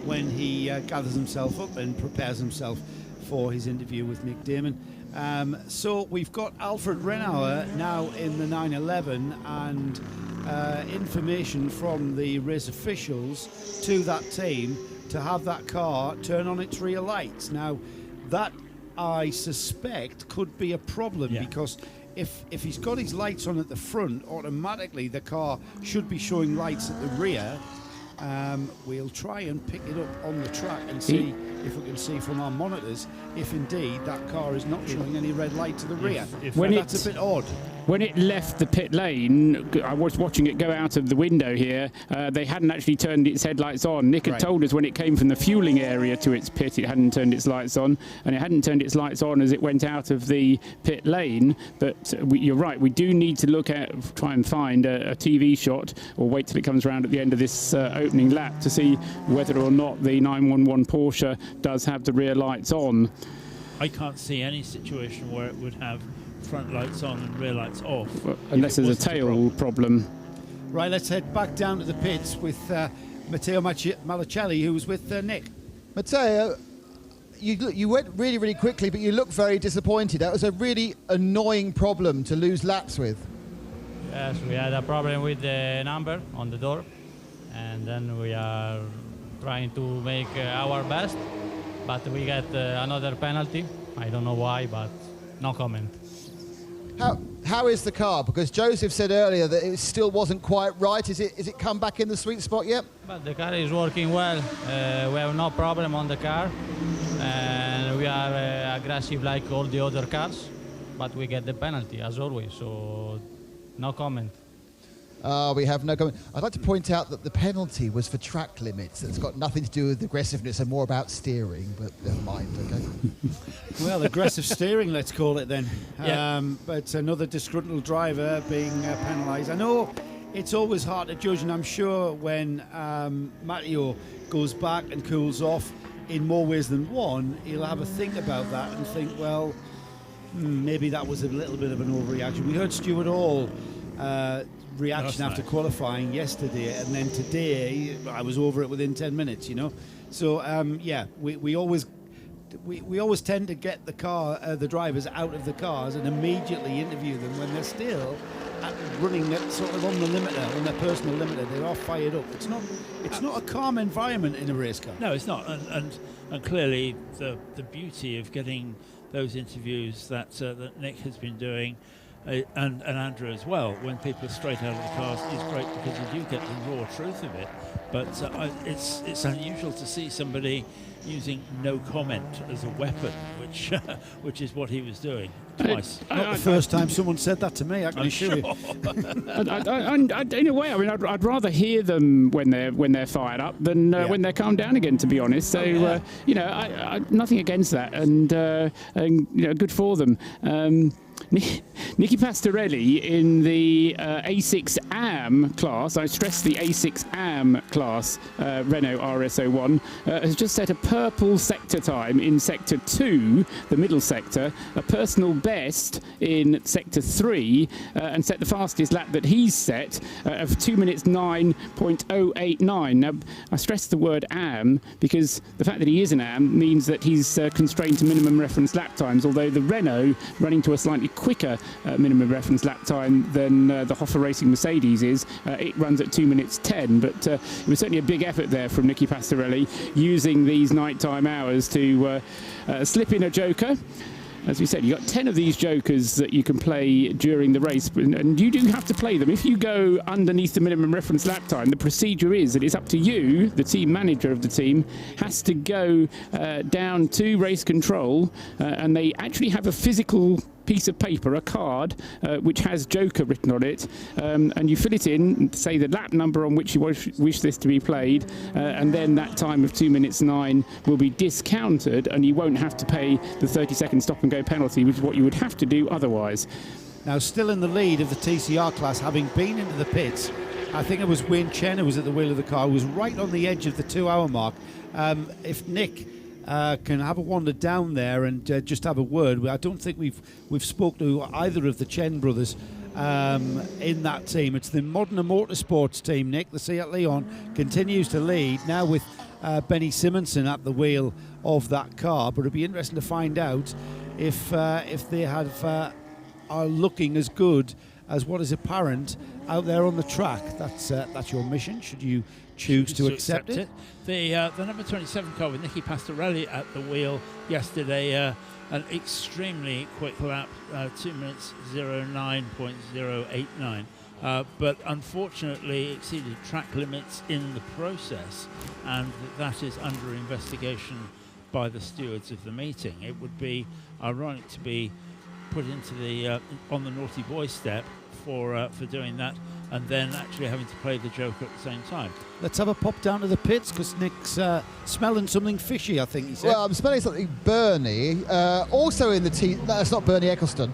when he gathers himself up and prepares himself for his interview with Nick Damon. So we've got Alfred Renauer now in the 911, and information from the race officials to that team to have that car turn on its rear lights. Now, that I suspect could be a problem, because if he's got his lights on at the front, automatically the car should be showing lights at the rear. We'll try and pick it up on the track and see if we can see from our monitors if indeed that car is not showing any red light to the rear. That's a bit odd. When it left the pit lane, I was watching it go out of the window here. They hadn't actually turned its headlights on. Nick had told us when it came from the fueling area to its pit, it hadn't turned its lights on, and it hadn't turned its lights on as it went out of the pit lane. But you're right, we do need to try and find a TV shot, or wait till it comes around at the end of this opening lap to see whether or not the 911 Porsche does have the rear lights on. I can't see any situation where it would have front lights on and rear lights off. Well, unless there's a tail problem. Right, let's head back down to the pits with Matteo Malucelli, who was with Nick. Matteo, you went really, really quickly, but you look very disappointed. That was a really annoying problem to lose laps with. Yes, we had a problem with the number on the door, and then we are trying to make our best, but we get another penalty. I don't know why, but no comment. How is the car? Because Joseph said earlier that it still wasn't quite right. Is it come back in the sweet spot yet? But the car is working well. We have no problem on the car, and we are aggressive like all the other cars, but we get the penalty as always, so no comment. We have no comment. I'd like to point out that the penalty was for track limits. It's got nothing to do with aggressiveness and more about steering, but never mind, okay? Well, aggressive steering, let's call it then. Yeah. But another disgruntled driver being penalised. I know it's always hard to judge, and I'm sure when Matteo goes back and cools off in more ways than one, he'll have a think about that and think, well, maybe that was a little bit of an overreaction. We heard Stuart Hall reaction after qualifying yesterday, and then today I was over it within 10 minutes, you know. So we always tend to get the drivers out of the cars and immediately interview them when they're still running sort of on the limiter, on their personal limiter. They're all fired up. It's not a calm environment in a race car. No, it's not. And clearly the beauty of getting those interviews that Nick has been doing and Andrew as well, when people are straight out of the cars, is great because you do get the raw truth of it. But it's unusual to see somebody using no comment as a weapon, which is what he was doing twice. Not the first time someone said that to me. I can assure you. In a way, I mean, I'd rather hear them when they're fired up than when they're calmed down again. To be honest, so you know, I nothing against that, and you know, good for them. Nicky Pastorelli in the A6 AM class, I stress the A6 AM class, Renault RS01, has just set a purple sector time in Sector 2, the middle sector, a personal best in Sector 3, and set the fastest lap that he's set of 2 minutes 9.089. Now, I stress the word AM because the fact that he is an AM means that he's constrained to minimum reference lap times, although the Renault running to a slightly quicker minimum reference lap time than the Hoffa Racing Mercedes is. It runs at 2 minutes 10, but it was certainly a big effort there from Nicky Pastorelli using these nighttime hours to slip in a joker. As we said, you've got 10 of these jokers that you can play during the race, and you do have to play them. If you go underneath the minimum reference lap time, the procedure is that it's up to you, the team manager of the team, has to go down to race control, and they actually have a physical piece of paper, a card, which has Joker written on it, and you fill it in, say the lap number on which you wish this to be played, and then that time of 2 minutes 9 will be discounted, and you won't have to pay the 30-second stop and go penalty, which is what you would have to do otherwise. Now, still in the lead of the TCR class, having been into the pits, I think it was Wayne Chen who was at the wheel of the car, who was right on the edge of the 2 hour mark. If Nick can have a wander down there and just have a word. I don't think we've spoke to either of the Chen brothers in that team. It's the Modena Motorsports team, Nick. The Seat Leon continues to lead now with Benny Simonson at the wheel of that car. But it'd be interesting to find out if they are looking as good as what is apparent out there on the track. That's your mission. Should you choose to accept it? The number 27 car with Nicky Pastorelli at the wheel yesterday, an extremely quick lap, 2 minutes 09.089, but unfortunately exceeded track limits in the process, and that is under investigation by the stewards of the meeting. It would be ironic to be put into the on the naughty boy step for doing that, and then actually having to play the joker at the same time. Let's have a pop down to the pits because Nick's smelling something fishy, I think he said. Well, I'm smelling something Bernie. Also in the no, it's not Bernie Eccleston.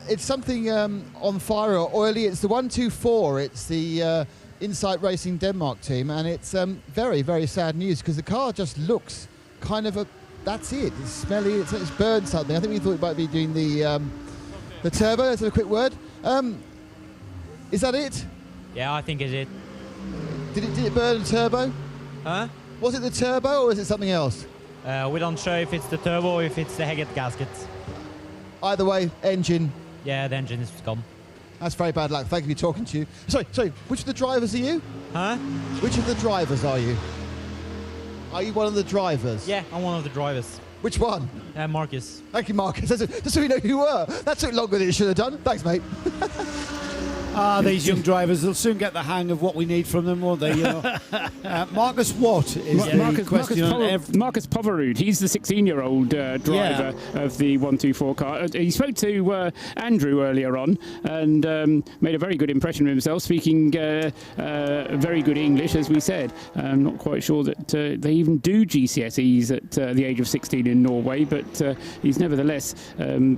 It's something on fire or oily. It's the 124. It's the Insight Racing Denmark team, and it's very, very sad news because the car just looks kind of that's it. It's smelly. It's burned something. I think we thought it might be doing the turbo. Let's have a quick word. Is that it? Yeah, I think it's it. Did it burn the turbo? Huh? Was it the turbo or is it something else? We don't sure if it's the turbo or if it's the Heget gasket. Either way, engine. Yeah, the engine is gone. That's very bad luck. Thank you for talking to you. Sorry, which of the drivers are you? Huh? Which of the drivers are you? Are you one of the drivers? Yeah, I'm one of the drivers. Which one? Marcus. Thank you, Marcus. Just so we know who you were. That took longer than it should have done. Thanks, mate. These young drivers, they'll soon get the hang of what we need from them, won't they? You know? Marcus Watt is the question. Marcus Poverud, he's the 16-year-old driver of the 124 car. He spoke to Andrew earlier on and made a very good impression of himself, speaking very good English, as we said. I'm not quite sure that they even do GCSEs at the age of 16 in Norway, but he's nevertheless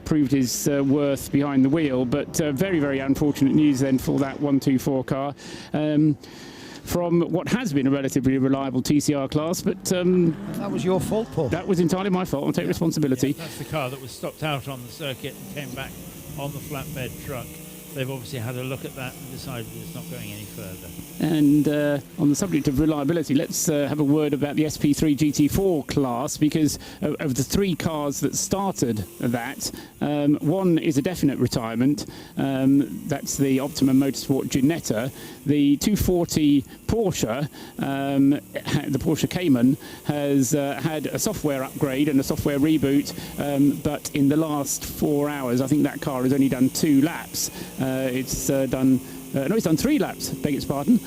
proved his worth behind the wheel. But very, very unfortunate news then for that 124 car from what has been a relatively reliable TCR class, but that was your fault, Paul. That was entirely my fault. I'll take responsibility. Yeah, that's the car that was stopped out on the circuit and came back on the flatbed truck they've obviously had a look at that and decided it's not going any further. And on the subject of reliability, let's have a word about the SP3 GT4 class, because of the 3 cars that started that, one is a definite retirement. That's the Optimum Motorsport Ginetta. The 240 Porsche, the Porsche Cayman, has had a software upgrade and a software reboot, but in the last 4 hours, I think that car has only done 2 laps. It's done 3 laps, beg its pardon.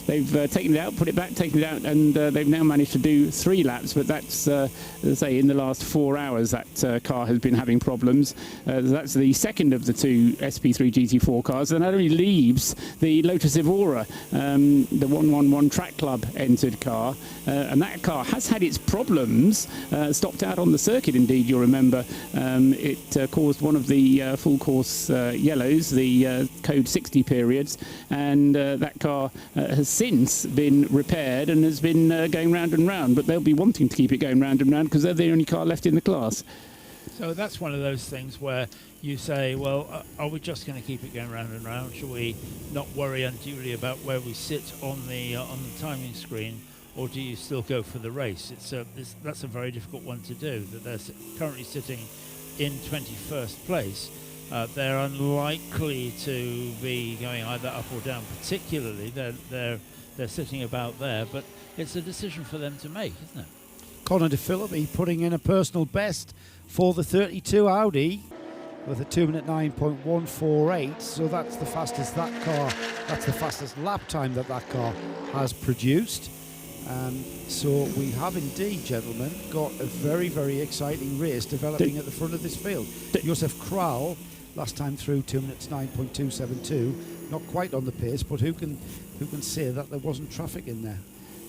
They've taken it out, put it back, taken it out, and they've now managed to do 3 laps. But that's, as I say, in the last 4 hours, that car has been having problems. That's the second of the 2 SP3 GT4 cars, and that only leaves the Lotus Evora, the 111 Track Club entered car. And that car has had its problems, stopped out on the circuit, indeed, you'll remember. It caused one of the full course yellows, the code 60 periods, and that car has since been repaired and has been going round and round, but they'll be wanting to keep it going round and round because they're the only car left in the class. So that's one of those things where you say, well, are we just going to keep it going round and round? Should we not worry unduly about where we sit on the timing screen, or do you still go for the race? That's a very difficult one to do, that they're currently sitting in 21st place. They're unlikely to be going either up or down particularly. They're sitting about there, but it's a decision for them to make, isn't it? Conor De Philippi putting in a personal best for the 32 Audi with a 2-minute 9.148. So that's the fastest that's the fastest lap time that car has produced. So we have indeed, gentlemen, got a very, very exciting race developing at the front of this field. Josef Kral, last time through, 2 minutes 9.272, not quite on the pace, but who can say that there wasn't traffic in there?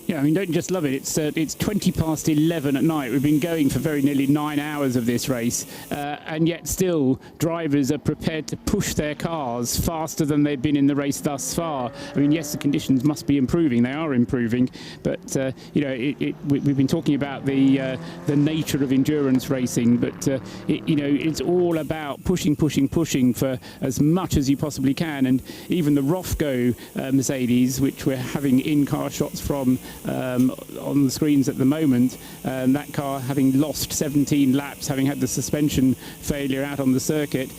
Yeah, I mean, don't just love it. It's 20 past 11 at night. We've been going for very nearly 9 hours of this race, and yet still drivers are prepared to push their cars faster than they've been in the race thus far. I mean, yes, the conditions must be improving. They are improving, but we've been talking about the nature of endurance racing, but it's all about pushing for as much as you possibly can. And even the Rofco Mercedes, which we're having in-car shots from on the screens at the moment, that car having lost 17 laps, having had the suspension failure out on the circuit,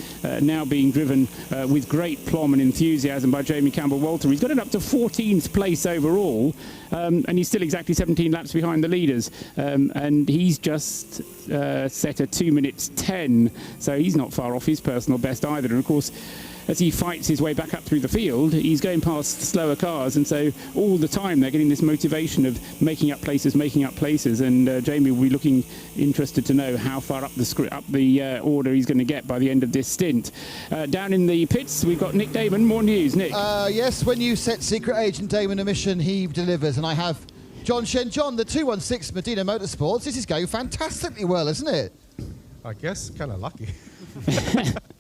now being driven with great plum and enthusiasm by Jamie Campbell-Walter. He's got it up to 14th place overall, and he's still exactly 17 laps behind the leaders, and he's just set a 2 minutes 10, so he's not far off his personal best either. And of course, as he fights his way back up through the field, he's going past slower cars, and so all the time they're getting this motivation of making up places, and Jamie will be looking interested to know how far up the order he's going to get by the end of this stint. Down in the pits, we've got Nick Damon. More news, Nick. Yes, when you set Secret Agent Damon a mission, he delivers, and I have John Shen John, the 216 Medina Motorsports. This is going fantastically well, isn't it? I guess kind of lucky.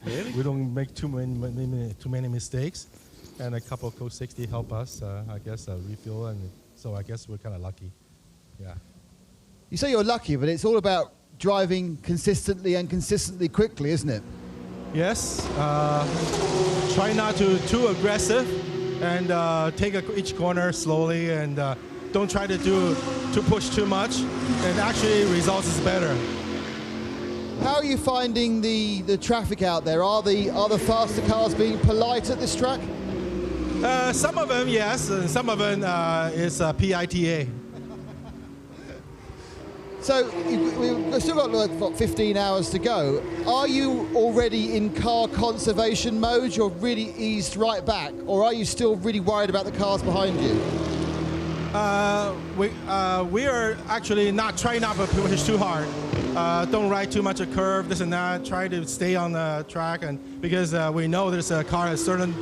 Really? We don't make too many mistakes, and a couple of Code 60 help us, I guess, refuel, and so I guess we're kind of lucky. Yeah. You say you're lucky, but it's all about driving consistently and consistently quickly, isn't it? Yes. Try not to too aggressive, and take each corner slowly, and don't try to push too much, and actually results is better. How are you finding the traffic out there? Are the faster cars being polite at this track? Some of them, yes, and some of them is PITA. So we've still got like 15 hours to go. Are you already in car conservation mode? You're really eased right back, or are you still really worried about the cars behind you? We are actually trying not to push too hard. Don't ride too much a curve, this and that. Try to stay on the track, and because we know there's a car has certain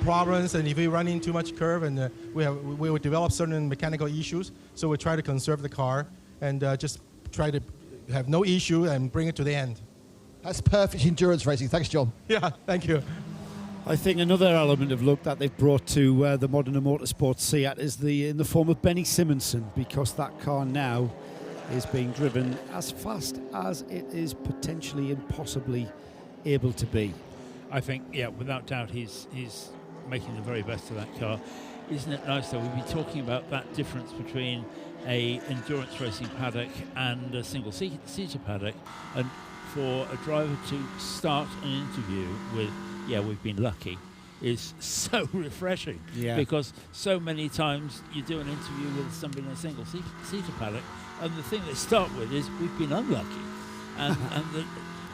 problems, and if we run in too much curve, and we will develop certain mechanical issues. So we try to conserve the car and just try to have no issue and bring it to the end. That's perfect endurance racing. Thanks, John. Yeah, thank you. I think another element of luck that they've brought to the Modern Motorsport Seat is in the form of Benny Simonson, because that car now is being driven as fast as it is potentially and possibly able to be. I think, yeah, without doubt, he's making the very best of that car. Isn't it nice, though? We'll be talking about that difference between a endurance racing paddock and a single-seater paddock, and for a driver to start an interview with, yeah, we've been lucky, is so refreshing. Yeah. Because so many times you do an interview with somebody in a single-seater paddock, and the thing they start with is, we've been unlucky. And,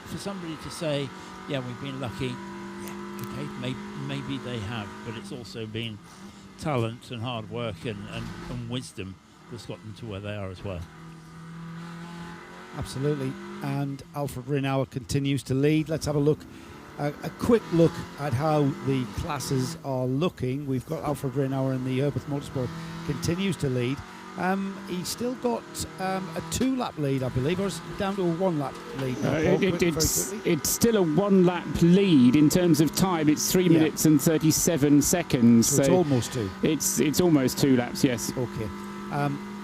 for somebody to say, yeah, we've been lucky, yeah, okay, maybe they have, but it's also been talent and hard work and wisdom that's got them to where they are as well. Absolutely. And Alfred Rinauer continues to lead. Let's have a look, a quick look at how the classes are looking. We've got Alfred Rinauer in the Herbert Motorsport continues to lead. He's still got a 2-lap lead, I believe, or is it down to a 1-lap lead now? It's still a 1-lap lead in terms of time. It's 3 minutes and 37 seconds. So it's almost 2. It's almost 2 laps, yes. Okay.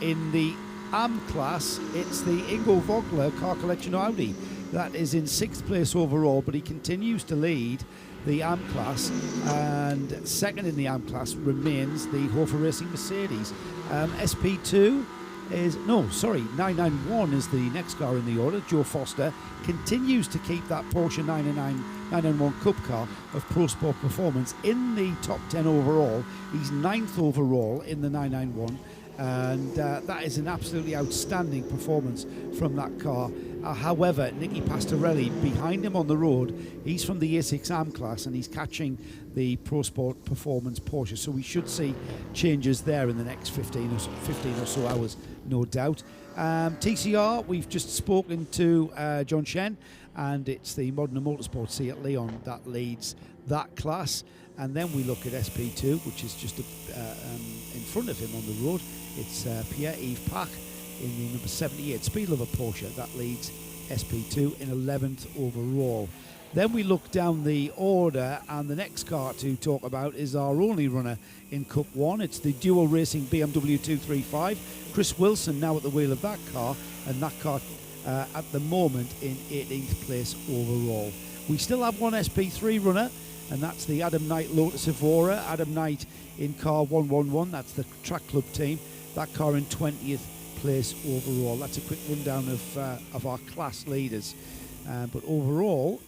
In the AM class, it's the Ingo Vogler Car Collection Audi that is in 6th place overall, but he continues to lead the AM class, and second in the AM class remains the Hofer Racing Mercedes. SP2 is 991 is the next car in the order. Joe Foster continues to keep that Porsche 991 Cup car of Pro Sport Performance in the top 10 overall. He's 9th overall in the 991, and that is an absolutely outstanding performance from that car. However, Nicky Pastorelli behind him on the road, he's from the A6 AM class, and he's catching the Pro Sport Performance Porsche. So we should see changes there in the next 15 or so hours, no doubt. TCR, we've just spoken to John Shen, and it's the Modena Motorsport Seat Leon that leads that class. And then we look at SP2, which is just in front of him on the road. It's Pierre-Yves Pack in the number 78 Speed Lover Porsche that leads SP2 in 11th overall. Then we look down the order, and the next car to talk about is our only runner in Cup 1. It's the dual racing BMW 235. Chris Wilson now at the wheel of that car, and that car at the moment in 18th place overall. We still have one SP3 runner, and that's the Adam Knight Lotus Evora. Adam Knight in car 111, that's the Track Club team. That car in 20th place overall. That's a quick rundown of our class leaders. But overall,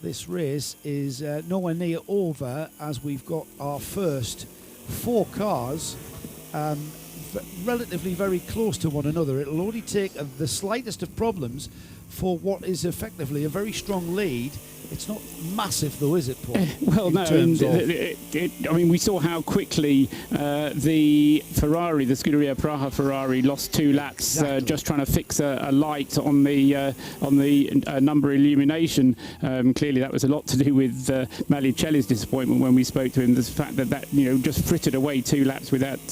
this race is nowhere near over, as we've got our first 4 cars relatively very close to one another. It'll only take the slightest of problems for what is effectively a very strong lead. It's not massive, though, is it, Paul? Well, no. I mean, we saw how quickly the Ferrari, the Scuderia Praha Ferrari, lost 2 laps just trying to fix a light on the number illumination. Clearly, that was a lot to do with Malicelli's disappointment when we spoke to him. The fact that just frittered away 2 laps without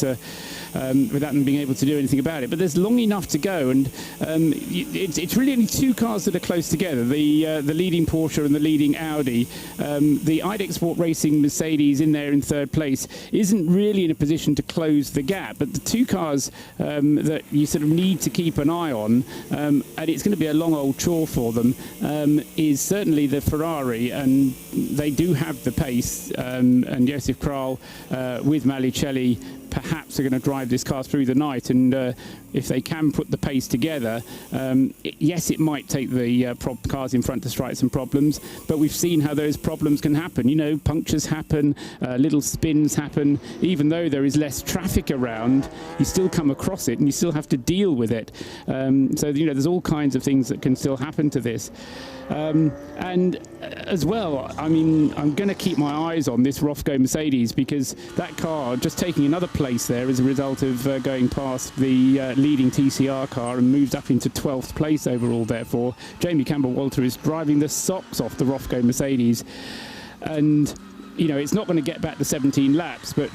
them being able to do anything about it. But there's long enough to go, and it's really only 2 cars that are close together: the leading Porsche and the leading Audi. The IDEC Sport Racing Mercedes in there in 3rd place isn't really in a position to close the gap, but the 2 cars that you sort of need to keep an eye on, and it's going to be a long old chore for them, is certainly the Ferrari, and they do have the pace, and Josef Kral with Malicelli perhaps are going to drive this car through the night, and if they can put the pace together, yes, it might take the cars in front to strike some problems, but we've seen how those problems can happen. Punctures happen, little spins happen. Even though there is less traffic around, you still come across it and you still have to deal with it. So there's all kinds of things that can still happen to this. And as well, I mean, I'm going to keep my eyes on this Rofco Mercedes, because that car just taking another place there as a result of going past the leading TCR car and moves up into 12th place overall. Therefore, Jamie Campbell-Walter is driving the socks off the Rofco Mercedes, and it's not going to get back to 17 laps, but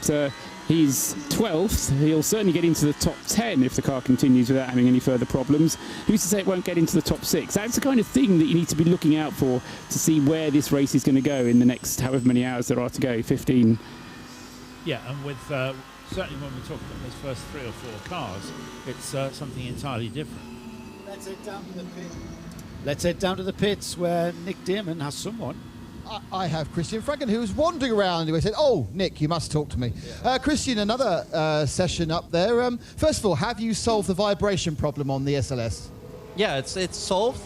he's 12th. He'll certainly get into the top 10 if the car continues without having any further problems. Who's to say it won't get into the top 6? That's the kind of thing that you need to be looking out for to see where this race is going to go in the next however many hours there are to go, 15. Yeah, and with certainly when we talk about those first 3 or 4 cars, it's something entirely different. Let's head down to the pit. Let's head down to the pits where Nick Damon has someone. I have Christian Franken, who was wandering around. Who said, "Oh, Nick, you must talk to me." Christian, another session up there. First of all, have you solved the vibration problem on the SLS? Yeah, it's solved.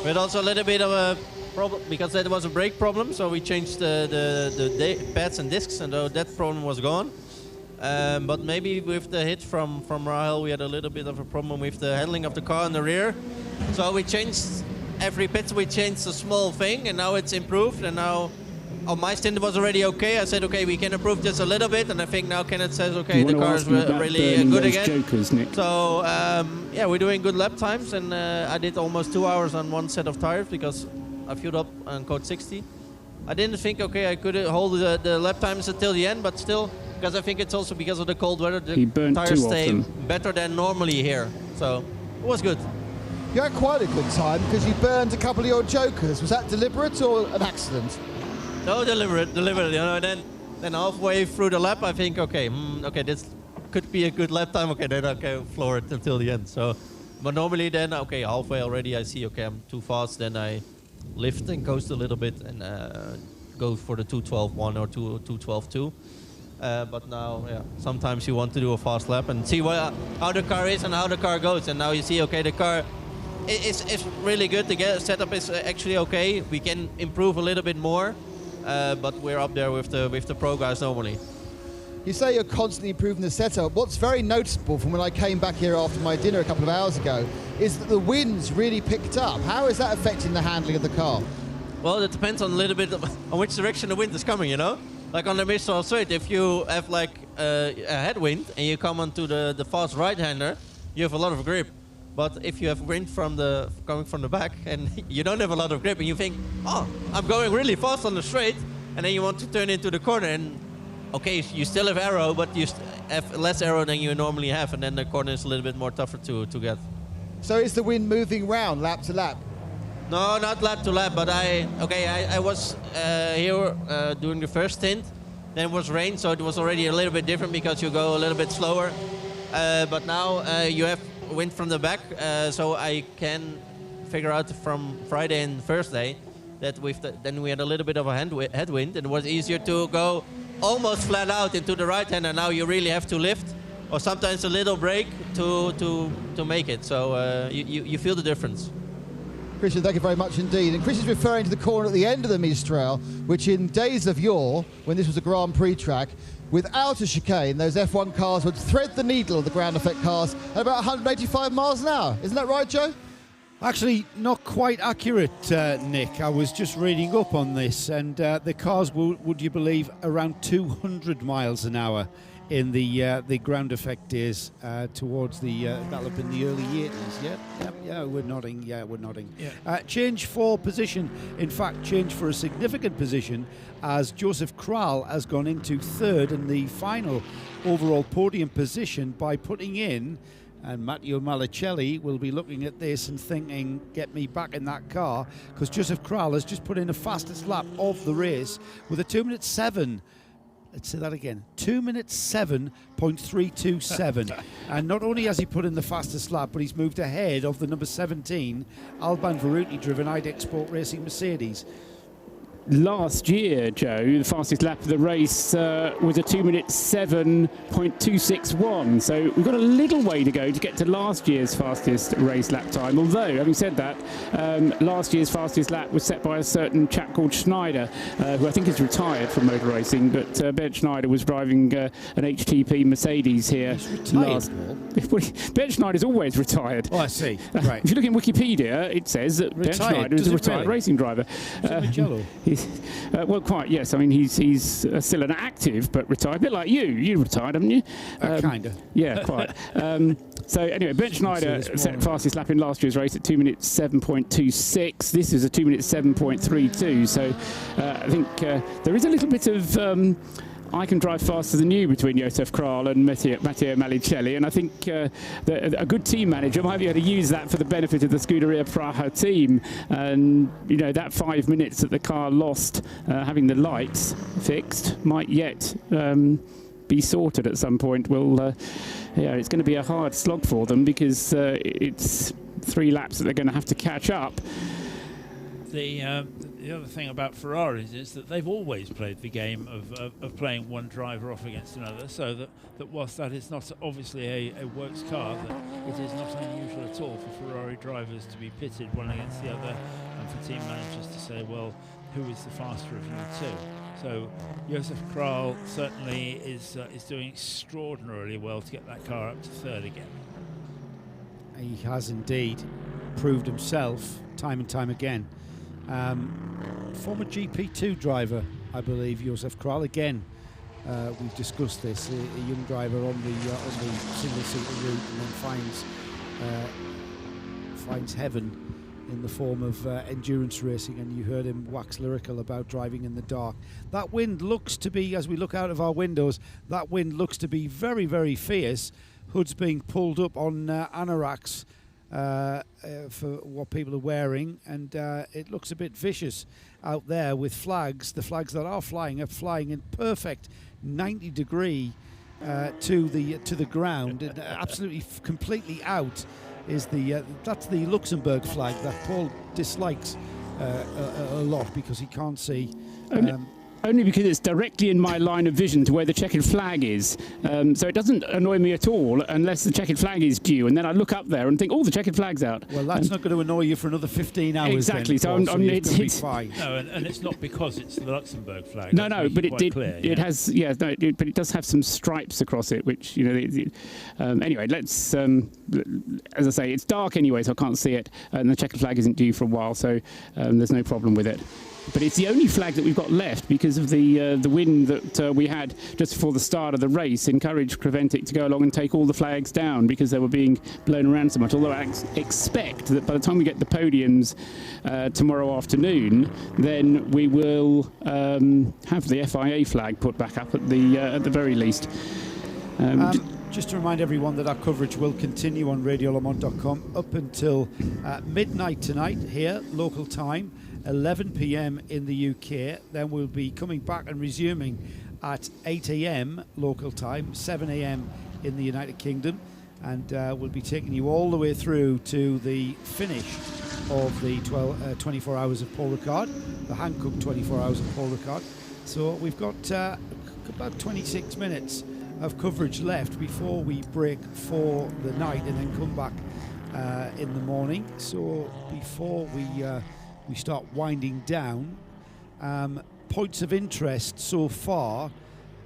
We had also a little bit of a problem because there was a brake problem, so we changed the pads and discs, and that problem was gone. But maybe with the hit from Rahel, we had a little bit of a problem with the handling of the car in the rear. So we changed every pit, we changed a small thing, and now it's improved. And now on my stint it was already okay. I said, okay, we can improve just a little bit, and I think now Kenneth says, okay, the car is really good again. Jokers, Nick. So yeah, we're doing good lap times, and I did almost 2 hours on one set of tires because I fueled up on code 60. I didn't think, okay, I could hold the lap times until the end, but still, because I think it's also because of the cold weather, the tires stay better than normally here. So it was good. You had quite a good time because you burned a couple of your jokers. Was that deliberate or an accident? No, deliberate. You know. Then halfway through the lap, I think, okay, this could be a good lap time. Okay, then I can floor it until the end. So, but normally then, okay, halfway already, I see, okay, I'm too fast. Then I lift and coast a little bit and go for the 2:12.1 or 2:12.2. But now, yeah, sometimes you want to do a fast lap and see how the car is and how the car goes. And now you see, okay, the car it's really good. The setup is actually okay. We can improve a little bit more, but we're up there with the pro guys normally. You say you're constantly improving the setup. What's very noticeable from when I came back here after my dinner a couple of hours ago is that the wind's really picked up. How is that affecting the handling of the car? Well, it depends on a little bit on which direction the wind is coming, you know? Like on the Mistral straight, if you have like a headwind and you come onto the fast right-hander, you have a lot of grip. But if you have wind coming from the back and you don't have a lot of grip and you think, oh, I'm going really fast on the straight, and then you want to turn into the corner and okay, you still have aero, but you have less aero than you normally have, and then the corner is a little bit more tougher to get. So is the wind moving round lap to lap? No, not lap to lap, but I was here doing the first stint. Then it was rain, so it was already a little bit different because you go a little bit slower. But now you have wind from the back, so I can figure out from Friday and Thursday that then we had a little bit of a headwind, and it was easier to go almost flat out into the right hand, and now you really have to lift, or sometimes a little brake to make it. So you feel the difference. Christian, thank you very much indeed. And Christian's referring to the corner at the end of the Mistral, which in days of yore, when this was a Grand Prix track, without a chicane, those F1 cars would thread the needle of the ground effect cars at about 185 miles an hour. Isn't that right, Joe? Actually, not quite accurate, Nick. I was just reading up on this, and the cars, would you believe, around 200 miles an hour in the ground effect days towards that'll have been the early 80s. Yeah, we're nodding. Yeah. Change for position. In fact, change for a significant position as Joseph Kral has gone into third in the final overall podium position by putting in. And Matteo Malicelli will be looking at this and thinking, get me back in that car, because Joseph Kral has just put in the fastest lap of the race with a 2 minute 7. Let's say that again, 2 minutes 7.327. And not only has he put in the fastest lap, but he's moved ahead of the number 17 Alban Veruti driven IDEC Sport Racing Mercedes. Last year, Joe, the fastest lap of the race was a 2 minute 7.261. So we've got a little way to go to get to last year's fastest race lap time. Although, having said that, last year's fastest lap was set by a certain chap called Schneider, who I think is retired from motor racing. But Ben Schneider was driving an HTP Mercedes here. He's retired, Ben Schneider's always retired. Oh, I see. Right. If you look in Wikipedia, it says that Ben Schneider is a retired racing driver. Well, quite, yes. I mean, he's still an active but retired, a bit like you. You retired, haven't you? Kind of. Yeah, quite. So anyway, Ben Schneider set fastest lap in last year's race at 2 minutes 7.26. This is a 2 minutes 7.32. So I think there is a little bit of I can drive faster than you between Josef Kral and Matteo Malicelli, and I think that a good team manager might be able to use that for the benefit of the Scuderia Praha team. And you know, that 5 minutes that the car lost having the lights fixed might yet be sorted at some point. Well, yeah, it's going to be a hard slog for them because it's 3 laps that they're going to have to catch up. The other thing about Ferraris is that they've always played the game of playing one driver off against another, so that whilst that is not obviously a works car, that it is not unusual at all for Ferrari drivers to be pitted one against the other, and for team managers to say, well, who is the faster of you two? So Josef Kral certainly is doing extraordinarily well to get that car up to third again. He has indeed proved himself time and time again. Former GP2 driver, I believe, Josef Kral. Again, we've discussed this. A young driver on the single-seater route, and then finds heaven in the form of endurance racing, and you heard him wax lyrical about driving in the dark. That wind looks to be, as we look out of our windows, that wind looks to be very, very fierce. Hoods being pulled up on anoraks for what people are wearing, and it looks a bit vicious out there with flags. The flags that are flying in perfect 90-degree to the ground, and absolutely completely out is that's the Luxembourg flag that Paul dislikes a lot because he can't see. Only because it's directly in my line of vision to where the checkered flag is. So it doesn't annoy me at all unless the checkered flag is due. And then I look up there and think, oh, the checkered flag's out. Well, that's not going to annoy you for another 15 hours. Exactly. Then, so it's fine. No, and it's not because it's the Luxembourg flag. No, but it has, yeah, no, but it does have some stripes across it, which, you know, anyway, let's, as I say, it's dark anyway, so I can't see it. And the checkered flag isn't due for a while, so there's no problem with it. But it's the only flag that we've got left because of the wind that we had just before the start of the race encouraged Creventic to go along and take all the flags down because they were being blown around so much. Although I expect that by the time we get the podiums tomorrow afternoon, then we will have the FIA flag put back up at the very least. Just to remind everyone that our coverage will continue on RadioLeMans.com up until midnight tonight here, local time. 11 p.m. in the UK. Then we'll be coming back and resuming at 8 a.m. local time, 7 a.m. in the United Kingdom, and we'll be taking you all the way through to the finish of the 24 hours of Paul Ricard, the Hankook 24 hours of Paul Ricard. So we've got about 26 minutes of coverage left before we break for the night and then come back in the morning. So before we start winding down, points of interest so far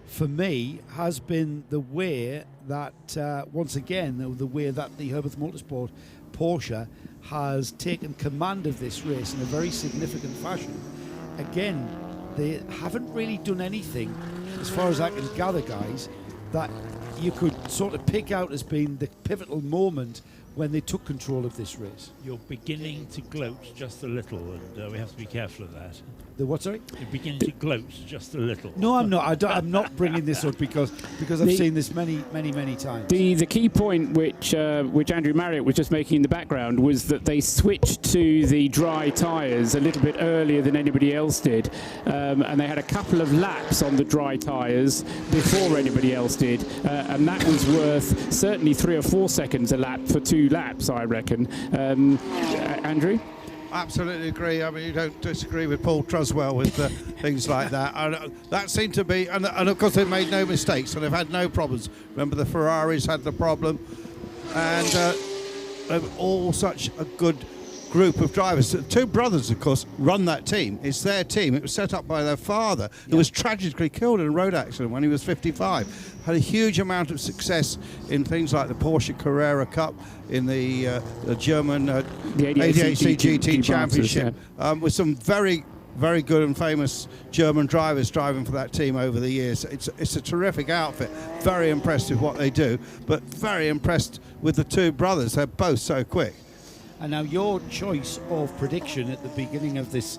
for me has been the way that once again the way that the Herbert Motorsport Porsche has taken command of this race in a very significant fashion. Again, they haven't really done anything, as far as I can gather, guys, that you could sort of pick out as being the pivotal moment when they took control of this race. You're beginning to gloat just a little, and we have to be careful of that. The what, sorry? You're beginning to gloat just a little. No, I'm not. I'm not bringing this up because I've seen this many times. The key point which Andrew Marriott was just making in the background was that they switched to the dry tyres a little bit earlier than anybody else did, and they had a couple of laps on the dry tyres before anybody else did, and that was worth certainly 3 or 4 seconds a lap for 2 laps, I reckon. Andrew? Absolutely agree. I mean, you don't disagree with Paul Truswell with things like that. And, that seemed to be, and of course they've made no mistakes, so they've had no problems. Remember, the Ferraris had the problem, and they've all such a good group of drivers. The 2 brothers, of course, run that team. It's their team. It was set up by their father, who was tragically killed in a road accident when he was 55. Had a huge amount of success in things like the Porsche Carrera Cup, in the German the 88C GT Championship, with some very, very good and famous German drivers driving for that team over the years. It's a terrific outfit. Very impressed with what they do, but very impressed with the 2 brothers. They're both so quick. And now your choice of prediction at the beginning of this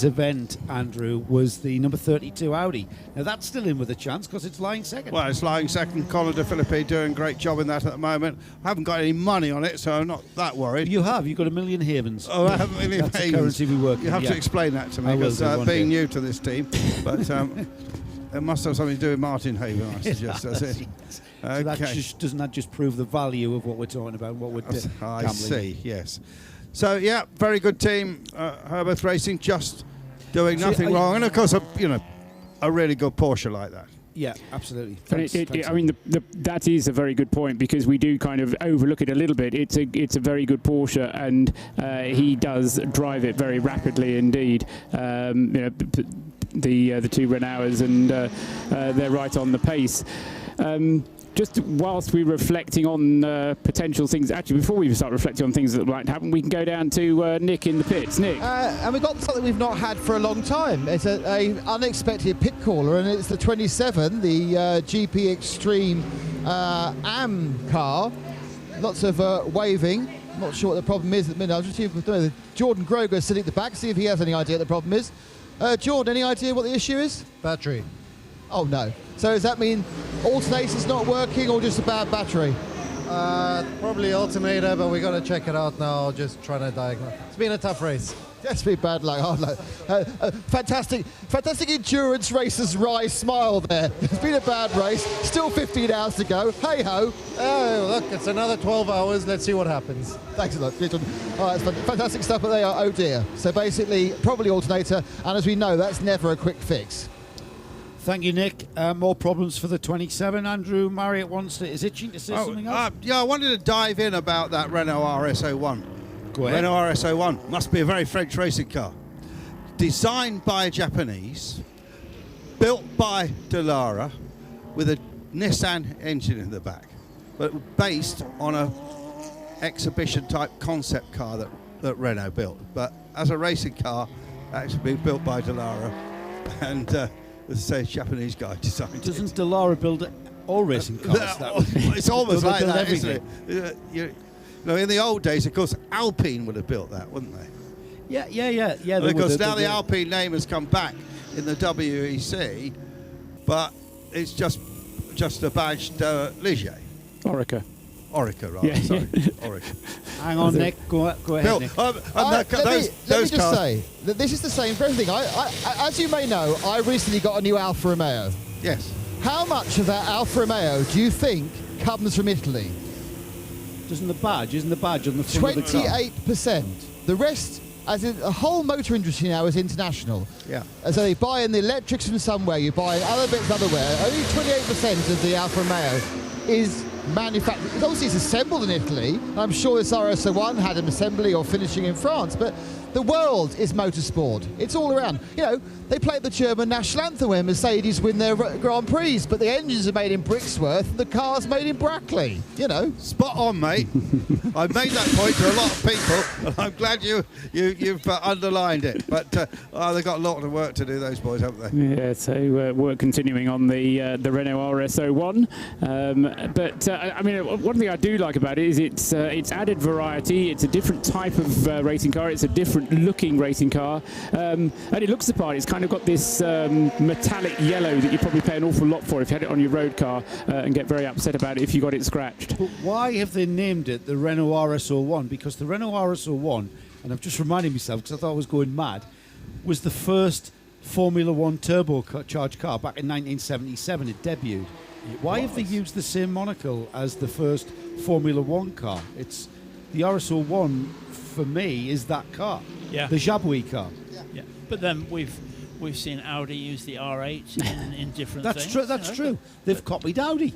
event, Andrew, was the number 32 Audi. Now that's still in with a chance because it's lying second. Well, it's lying second. Colin De Philippi doing a great job in that at the moment. I haven't got any money on it, so I'm not that worried. You have. You've got 1 million havens. Oh, I haven't really. That's the currency we work. You have to explain that to me because being new to this team, but it must have something to do with Martin Haven, I suggest. That's it. Yes. Okay. So doesn't that just prove the value of what we're talking about? What we're I see. Yes. So yeah, very good team. Herbert Racing just doing nothing wrong, and of course, a really good Porsche like that. Yeah, absolutely. Thanks, I mean, that is a very good point, because we do kind of overlook it a little bit. It's a very good Porsche, and he does drive it very rapidly indeed. The two Renaults, and they're right on the pace. Just whilst we're reflecting on potential things, actually, before we start reflecting on things that might happen, we can go down to Nick in the pits. Nick. And we've got something we've not had for a long time. It's a unexpected pit caller, and it's the 27, the GP Extreme AM car. Lots of waving. Not sure what the problem is at the minute. I'll just see if Jordan Groger sitting at the back, see if he has any idea what the problem is. Jordan, any idea what the issue is? Battery. Oh no. So does that mean alternator's not working, or just a bad battery? Probably alternator, but we got to check it out now. Just trying to diagnose. It's been a tough race. That's been bad luck, hard luck. Fantastic endurance racer's wry smile there. It's been a bad race. Still 15 hours to go. Hey ho. Oh, look, it's another 12 hours. Let's see what happens. Thanks a lot. Oh, that's fantastic stuff, but they are, oh dear. So basically, probably alternator, and as we know, that's never a quick fix. Thank you, Nick. More problems for the 27. Andrew Marriott is itching to say something else. Yeah, I wanted to dive in about that Renault RS01. Go ahead. Renault RS01 must be a very French racing car. Designed by a Japanese, built by Dallara, with a Nissan engine in the back, but based on a exhibition-type concept car that Renault built. But as a racing car, actually built by Dallara, and as I say, Japanese guy designed it. Doesn't Dallara build all racing cars? It's almost like that, everything. isn't it? In the old days, of course, Alpine would have built that, wouldn't they? Yeah. Because now the Alpine name has come back in the WEC, but it's just a badged Ligier. Orica, rather. Yeah. Sorry, Orica. Hang on, Nick. Go ahead, Bill, Nick. Let me just say that this is the same for everything. I, as you may know, I recently got a new Alfa Romeo. Yes. How much of that Alfa Romeo do you think comes from Italy? Isn't the badge on the front of the car? 28%. The rest, as in the whole motor industry now, is international. Yeah. So they buy in the electrics from somewhere, you buy in other bits otherwhere. Only 28% of the Alfa Romeo is manufactured. Obviously, it's assembled in Italy. I'm sure this RS01 had an assembly or finishing in France, but the world is motorsport. It's all around. They play the German national anthem when Mercedes win their Grand Prix, but the engines are made in Brixworth and the car's made in Brackley. Spot on, mate. I've made that point to a lot of people, and I'm glad you've underlined it. But they've got a lot of work to do, those boys, haven't they? Yeah, so work continuing on the Renault RS01. I mean, one thing I do like about it is it's added variety. It's a different type of racing car. It's a different looking racing car, and it looks the part. It's kind of got this metallic yellow that you probably pay an awful lot for if you had it on your road car, and get very upset about it if you got it scratched. But why have they named it the Renault RS01? Because the Renault RS01, and I'm just reminding myself because I thought I was going mad, was the first Formula One turbocharged car back in 1977. It debuted. Why have they used the same monocle as the first Formula One car? It's the RS01 for me is that car, the Jabouille car. Yeah. But then we've seen Audi use the R8 in different things. That's true. They've copied Audi.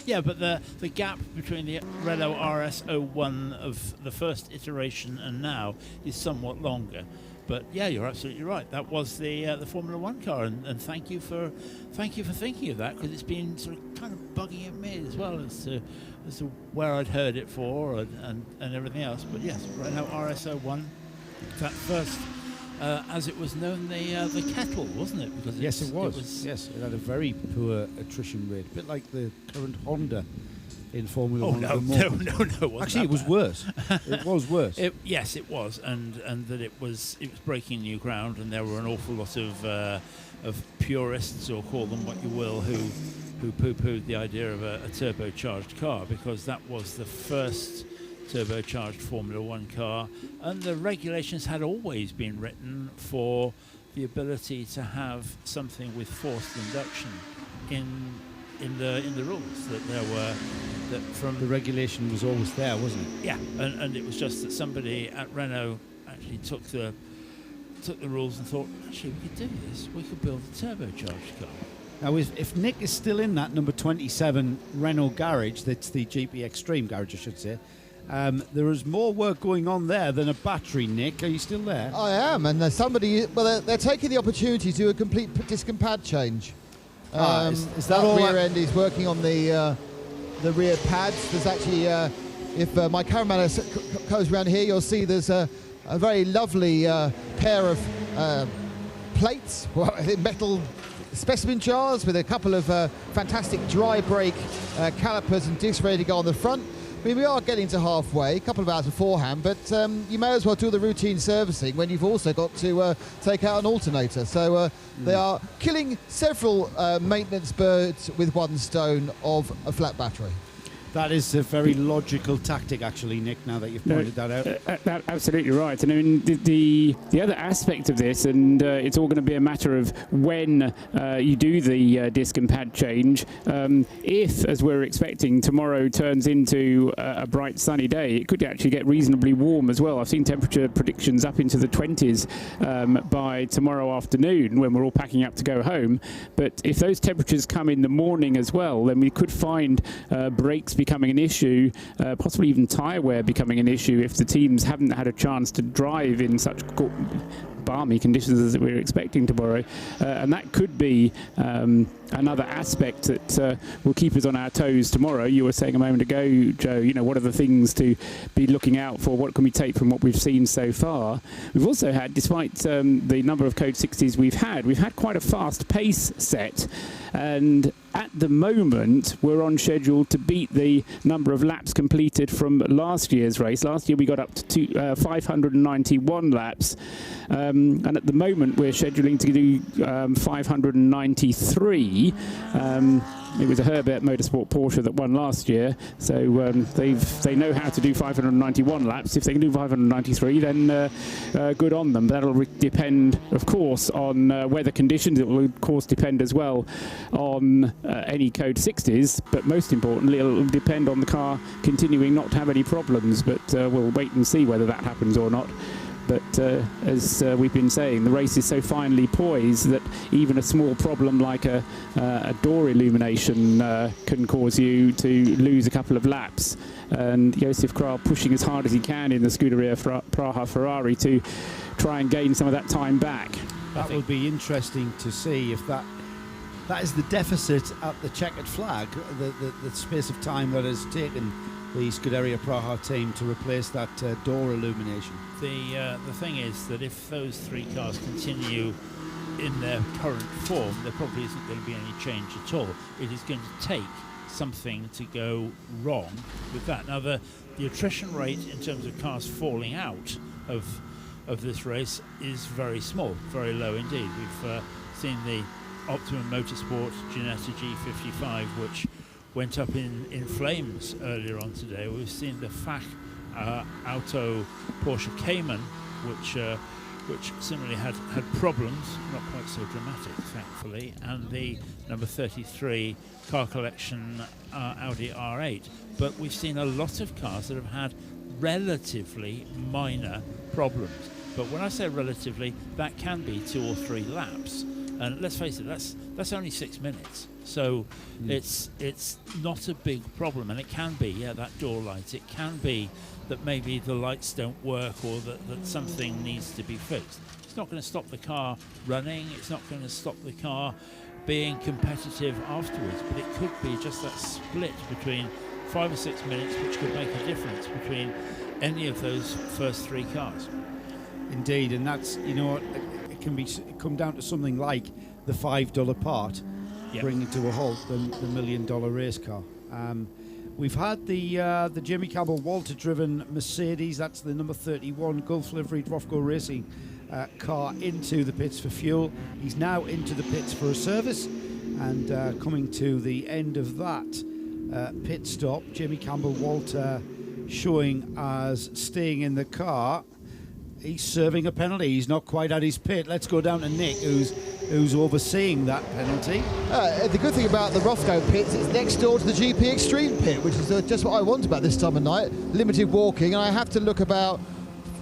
Yeah, but the gap between the Renault RS01 of the first iteration and now is somewhat longer. But yeah, you're absolutely right. That was the Formula One car, and thank you for thinking of that, because it's been sort of kind of bugging at me as well as to where I'd heard it for and everything else. But yes, Renault RS01, that first, as it was known, the kettle, wasn't it? Because yes, it was. Yes, it had a very poor attrition rate, a bit like the current Honda in Formula One. No. Actually, it was worse. It was worse. Yes, it was, and that it was breaking new ground, and there were an awful lot of purists, or call them what you will, who poo-pooed the idea of a turbocharged car, because that was the first turbocharged Formula One car, and the regulations had always been written for the ability to have something with forced induction in the rules, that there were that from the regulation was always there, wasn't it? Yeah, and it was just that somebody at Renault actually took the rules and thought, actually, we could do this. We could build a turbocharged car. Now, if Nick is still in that number 27 Renault garage, that's the GP Extreme garage, I should say, there is more work going on there than a battery, Nick. Are you still there? I am, and there's somebody... Well, they're taking the opportunity to do a complete disc and pad change. Is that all? Rear end is working on the rear pads. There's actually... if my cameraman goes around here, you'll see there's a very lovely pair of plates, metal specimen jars with a couple of fantastic dry brake calipers and discs ready to go on the front. I mean, we are getting to halfway, a couple of hours beforehand, but you may as well do the routine servicing when you've also got to take out an alternator. So they are killing several maintenance birds with one stone of a flat battery. That is a very logical tactic, actually, Nick, now that you've pointed that out. Absolutely right. And I mean, the other aspect of this, and it's all going to be a matter of when you do the disc and pad change. If, as we're expecting, tomorrow turns into a bright sunny day, it could actually get reasonably warm as well. I've seen temperature predictions up into the 20s by tomorrow afternoon when we're all packing up to go home. But if those temperatures come in the morning as well, then we could find brakes becoming an issue, possibly even tyre wear becoming an issue if the teams haven't had a chance to drive in such balmy conditions as we're expecting tomorrow. And that could be another aspect that will keep us on our toes tomorrow. You were saying a moment ago, Joe, you know, what are the things to be looking out for? What can we take from what we've seen so far? We've also had, despite the number of Code 60s we've had quite a fast pace set. And at the moment, we're on schedule to beat the number of laps completed from last year's race. Last year, we got up to 591 laps. And at the moment, we're scheduling to do 593. It was a Herbert Motorsport Porsche that won last year, so they know how to do 591 laps. If they can do 593, then good on them. That'll depend, of course, on weather conditions. It will, of course, depend as well on any Code 60s, but most importantly, it'll depend on the car continuing not to have any problems. But we'll wait and see whether that happens or not. But as we've been saying, the race is so finely poised that even a small problem like a door illumination can cause you to lose a couple of laps. And Josef Kral pushing as hard as he can in the Scuderia Praha Ferrari to try and gain some of that time back. That will be interesting to see if that is the deficit at the checkered flag, the space of time that has taken the Scuderia Praha team to replace that door illumination. The thing is that if those three cars continue in their current form, there probably isn't going to be any change at all. It is going to take something to go wrong with that. Now, the attrition rate in terms of cars falling out of this race is very small, very low indeed. We've seen the Optimum Motorsport Ginetta G55, which went up in flames earlier on today. We've seen the FAC Auto Porsche Cayman, which similarly had problems, not quite so dramatic, thankfully, and the number 33 car collection Audi R8. But we've seen a lot of cars that have had relatively minor problems. But when I say relatively, that can be 2 or 3 laps. And let's face it, that's only 6 minutes. So it's not a big problem, and it can be, that door light. It can be that maybe the lights don't work, or that something needs to be fixed. It's not going to stop the car running. It's not going to stop the car being competitive afterwards. But it could be just that split between 5 or 6 minutes, which could make a difference between any of those first 3 cars. Indeed, and that's, you know, it can come down to something like the $5 part, bringing to a halt the $1 million race car. We've had the Jimmy Campbell Walter-driven Mercedes, that's the number 31 Gulf liveried Rofco Racing car, into the pits for fuel. He's now into the pits for a service, and coming to the end of that pit stop, Jimmy Campbell Walter showing as staying in the car. He's serving a penalty. He's not quite at his pit. Let's go down to Nick, who's who's overseeing that penalty. The good thing about the Rothko pits, it's next door to the GP Extreme pit, which is just what I want about this time of night. Limited walking, and I have to look about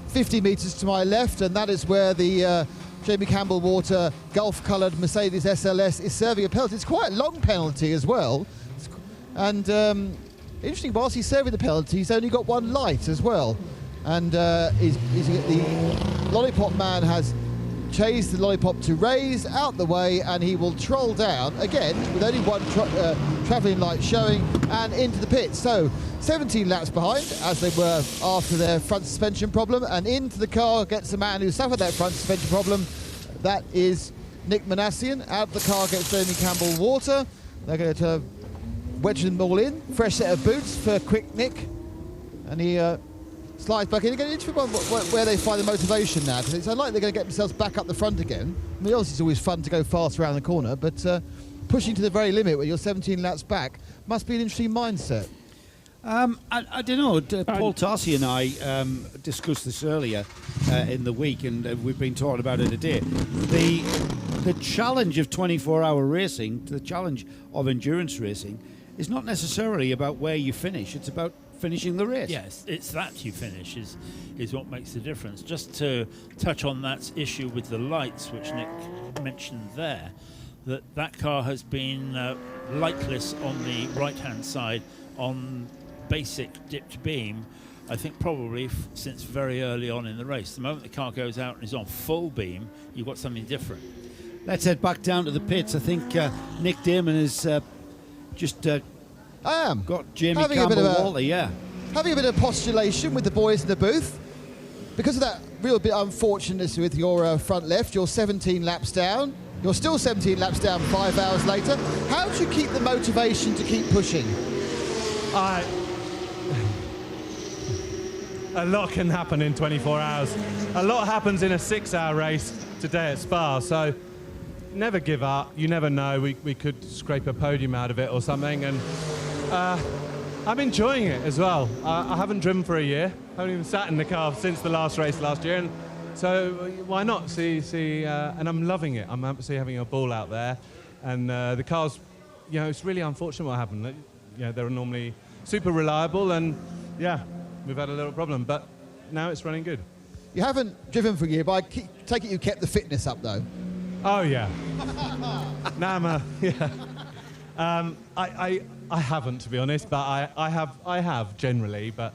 50 metres to my left, and that is where the Jamie Campbell Water Gulf-coloured Mercedes SLS is serving a penalty. It's quite a long penalty as well. And interesting, whilst he's serving the penalty, he's only got one light as well. And the Lollipop man has chased the Lollipop to raise out the way, and he will troll down again with only one travelling light showing and into the pit. So 17 laps behind, as they were after their front suspension problem, and into the car gets the man who suffered that front suspension problem. That is Nick Manassian. Out of the car gets Jamie Campbell Water. They're going to wedge them all in. Fresh set of boots for Quick Nick, and he slides back in. Again, into where they find the motivation now, because it's unlikely they're going to get themselves back up the front again. I mean, obviously it's always fun to go fast around the corner, but pushing to the very limit when you're 17 laps back must be an interesting mindset. I don't know. Paul Tarsi and I discussed this earlier in the week, and we've been talking about it today. The challenge of 24-hour racing, the challenge of endurance racing, is not necessarily about where you finish. It's about finishing the race. Yes, it's that you finish is what makes the difference. Just to touch on that issue with the lights, which Nick mentioned there, that car has been lightless on the right-hand side on basic dipped beam, I think probably since very early on in the race. The moment the car goes out and is on full beam, you've got something different. Let's head back down to the pits. I think Nick Damon has just got Jamie Campbell Walter, having a bit of postulation with the boys in the booth. Because of that real bit unfortunateness with your front left, you're 17 laps down. You're still 17 laps down 5 hours later. How do you keep the motivation to keep pushing? A lot can happen in 24 hours. A lot happens in a 6-hour race today at Spa, so never give up. You never know. We could scrape a podium out of it or something, and I'm enjoying it as well. I haven't driven for a year. I haven't even sat in the car since the last race last year, and so why not? And I'm loving it. I'm absolutely having a ball out there, and the cars, it's really unfortunate what happened. They're normally super reliable, and we've had a little problem, but now it's running good. You haven't driven for a year, but I take it you kept the fitness up, though. Oh, yeah. I haven't, to be honest, but I have generally, but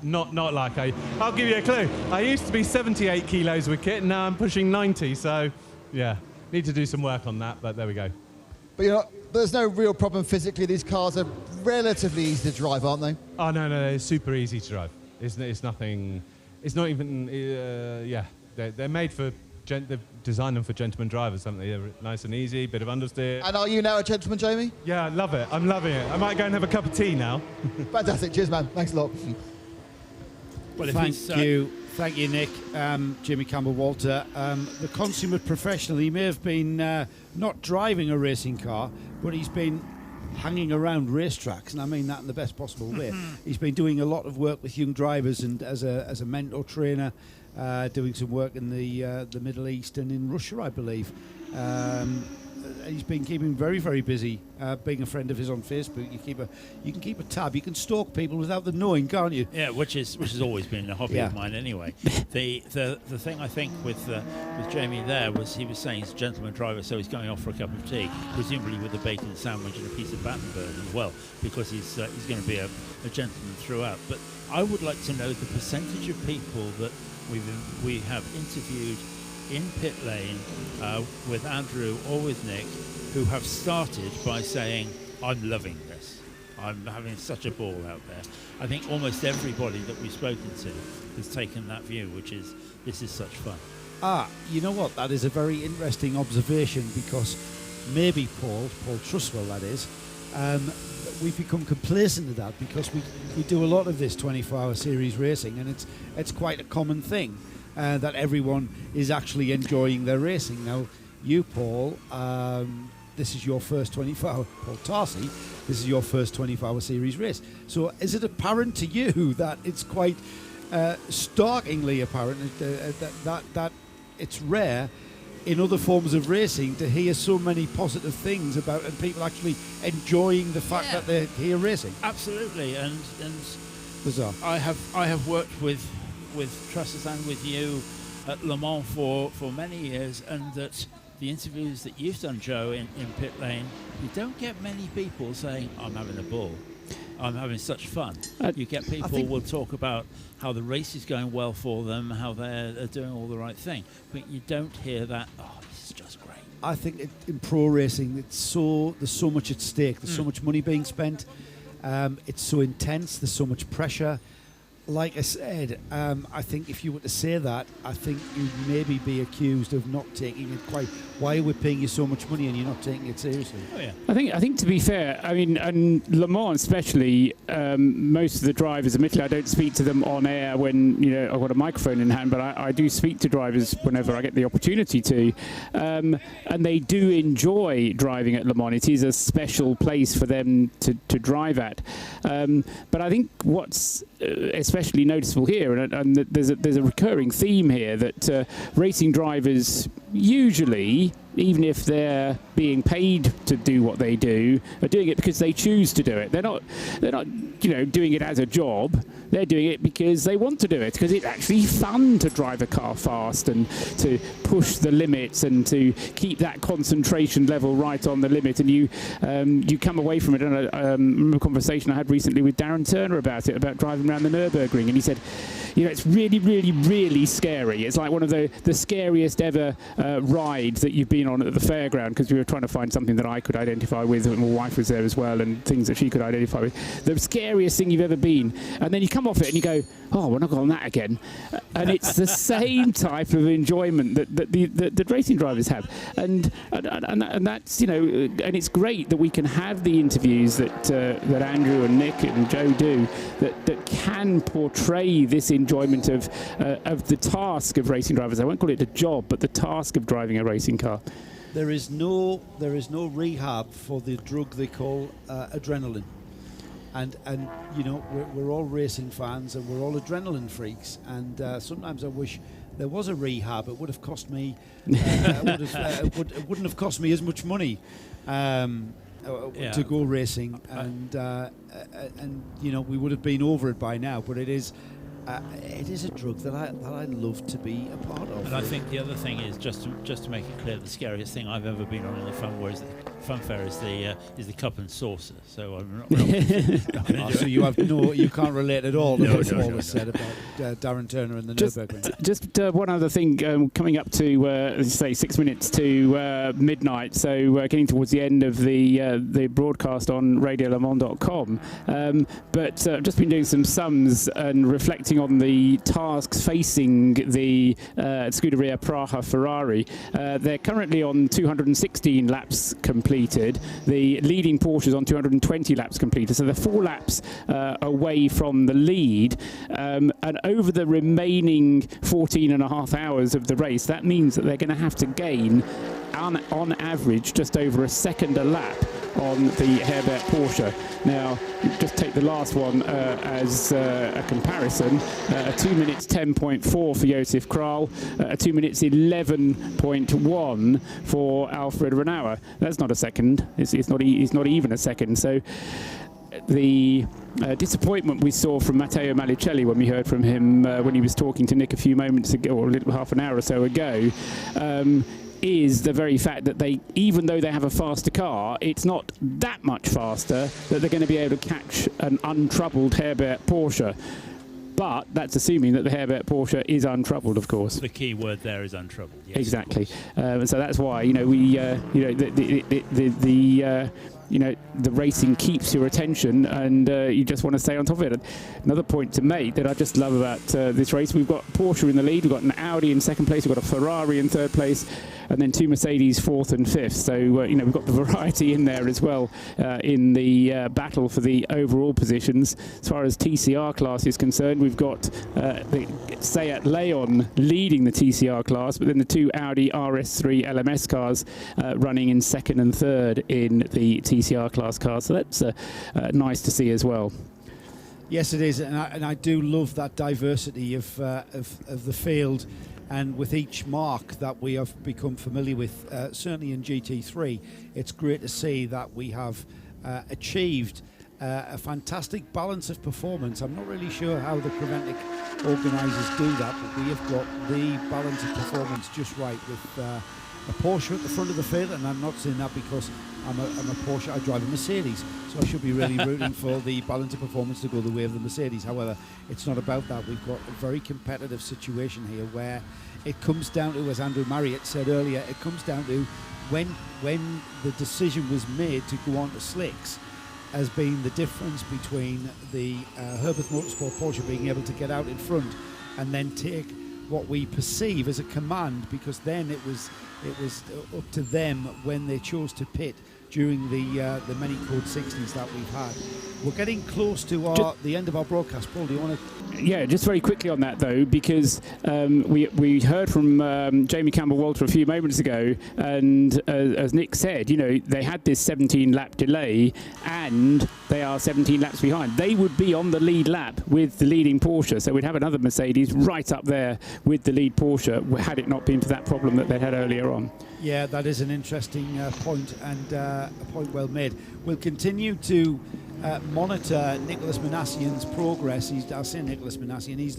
not like I'll give you a clue. I used to be 78 kilos with kit, and now I'm pushing 90, so, need to do some work on that, but there we go. But there's no real problem physically. These cars are relatively easy to drive, aren't they? Oh, no, they're super easy to drive. It's nothing, it's not even, they're made for, they've designed them for gentleman drivers, haven't they? They're nice and easy, bit of understeer. And are you now a gentleman, Jamie? Yeah, I love it. I'm loving it. I might go and have a cup of tea now. Fantastic. Cheers, man. Thanks a lot. Well, Thank you, Nick. Jamie Campbell Walter, the consummate professional. He may have been not driving a racing car, but he's been hanging around racetracks, and I mean that in the best possible way. He's been doing a lot of work with young drivers and as a mentor trainer, doing some work in the Middle East and in Russia, I believe. He's been keeping very, very busy. Being a friend of his on Facebook, you can keep a tab. You can stalk people without them knowing, can't you? Yeah, which has always been a hobby of mine anyway. The thing I think with Jamie there was he was saying he's a gentleman driver, so he's going off for a cup of tea, presumably with a bacon sandwich and a piece of Battenberg as well, because he's going to be a gentleman throughout. But I would like to know the percentage of people that we have interviewed in pit lane with Andrew or with Nick who have started by saying, I'm loving this. I'm having such a ball out there. I think almost everybody that we've spoken to has taken that view, which is, this is such fun. You know what? That is a very interesting observation, because maybe Paul Truswell, that is, we've become complacent to that because we do a lot of this 24-hour series racing, and it's quite a common thing. That everyone is actually enjoying their racing. Now, you, Paul, this is your first 24-hour, Paul Tarsi, this is your first 24-hour series race. So is it apparent to you that it's quite starkingly apparent that it's rare in other forms of racing to hear so many positive things about and people actually enjoying the fact that they're here racing. Absolutely, and bizarre. I have worked with Trusses and with you at Le Mans for many years, and that the interviews that you've done, Joe, in pit lane, you don't get many people saying, I'm having a ball, I'm having such fun. You get people will talk about how the race is going well for them, how they're doing all the right thing, but you don't hear that, this is just great. I think in pro racing, there's so much at stake, there's so much money being spent, it's so intense, there's so much pressure. Like I said, I think if you were to say that, I think you'd maybe be accused of not taking it quite. Why are we paying you so much money and you're not taking it seriously? Oh, yeah. I think to be fair, I mean, and Le Mans especially, most of the drivers, admittedly, I don't speak to them on air when I've got a microphone in hand, but I do speak to drivers whenever I get the opportunity to, and they do enjoy driving at Le Mans. It is a special place for them to drive at. But I think what's especially noticeable here, and there's a recurring theme here, that racing drivers usually, even if they're being paid to do what they do, are doing it because they choose to do it. They're not doing it as a job. They're doing it because they want to do it, because it's actually fun to drive a car fast and to push the limits and to keep that concentration level right on the limit. And you come away from it. And I remember a conversation I had recently with Darren Turner about driving around the Nürburgring, and he said, it's really, really, really scary. It's like one of the scariest ever rides that you've been on at the fairground, because we were trying to find something that I could identify with, and my wife was there as well, and things that she could identify with. The scariest thing you've ever been. And then you come off it and you go, we're not going on that again. And it's the same type of enjoyment that the racing drivers have. And that's, and it's great that we can have the interviews that Andrew and Nick and Joe do that can portray this enjoyment of the task of racing drivers. I won't call it a job, but the task of driving a racing car. There is no rehab for the drug they call adrenaline, and we're all racing fans and we're all adrenaline freaks, and sometimes I wish there was a rehab. It would have cost me it wouldn't have cost me as much money to go racing, and we would have been over it by now. But it is a drug that I love to be a part of. And I think the other thing is, just to make it clear, the scariest thing I've ever been on in a fun fair is the cup and saucer. So I'm not. So you can't relate at all to what Paul has said about Darren Turner and the Nürburgring. Just one other thing, coming up to say 6 minutes to midnight. So getting towards the end of the broadcast on radiolemans.com. But I've just been doing some sums and reflecting on the tasks facing the Scuderia Praha Ferrari. They're currently on 216 laps completed. The leading Porsche is on 220 laps completed, so they're 4 laps away from the lead. And over the remaining 14 and a half hours of the race, that means that they're going to have to gain, on average, just over a second a lap on the Herbert Porsche. Now, just take the last one as a comparison. 2 minutes 10.4 for Josef Kral, 2 minutes 11.1 for Alfred Renauer. That's not a second. It's not even a second. So the disappointment we saw from Matteo Malicelli when we heard from him when he was talking to Nick a few moments ago, or a little half an hour or so ago, is the very fact that even though they have a faster car, it's not that much faster that they're going to be able to catch an untroubled Herbert Porsche. But that's assuming that the Herbert Porsche is untroubled, of course. The key word there is untroubled. Yes, exactly. So that's why the racing keeps your attention, and you just want to stay on top of it. Another point to make that I just love about this race: we've got Porsche in the lead, we've got an Audi in second place, we've got a Ferrari in third place, and then 2 Mercedes fourth and fifth. So we've got the variety in there as well in the battle for the overall positions. As far as TCR class is concerned, we've got the Seat Leon leading the TCR class, but then the 2 Audi RS3 LMS cars running in second and third in the TCR class cars. So that's nice to see as well. Yes, it is, and I do love that diversity of the field. And with each mark that we have become familiar with, certainly in GT3, it's great to see that we have achieved a fantastic balance of performance. I'm not really sure how the Creventic organisers do that, but we have got the balance of performance just right with a Porsche at the front of the field, and I'm not saying that because I'm a Porsche, I drive a Mercedes, so I should be really rooting for the balance of performance to go the way of the Mercedes. However, it's not about that. We've got a very competitive situation here where it comes down to, as Andrew Marriott said earlier, it comes down to when the decision was made to go on to slicks has been the difference between the Herbert Motorsport Porsche being able to get out in front and then take what we perceive as a command, because then it was up to them when they chose to pit during the many code 60s that we've had. We're getting close to the end of our broadcast. Paul, do you want to? Yeah, just very quickly on that though, because we heard from Jamie Campbell-Walter a few moments ago, and as Nick said, you know, they had this 17-lap delay, and they are 17 laps behind. They would be on the lead lap with the leading Porsche, so we'd have another Mercedes right up there with the lead Porsche, had it not been for that problem that they'd had earlier on. Yeah, that is an interesting point, and a point well made. We'll continue to monitor Nicholas Manassian's progress. I'll say Nicholas Manassian, he's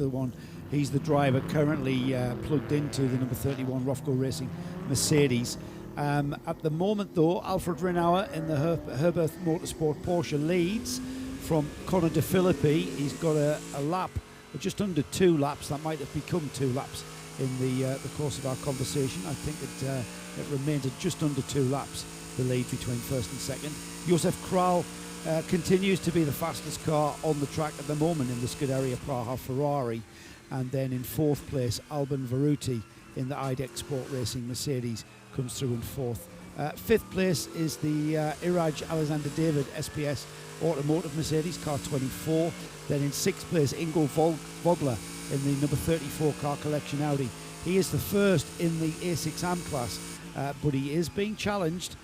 the driver currently plugged into the number 31 Rofco Racing Mercedes. At the moment though, Alfred Rinauer in the Herbert Motorsport Porsche leads from Conor De Filippi. He's got a lap, just under 2 laps. That might have become 2 laps in the course of our conversation. I think it remained at just under 2 laps, the lead between first and second. Josef Kral continues to be the fastest car on the track at the moment in the Scuderia Praha Ferrari, and then in 4th place Alban Veruti in the IDEC Sport Racing Mercedes comes through in 4th. 5th place is the Iraj Alexander David SPS Automotive Mercedes, car 24. Then in 6th place Ingo Vogler in the number 34 car collection Audi. He is the first in the A6AM class, but he is being challenged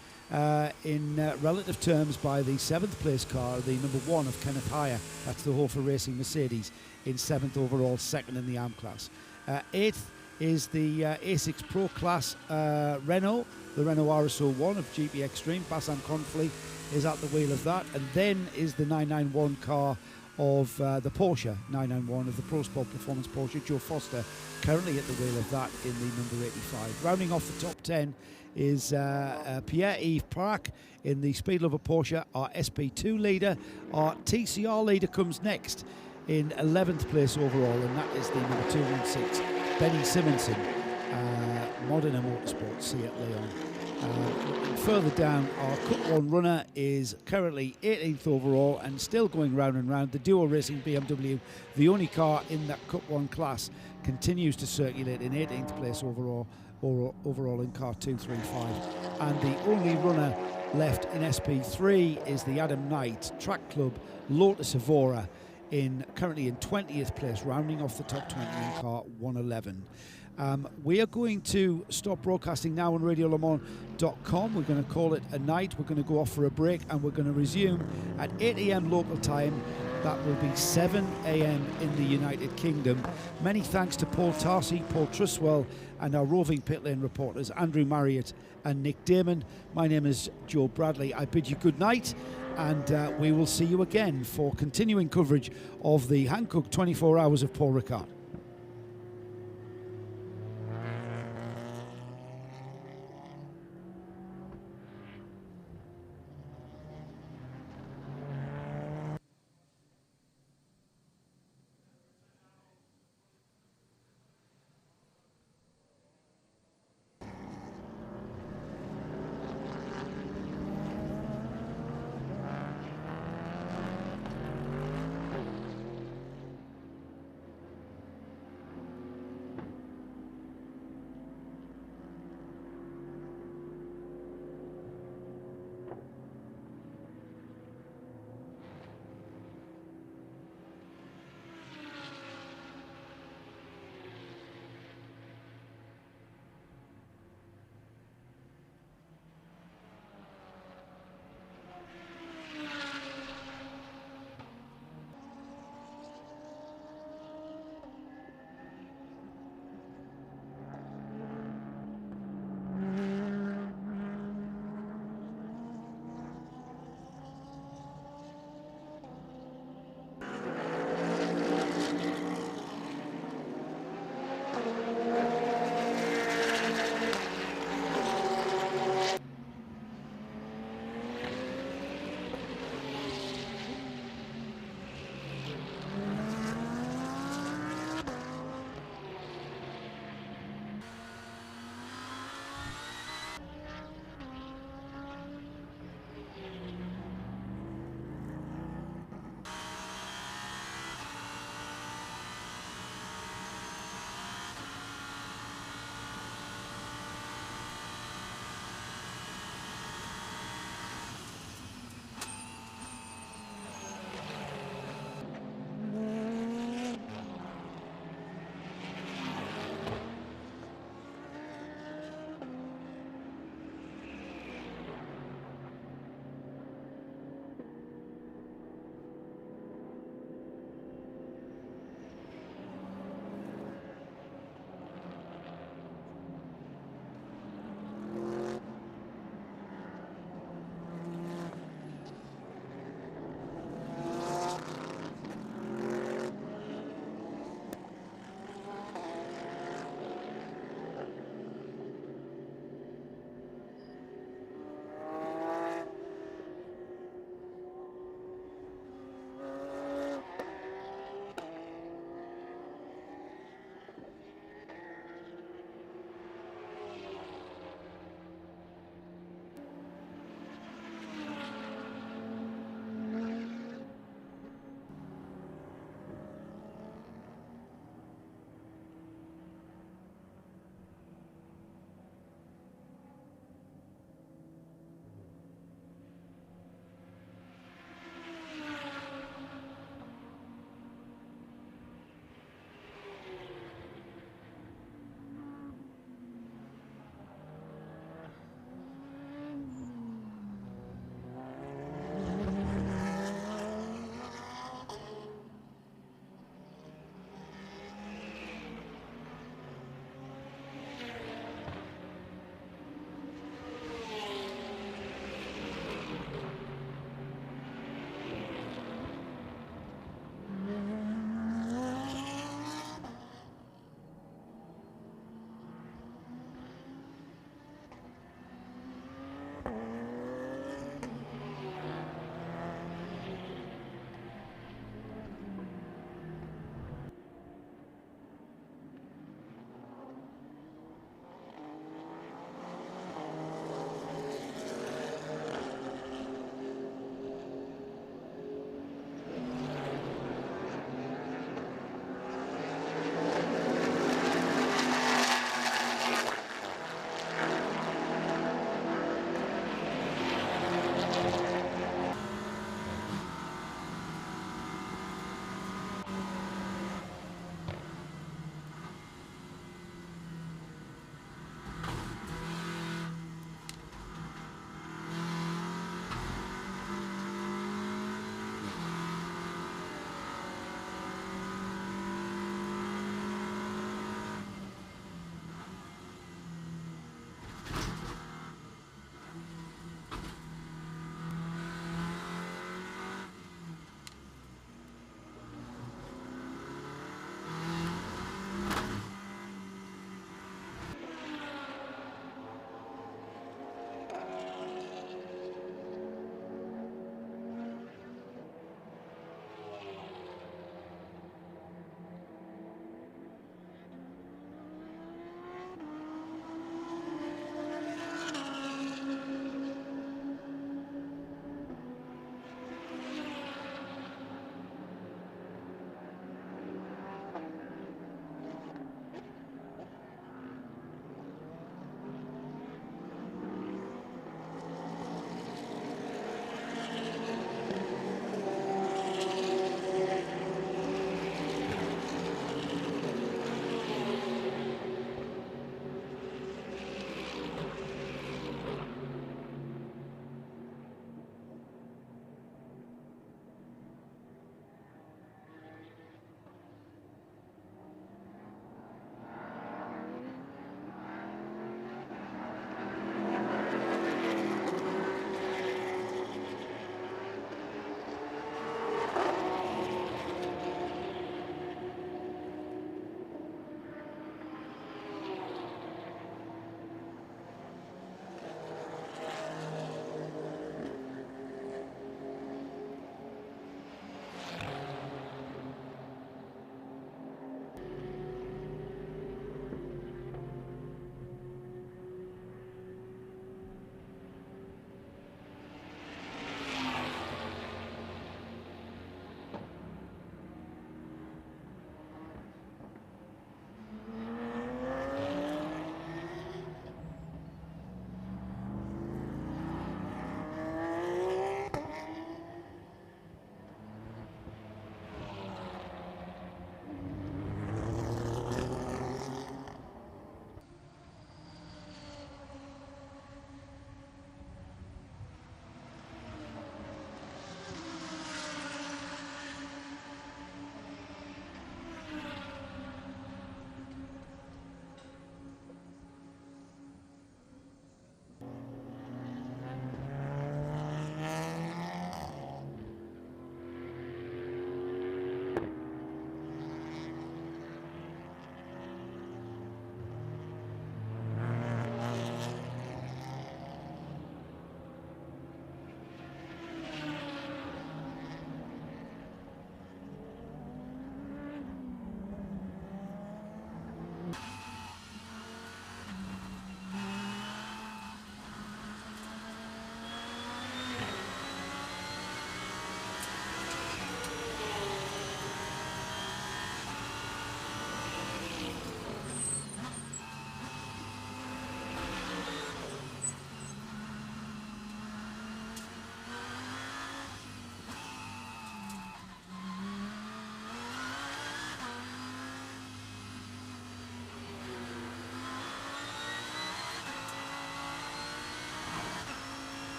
in relative terms by the 7th place car, the number 1 of Kenneth Heyer. That's the Hofer Racing Mercedes in 7th overall, 2nd in the AM class. 8th is the A6 Pro class Renault, the Renault RS01 of GP Extreme. Bassan Confley is at the wheel of that, and then is the 991 car of the Porsche 991 of the Pro Sport Performance Porsche. Joe Foster currently at the wheel of that in the number 85. Rounding off the top 10 is Pierre-Yves Park in the Speed Lover Porsche, our SP2 leader. Our TCR leader comes next in 11th place overall, and that is the number 216, Benny Simonson, Modena Motorsport, Seat Leon. Further down, our Cup 1 runner is currently 18th overall and still going round and round. The Duo Racing BMW, the only car in that Cup 1 class, continues to circulate in 18th place overall in car 235. And the only runner left in SP3 is the Adam Knight Track Club Lotus Evora, currently in 20th place, rounding off the top 20 in car 111. We are going to stop broadcasting now on RadioLeMans.com. We're going to call it a night. We're going to go off for a break, and we're going to resume at 8 a.m. local time. That will be 7 a.m. in the United Kingdom. Many thanks to Paul Tarsi, Paul Truswell, and our roving pit lane reporters, Andrew Marriott and Nick Damon. My name is Joe Bradley. I bid you good night, and we will see you again for continuing coverage of the Hankook 24 Hours of Paul Ricard.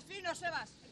fino, Sebas.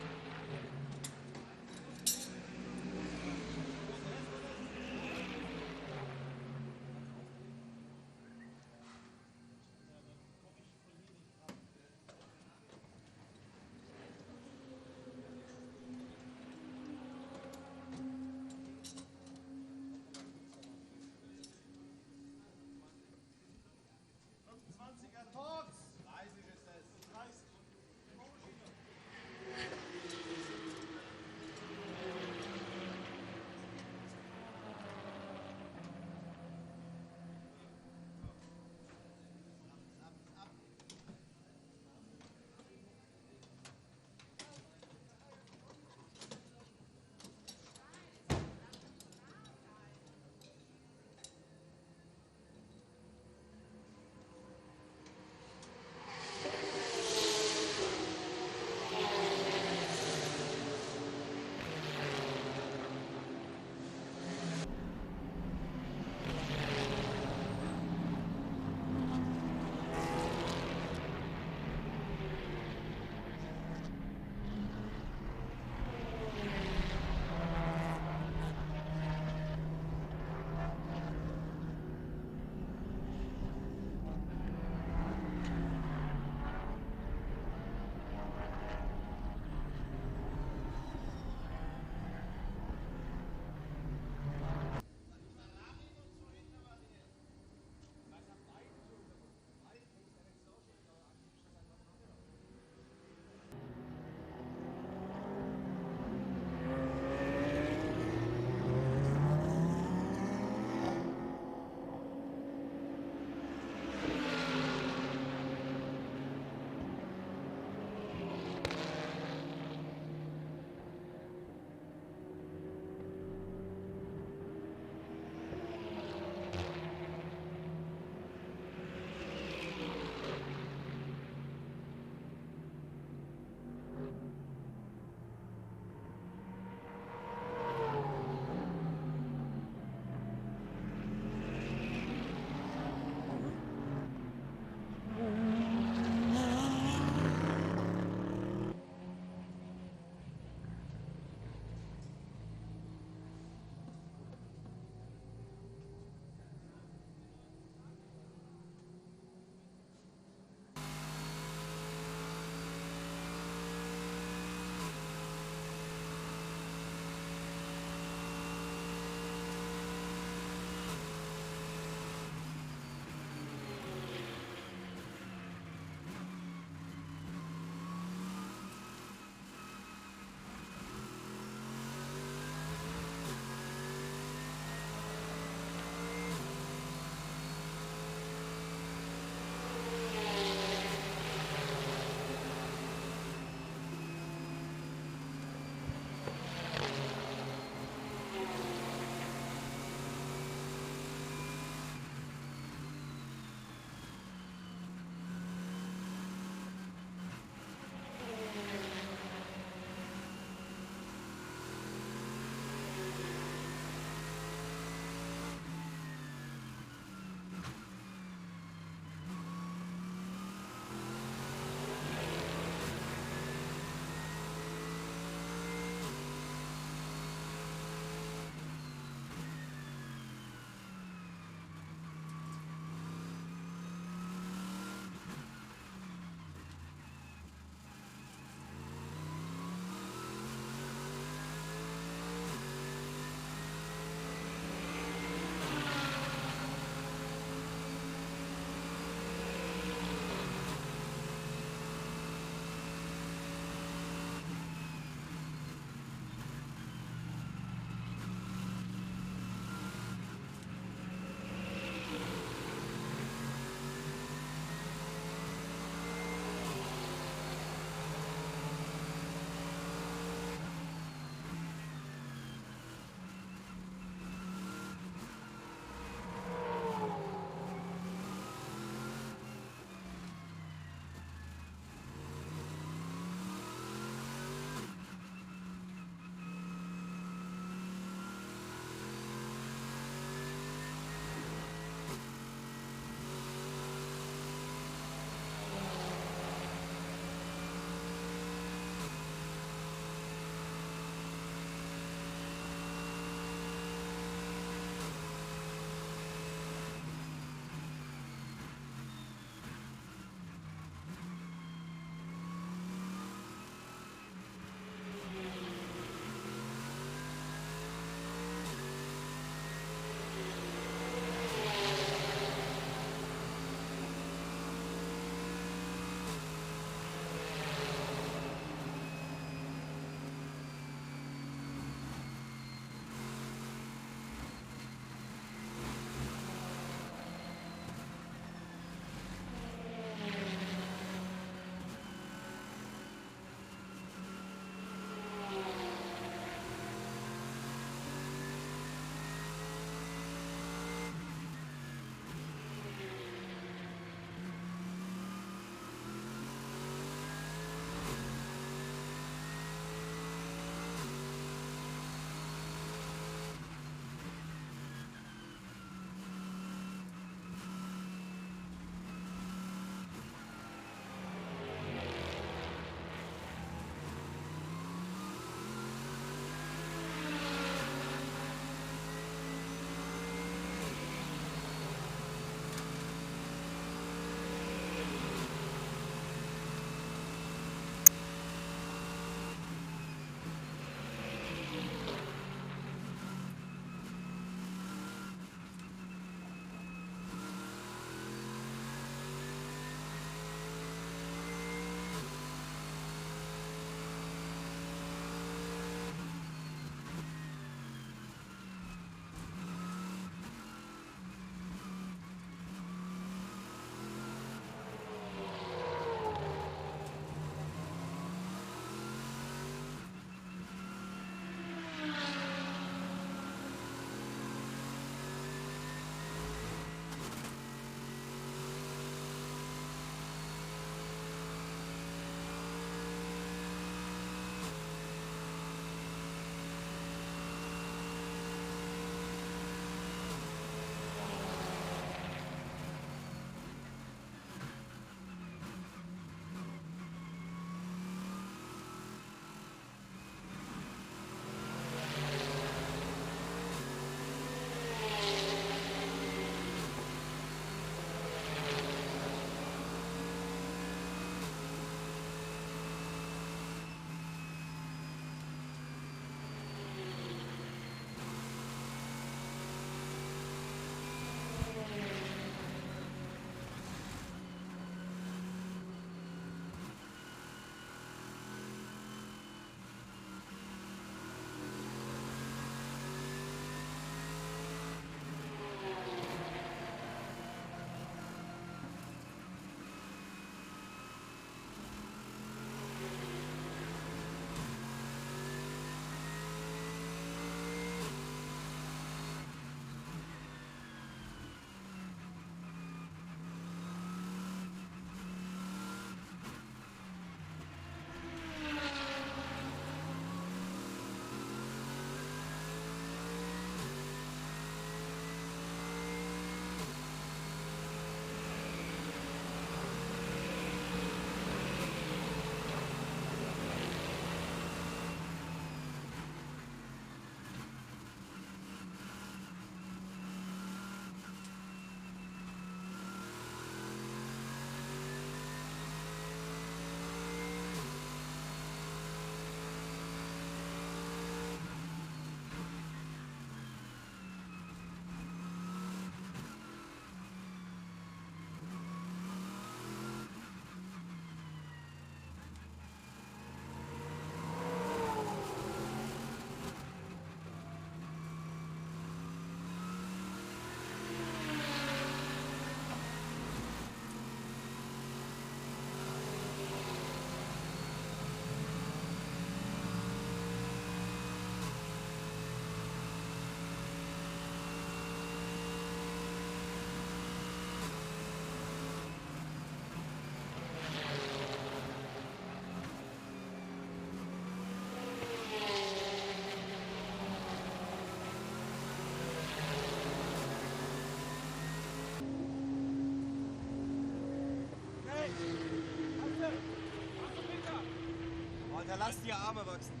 Ja, lass die Arme wachsen.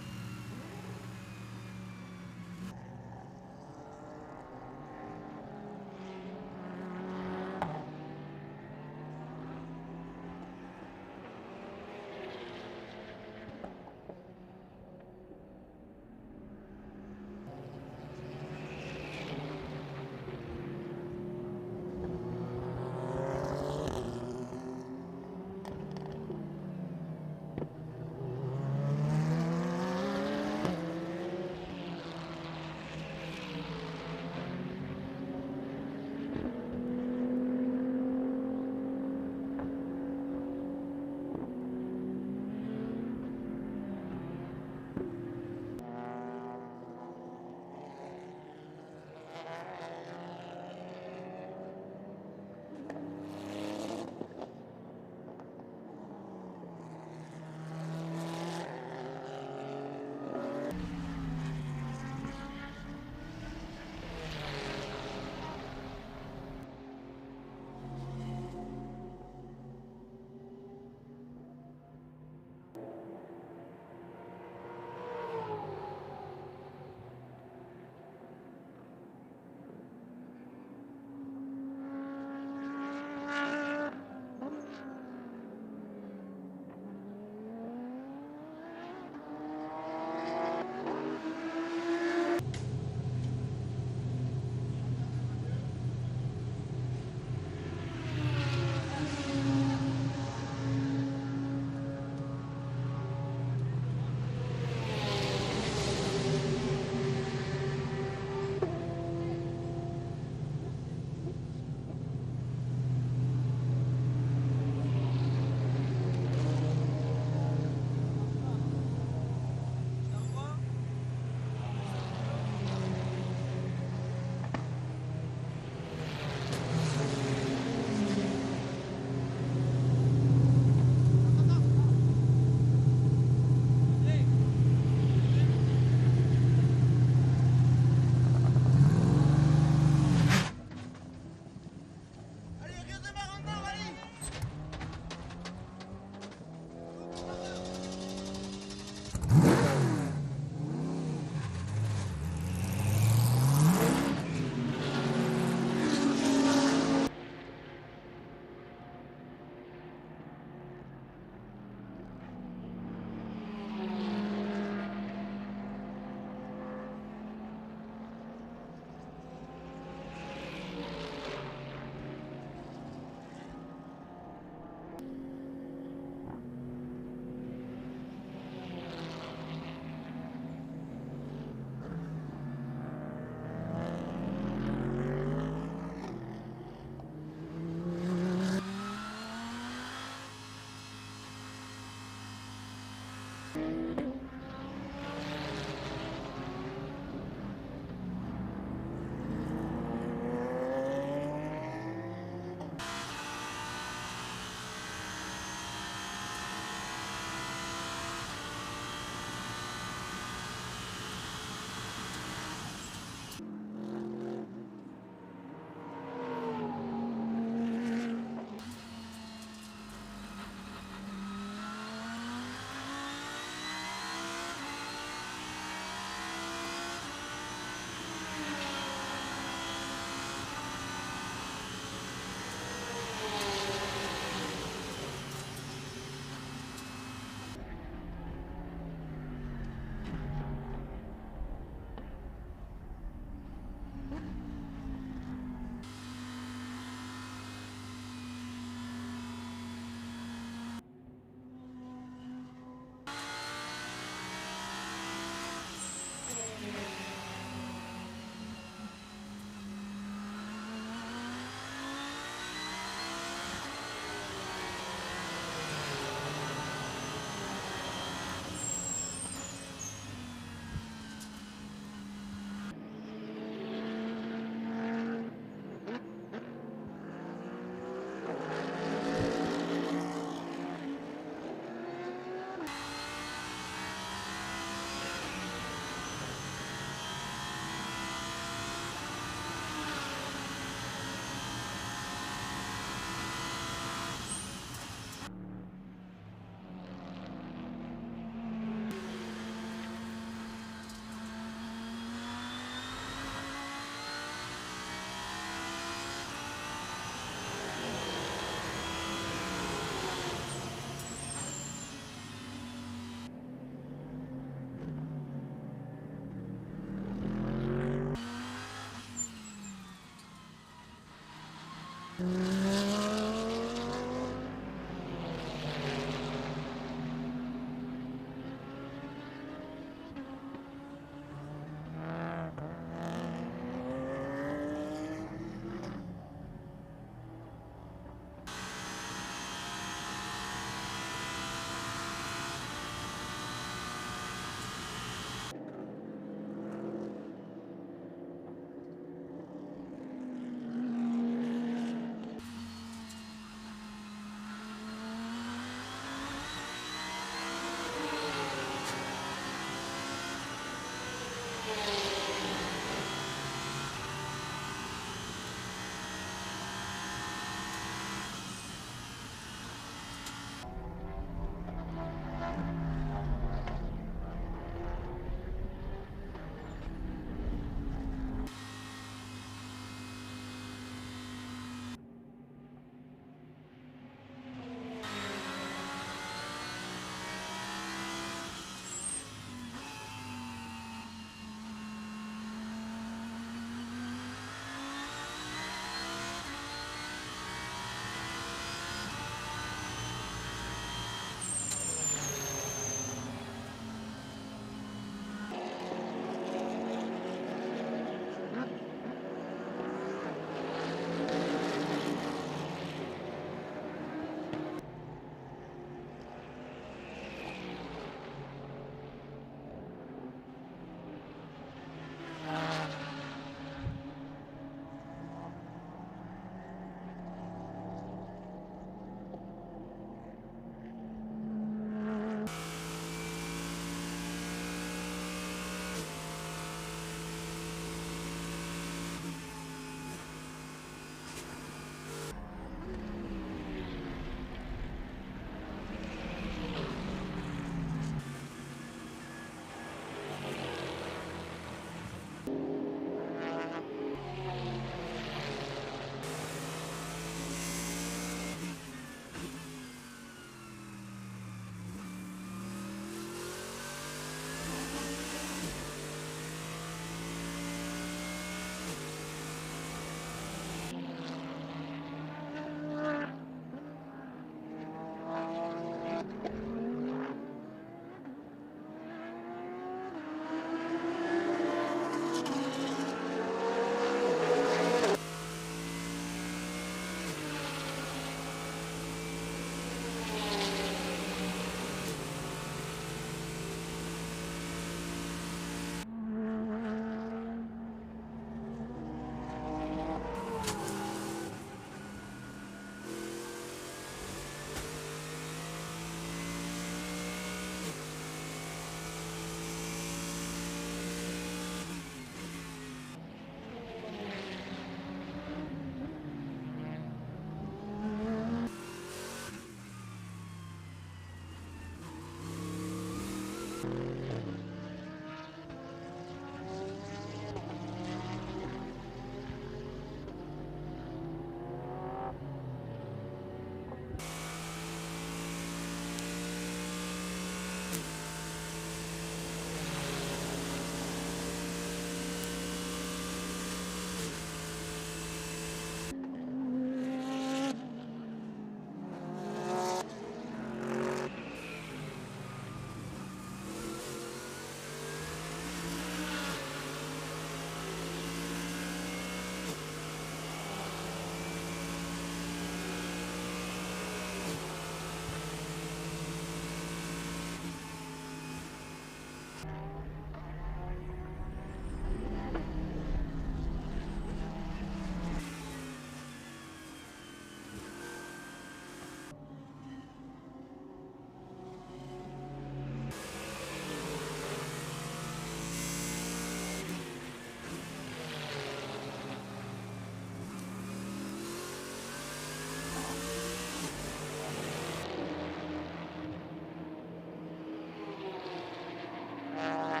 Ah.